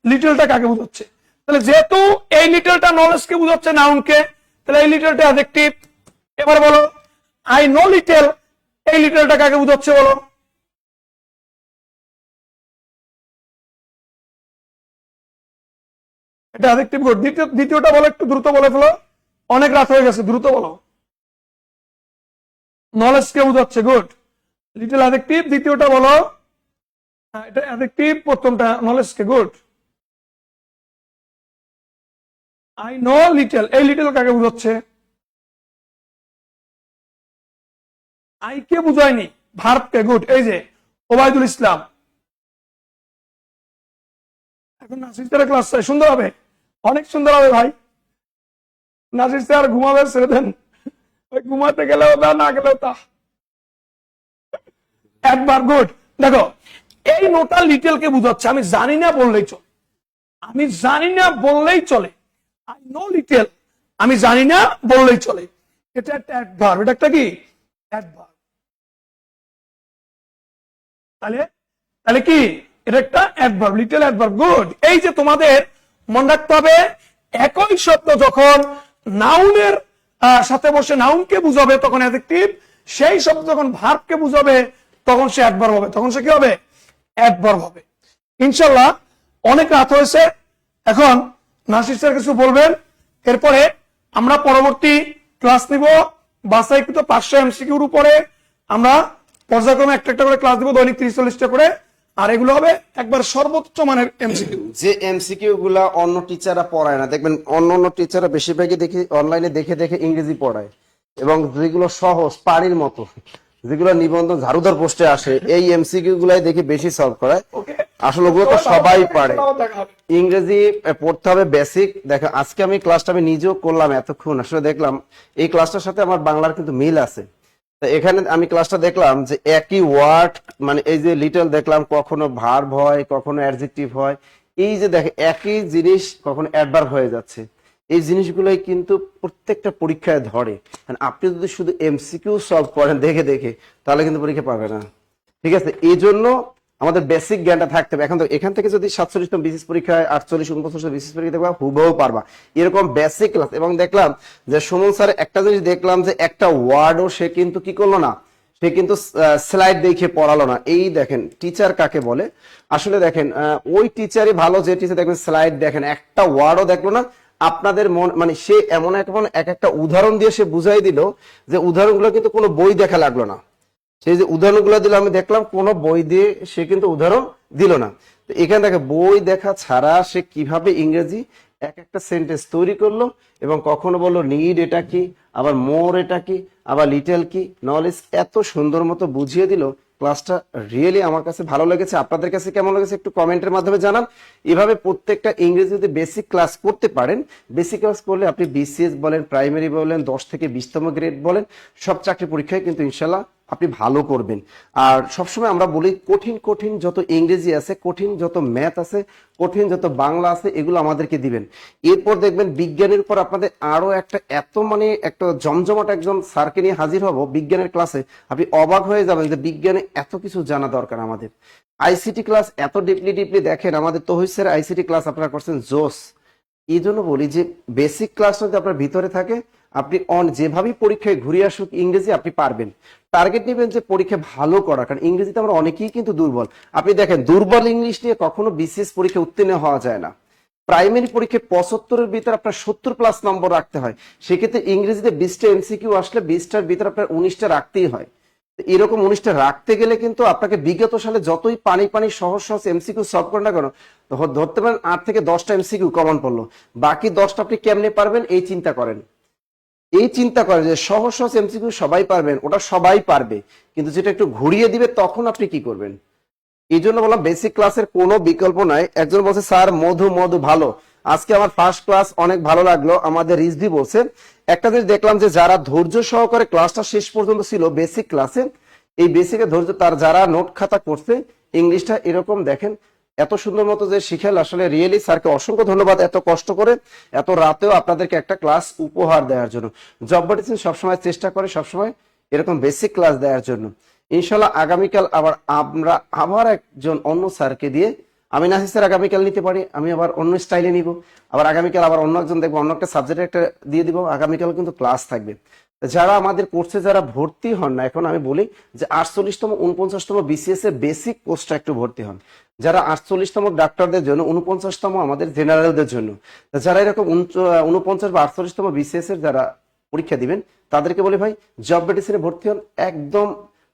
লিটলটা কাকে বোঝাচ্ছে? তাহলে যেহেতু এই লিটলটা নলেজকে বোঝাচ্ছে, নাউনকে, তাহলে এই লিটলটা অ্যাডজেক্টিভ। এবারে বলো আই নো লিটল, এই লিটলটা কাকে বোঝাচ্ছে বলো? এটা অ্যাডজেক্টিভ, গুড। দ্বিতীয়টা বলো, একটু দ্রুত বলে ফেলো, অনেক রাত হয়ে গেছে, দ্রুত বলো। নলেজকে বোঝাচ্ছে, গুড। লিটল অ্যাডজেক্টিভ, দ্বিতীয়টা বলো। এটা অ্যাডজেক্টিভ, প্রথমটা নলেজকে, গুড। আই নো লিটল, এই লিটল কাকে বোঝাচ্ছে? আইকে বুঝায়নি, ভার্বকে, গুড। এই যে ওবায়দুল ইসলাম। এখন নাসির স্যারের ক্লাস চাই, সুন্দর হবে, অনেক সুন্দর হবে ভাই। নাসির স্যার ঘুমাবে, ছেড়ে দেন, ওই ঘুমাতে গেলেও তা, না গেলেও তা। একবার, গুড। দেখো এই নোটা লিটলকে বুঝাচ্ছে, আমি জানি না বললেই চলে, আমি জানি না বললেই চলে। আই নো লিটল, আমি জানি না বললেই চলে। এটা একটা অ্যাডভার্ব, এটা একটা কি অ্যাডভার্ব। তাহলে তাহলে কি এটা একটা অ্যাডভার্ব, লিটল অ্যাডভার্ব। গুড। এই যে তোমাদের মনে রাখতে হবে, একই শব্দ যখন নাউনের সাথে বসে নাউনকে বুঝাবে তখন অ্যাডজেক্টিভ, সেই শব্দ যখন ভার্বকে বুঝাবে তখন সে অ্যাডভার্ব হবে, তখন সে কি হবে? অ্যাডভার্ব হবে। ইনশাআল্লাহ অনেক রাত হয়েছে, এখন নাসির স্যার কিছু বলবেন, এরপরে আমরা পরবর্তী ক্লাস নিব বাছাইকৃত 500 এমসিকিউর উপরে। আমরা পর্যায়ক্রমে একটা একটা করে ক্লাস দিব, দৈনিক 30-40টা করে, আর এগুলো হবে একবার সর্বোচ্চ মানের এমসিকিউ। যে এমসিকিউ গুলা অন্য টিচাররা পড়ায় না, দেখবেন অন্য টিচাররা বেশিরভাগই দেখি অনলাইনে দেখে দেখে ইংরেজি পড়ায়, এবং যেগুলো সহজ পানির মতো, যেগুলো নিবন্ধন ঝাড়ুদার পোস্টে আসে, এই এমসিকিউ গুলাই দেখি বেশি সলভ করায়। ওকে, আসলে ওগুলো তো সবাই পারে। ইংরেজি পড়তে হবে বেসিক। দেখো আজকে আমি ক্লাসটা আমি নিজেও করলাম, এতক্ষণ আসলে দেখলাম এই ক্লাসটার সাথে আমার বাংলার কিন্তু মিল আছে। তো এখানে আমি ক্লাসটা দেখলাম যে একই ওয়ার্ড, মানে এই যে লিটল দেখলাম কখনো ভার্ব হয়, কখনো অ্যাডজেক্টিভ হয়, এই যে দেখে একই জিনিস কখনো অ্যাডভার্ব হয়ে যাচ্ছে, এই জিনিসগুলোই কিন্তু প্রত্যেকটা পরীক্ষায় ধরে। আপনি যদি শুধু এমসিকিউ সলভ করেন দেখে দেখে, তাহলে কিন্তু পরীক্ষা পাবে না। ঠিক আছে, এই জন্য আমাদের বেসিক জ্ঞানটা থাকতে হবে। এখান থেকে যদি 47তম বিসিএস পরীক্ষায় 48-49 বিসিএস পরীক্ষা দেখবা, হুবহু পারবা এরকম বেসিক ক্লাস। এবং দেখলাম যে সুমন স্যার একটা জিনিস দেখলাম যে একটা ওয়ার্ডও সে কিন্তু কি করলো না, সে কিন্তু স্লাইড দেখে পড়ালো না। এই দেখেন টিচার কাকে বলে। আসলে দেখেন ওই টিচারই ভালো যে টিচার দেখবেন স্লাইড দেখেন একটা ওয়ার্ডও দেখলো না, আপনাদের মন মানে সে এমন এক একটা উদাহরণ দিয়ে সে বুঝাই দিল যে উদাহরণগুলো কিন্তু কোনো বই দেখা লাগলো না। সেই যে উদাহরণগুলো দিল আমি দেখলাম কোনো বই দিয়ে সে কিন্তু উদাহরণ দিল না। তো এখানে দেখে বই দেখা ছাড়া সে কিভাবে ইংরেজি এক একটা সেন্টেন্স তৈরি করলো, এবং কখনো বললো নিড এটা কি, আবার মোর এটা কি, আবার লিটল কি, নলেজ, এত সুন্দর মতো বুঝিয়ে দিল। ক্লাসটা রিয়েলি আমার কাছে ভালো লেগেছে। আপনাদের কাছে কেমন লেগেছে একটু কমেন্টের মাধ্যমে জানান। এভাবে প্রত্যেকটা ইংরেজি যদি বেসিক ক্লাস করতে পারেন, বেসিক ক্লাস করলে আপনি বিসিএস বলেন, প্রাইমারি বলেন, 10 থেকে 20তম গ্রেড বলেন, সব চাকরি পরীক্ষায় কিন্তু ইনশাল্লাহ আপনি ভালো করবেন। আর সবসময় আমরা বলি কঠিন কঠিন যত ইংরেজি আছে, কঠিন যত ম্যাথ আছে, কঠিন যত বাংলা আছে, এগুলো আমাদেরকে দিবেন। এরপর দেখবেন বিজ্ঞানের উপর আপনাদের আরো একটা এত মানে একটা জমজমাট একজন স্যারকে নিয়ে হাজির হব বিজ্ঞানের ক্লাসে, আপনি অবাক হয়ে যাবেন যে বিজ্ঞানে এত কিছু জানা দরকার আমাদের। আইসিটি ক্লাস এত ডিপলি দেখেন, আমাদের তৌহিদ স্যার আইসিটি ক্লাস আপনারা করছেন জোস। এই জন্য বলি যে বেসিক ক্লাস যদি আপনার ভিতরে থাকে, আপনি যেভাবেই পরীক্ষায় ঘুরে আসুক ইংরেজি আপনি পারবেন। টার্গেট নেবেন যে পরীক্ষা ভালো করা, কারণ ইংরেজিতে আমরা অনেকেই কিন্তু দুর্বল। আপনি দেখেন দুর্বল ইংলিশ নিয়ে কখনো বিসিএস পরীক্ষা উত্তীর্ণ হওয়া যায় না। প্রাইমারি পরীক্ষায় 75-এর ভিতরে আপনার 70+ নম্বর রাখতে হয়। সেক্ষেত্রে ইংরেজিতে 20টা এমসিকিউ আসলে 20টার ভিতরে আপনার 19টা রাখতেই হয়। এরকম 19টা রাখতে গেলে কিন্তু আপনাকে বিগত সালে যতই পানি সহজ সহজ এমসিকিউ সলভ করেন না কেন, ধরতে পারেন 8 থেকে 10টা এমসিকিউ কমন পড়লো, বাকি 10টা আপনি কেমনে পারবেন এই চিন্তা করেন। এই চিন্তা করেন যে সহজ সহজ এমসিকিউ সবাই পারবেন, ওটা সবাই পারবে, কিন্তু যেটা একটু ঘুরিয়ে দিবে তখন আপনি কি করবেন। এই জন্য বললাম বেসিক ক্লাসের কোনো বিকল্প নাই। একজন বলছে স্যার মধু ভালো, আজকে আমার ফার্স্ট ক্লাস অনেক ভালো লাগলো। আমাদের রিজভি বলছে একটা জিনিস দেখলাম যে যারা ধৈর্য সহকারে ক্লাসটা শেষ পর্যন্ত ছিল বেসিক ক্লাসে, এই বেসিকে ধৈর্য তার যারা নোট খাতা করছে ইংলিশটা এরকম দেখেন এত সুন্দর মতো যে শিখেল, আসলে রিয়েলি স্যারকে অসংখ্য ধন্যবাদ এত কষ্ট করে এত রাতেও আপনাদেরকে একটা ক্লাস উপহার দেওয়ার জন্য। জব বাটিসিন সবসময় চেষ্টা করে সবসময় এরকম বেসিক ক্লাস দেওয়ার জন্য। ইনশাল্লাহ আগামীকাল আমরা আবার একজন অন্য স্যারকে দিয়ে, আমি নাসির স্যার আগামীকাল নিতে পারি, আমি আবার অন্য স্টাইলে নিব, আবার আগামীকাল আবার অন্য একজন দেখবো, অন্য একটা সাবজেক্টে একটা দিয়ে দিব। আগামীকাল কিন্তু ক্লাস থাকবে। যারা আমাদের কোর্সে যারা ভর্তি হন না, এখন আমি বলি যে 48তম 49তম বিসিএস এর বেসিক কোর্সটা একটু ভর্তি হন। যারা 48তম ডাক্তারদের জন্য, 49তম আমাদের জেনারেলদের জন্য, যারা এরকম 49 বা 48তম বিসিএস এর যারা পরীক্ষা দিবেন, তাদেরকে বলি ভাই জব মেডিসিনে ভর্তি হন। একদম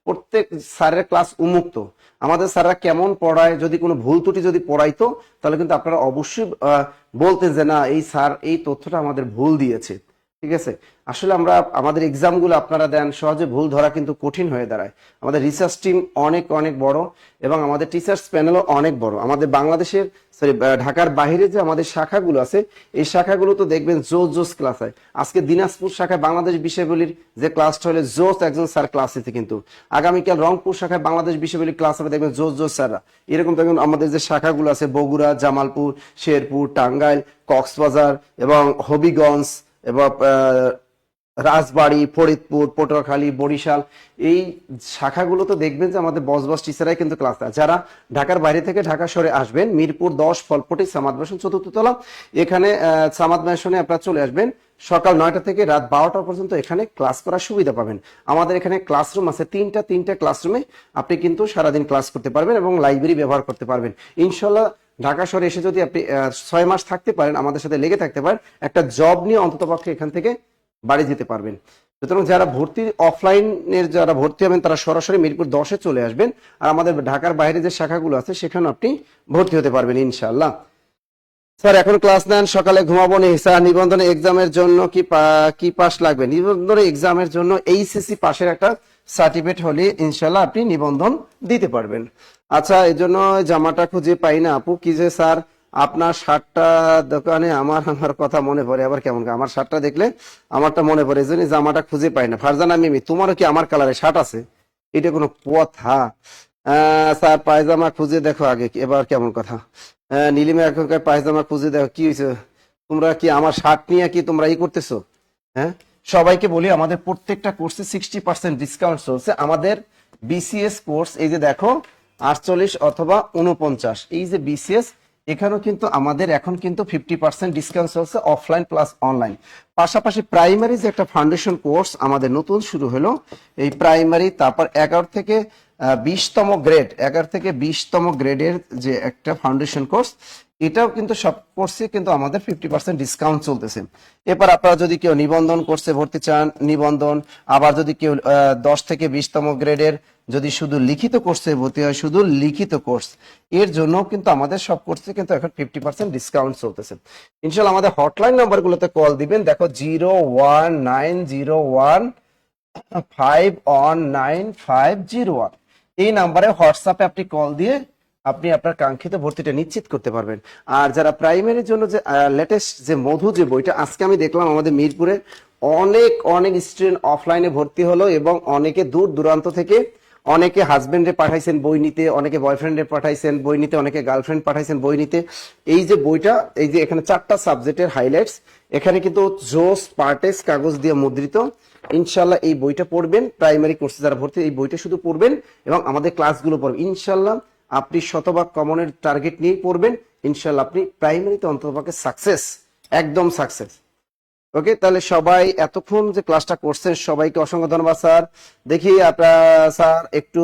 প্রত্যেক স্যারের ক্লাস উন্মুক্ত। আমাদের স্যাররা কেমন পড়ায়, যদি কোনো ভুল ত্রুটি যদি পড়াইতো তাহলে কিন্তু আপনারা অবশ্যই বলতেন যে না এই স্যার এই তথ্যটা আমাদের ভুল দিয়েছে। ঠিক আছে, আসলে আমরা আমাদের এক্সাম গুলো আপনারা দেন, সহজে ভুল ধরা কিন্তু কঠিন হয়ে দাঁড়ায়। আমাদের রিসার্চ টিম অনেক বড়, এবং আমাদের টিচার্স প্যানেলও অনেক বড়। আমাদের বাংলাদেশের ঢাকার বাইরে যে আমাদের শাখাগুলো আছে, এই শাখাগুলো তো দেখবেন জোস ক্লাস হয়। আজকে দিনাজপুর শাখায় বাংলাদেশ বিষয়গুলির যে ক্লাসটা হলে জোস একজন স্যার ক্লাস দিতে, কিন্তু আগামীকাল রংপুর শাখায় বাংলাদেশ বিষয়গুলির ক্লাস হবে, দেখবেন জোস স্যাররা। এরকম দেখবেন আমাদের যে শাখাগুলো আছে বগুড়া, জামালপুর, শেরপুর, টাঙ্গাইল, কক্সবাজার এবং হবিগঞ্জ এবং রাজবাড়ী, ফরিদপুর, পটুয়াখালী, বরিশাল, এই শাখাগুলো তো দেখবেন যে আমাদের বস টিচাররাই কিন্তু ক্লাস দেয়। যারা ঢাকার বাইরে থেকে ঢাকা শহরে আসবেন, মিরপুর 10 ফলপটি সামাদ ভাষণ 4th তলা, এখানে সামাদ ভাষণে আপনারা চলে আসবেন। সকাল 9টা থেকে রাত 12টা পর্যন্ত এখানে ক্লাস করার সুবিধা পাবেন। আমাদের এখানে ক্লাসরুম আছে তিনটা ক্লাসরুমে আপনি কিন্তু সারাদিন ক্লাস করতে পারবেন এবং লাইব্রেরি ব্যবহার করতে পারবেন। ইনশাল্লাহ ঢাকা শহরে এসে যদি আপনি 6 মাস থাকতে পারেন, আমাদের সাথে লেগে থাকতে পারেন, একটা জব নিয়ে অন্ততপক্ষে এখান থেকে বাড়ি যেতে পারবেন। সুতরাং যারা ভর্তি অফলাইনের যারা ভর্তি হবেন তারা সরাসরি মিরপুর 10-এ চলে আসবেন, আর আমাদের ঢাকার বাইরে যে শাখাগুলো আছে সেখানে আপনি ভর্তি হতে পারবেন ইনশাআল্লাহ। স্যার এখন ক্লাস নেন, সকালে ঘুমাবো নি স্যার। নিবন্ধন এক্সামের জন্য কি পাস লাগবে? নিবন্ধন এক্সামের জন্য এইচএসসি পাশের একটা সার্টিফিকেট হলে ইনশাআল্লাহ আপনি নিবন্ধন দিতে পারবেন। আচ্ছা, এই জন্য জামাটা খুঁজে পাই না আপু, কি যে স্যার আপনার শার্টটা দোকানে আমার কথা মনে পড়ে। আবার কেমন, আমার শার্টটা দেখলে আমারটা মনে পড়ে, এই জন্য জামাটা খুঁজে পাই না। ফারজানা মিমি, তোমারও কি আমার কালারে শার্ট আছে? এটা কোনো কথা? স্যার পায়জামা খুঁজে দেখো আগে, এবার কেমন কথা? নীলিমা এখনকার পায়জামা খুঁজে দেখো, কি হয়েছে? তোমরা কি আমার শার্ট নিয়ে কি তোমরা করতেছো? হ্যাঁ, সবাইকে বলি আমাদের প্রত্যেকটা কোর্সে 60% ডিসকাউন্ট চলছে। আমাদের বিসিএস কোর্স এই যে দেখো 48 অথবা 49, এই যে বিসিএস, এখানেও কিন্তু আমাদের এখন কিন্তু 50% ডিসকাউন্ট চলছে অফলাইন প্লাস অনলাইন। পাশাপাশি প্রাইমারি যে একটা ফাউন্ডেশন কোর্স আমাদের নতুন শুরু হলো, এই প্রাইমারি, তারপর 11 থেকে 20তম গ্রেড, 11 থেকে 20তম গ্রেডের যে একটা ফাউন্ডেশন কোর্স, এটাও কিন্তু সব কোর্সে কিন্তু আমাদের 50% ডিসকাউন্ট চলতেছে। এরপর আপনারা যদি কেউ নিবন্ধন কোর্সে ভর্তি চান, নিবন্ধন, আবার যদি কেউ 10 থেকে 20তম গ্রেডের যদি শুধু লিখিত কোর্সে ভর্তি হয়, শুধু লিখিত কোর্স, এর জন্য কিন্তু আমাদের সব কোর্সে কিন্তু এখন 50% ডিসকাউন্ট চলতেছে। ইনশাআল্লাহ আমাদের হটলাইন নাম্বারগুলোতে কল দিবেন। দেখো 01901 এই নাম্বারে হোয়াটসঅ্যাপে আপনি কল দিয়ে আপনি আপনার কাঙ্ক্ষিত ভর্তিটা নিশ্চিত করতে পারবেন। আর যারা প্রাইমারির জন্য যে লেটেস্ট যে মধু যে বইটা আজকে আমি দেখলাম আমাদের মিরপুরে অনেক স্টুডেন্ট অফলাইনে ভর্তি হলো, এবং অনেকে দূর দূরান্ত থেকে, অনেকে হাজবেন্ডে পাঠাইছেন বই নিতে, অনেকে বয়ফ্রেন্ডে পাঠাইছেন বই নিতে, অনেকে গার্লফ্রেন্ড পাঠাইছেন বই নিতে। এই যে বইটা, এই যে এখানে 4টা সাবজেক্টের হাইলাইটস, এখানে কিন্তু জোস পার্টেস কাগজ দিয়ে মুদ্রিত। ইনশাল্লাহ এই বইটা পড়বেন, প্রাইমারি কোর্সে যারা ভর্তি এই বইটা শুধু পড়বেন এবং আমাদের ক্লাসগুলো পড়বেন। ইনশাল্লাহ আপনি শতভাগ কমনের টার্গেট নিয়েই পড়বেন, ইনশাল্লাহ আপনি প্রাইমারিতে অন্ততপক্ষে সাকসেস, একদম সাকসেস। ওকে, তাহলে সবাই এতক্ষণ যে ক্লাসটা করছেন সবাইকে অসংখ্য ধন্যবাদ স্যার। দেখি আপনার স্যার একটু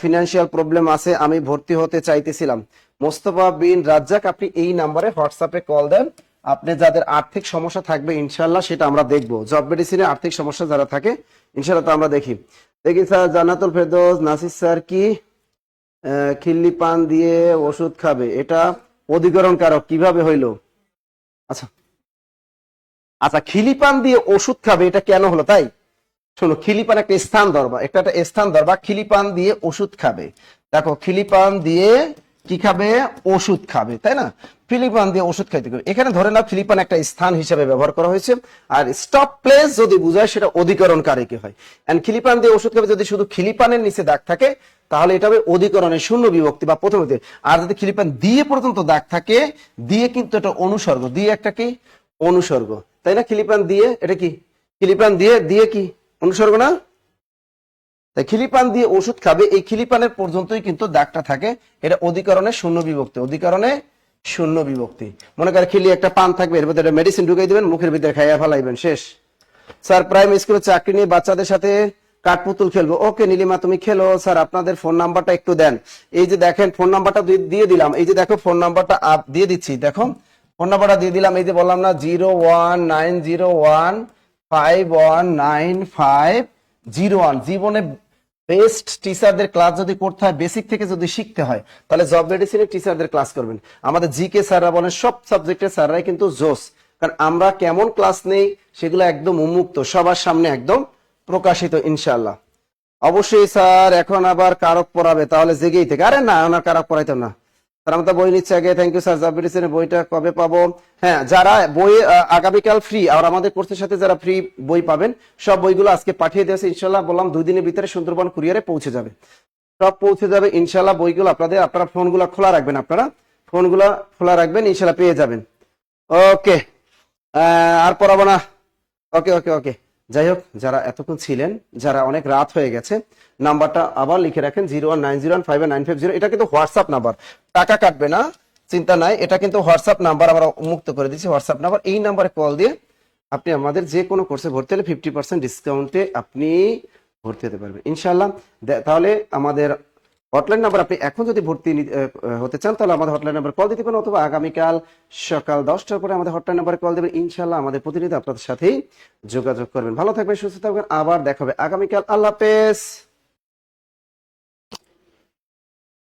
ফিনান্সিয়াল প্রবলেম আছে, আমি ভর্তি হতে চাইতেছিলাম। মোস্তফা বিন রাজ্জাক, আপনি এই নাম্বারে হোয়াটসঅ্যাপে কল দেন। আপনি যাদের আর্থিক সমস্যা থাকবে ইনশাল্লাহ সেটা আমরা দেখবো। জব মেডিসিনে আর্থিক সমস্যা যারা থাকে ইনশাল্লাহ তা আমরা দেখি স্যার। জান্নাতুল ফেরদৌস, নাসির স্যার কি খিল্লি পান দিয়ে ওষুধ খাবে? এটা অধিকরণ কারক কিভাবে হইলো? আচ্ছা আচ্ছা, খিলিপান দিয়ে ওষুধ খাবে এটা কেন হলো? তাই শোনো, খিলিপান একটা স্থান ধরবা, একটা স্থান ধরবা, খিলিপান দিয়ে ওষুধ খাবে। দেখো, খিলিপান দিয়ে কি খাবে? ওষুধ খাবে, তাই না? ফিলিপান দিয়ে ওষুধ খাইতে হবে। এখানে ধরে নাও ফিলিপান একটা স্থান হিসেবে ব্যবহার করা হয়েছে, আর স্টপ প্লেস যদি বুঝায় সেটা অধিকরণ কারকে হয়। এন্ড খিলিপান দিয়ে ওষুধ খাবে যদি শুধু খিলিপানের নিচে দাগ থাকে তাহলে এটা হবে অধিকরণের শূন্য বিভক্তি বা প্রথম বিভক্তি। আর যদি খিলিপান দিয়ে পর্যন্ত দাগ থাকে, দিয়ে কিন্তু এটা অনুসর্গ, দিয়ে একটা কি অনুসর্গ, তাই না? খিলিপান দিয়ে এটা কি? খিলিপান দিয়ে দিয়ে কি অনুসর্গ না? তাই খিলিপান দিয়ে ওষুধ খাবে, এই খিলিপানের পর্যন্তই কিন্তু দাগটা থাকে, এটা অধিকরণে শূন্য বিভক্তি, অধিকরণে শূন্য বিভক্তি। মনে করে খিলি একটা পান থাকবে, এর ভিতরে মেডিসিন ঢুকাই দিবেন, মুখের ভিতরে খাইয়া ফেলাইবেন, শেষ। স্যার প্রাইমারি স্কুলে চাকরি নিয়ে বাচ্চাদের সাথে কাঠপুতুল খেলবো। ওকে নীলিমা, তুমি খেলো। স্যার আপনাদের ফোন নাম্বারটা একটু দেন। এই যে দেখেন ফোন নাম্বারটা দিয়ে দিলাম, এই যে দেখো ফোন নাম্বারটা দিয়ে দিচ্ছি, দেখো ফোন নাম্বারটা দিয়ে দিলাম। এই যে বললাম না 01901519501। জীবনে বেস্ট টিচারদের ক্লাস যদি করতে হয়, বেসিক থেকে যদি শিখতে হয়, তাহলে জব মেডিসিনের টিচারদের ক্লাস করবেন। আমাদের জিকে স্যাররা বলেন সব সাবজেক্টের স্যাররাই কিন্তু জোস, কারণ আমরা কেমন ক্লাস নেই সেগুলো একদম উন্মুক্ত, সবার সামনে একদম প্রকাশিত ইনশাআল্লাহ। অবশ্যই স্যার এখন আবার কারক পড়াবে, তাহলে জেগেই থেকে। আরে না, ওনার কারক পড়াইতাম না স্যার, আমরা তো বই নিচ্ছে আগে। Thank you sir. জব মেডিসিনের বইটা কবে পাবো? হ্যাঁ, যারা বই আগামীকাল ফ্রি, আর আমাদের কোর্সের সাথে যারা ফ্রি বই পাবেন, সব বইগুলো আজকে পাঠিয়ে দিয়েছে ইনশাল্লাহ। বললাম 2 দিনের ভিতরে সুন্দরবন কুরিয়ারে পৌঁছে যাবে, সব পৌঁছে যাবে ইনশাল্লাহ। বইগুলো আপনারা ফোনগুলো খোলা রাখবেন, ইনশাল্লাহ পেয়ে যাবেন। ওকে, আর পড়াবো না। ওকে ওকে ওকে, যাই হোক, যারা এতক্ষণ ছিলেন, যারা অনেক রাত হয়ে গেছে, নাম্বারটা আবার লিখে রাখেন 019015950। এটা কিন্তু হোয়াটসঅ্যাপ নাম্বার, টাকা কাটবে না, চিন্তা নাই। এটা কিন্তু হোয়াটসঅ্যাপ নাম্বার আমরা মুক্ত করে দিচ্ছি, হোয়াটসঅ্যাপ নাম্বার। এই নাম্বারে কল দিয়ে আপনি আমাদের যে কোনো কোর্সে ভর্তি হলে 50% ডিসকাউন্টে আপনি ভর্তি হতে পারবেন ইনশাল্লাহ। তাহলে আমাদের হটলাইন নাম্বার, আপনি এখন যদি ভর্তি হতে চান তাহলে আমাদের হটলাইন নাম্বার কল দিতে পারেন, অথবা আগামীকাল সকাল 10টার পরে আমাদের হটলাইন নাম্বারে কল দেবেন। ইনশাল্লাহ আমাদের প্রতিনিধি আপনাদের সাথেই যোগাযোগ করবেন। ভালো থাকবেন, সুস্থ থাকবেন, আবার দেখা হবে আগামীকাল। আল্লাহ হাফেজ।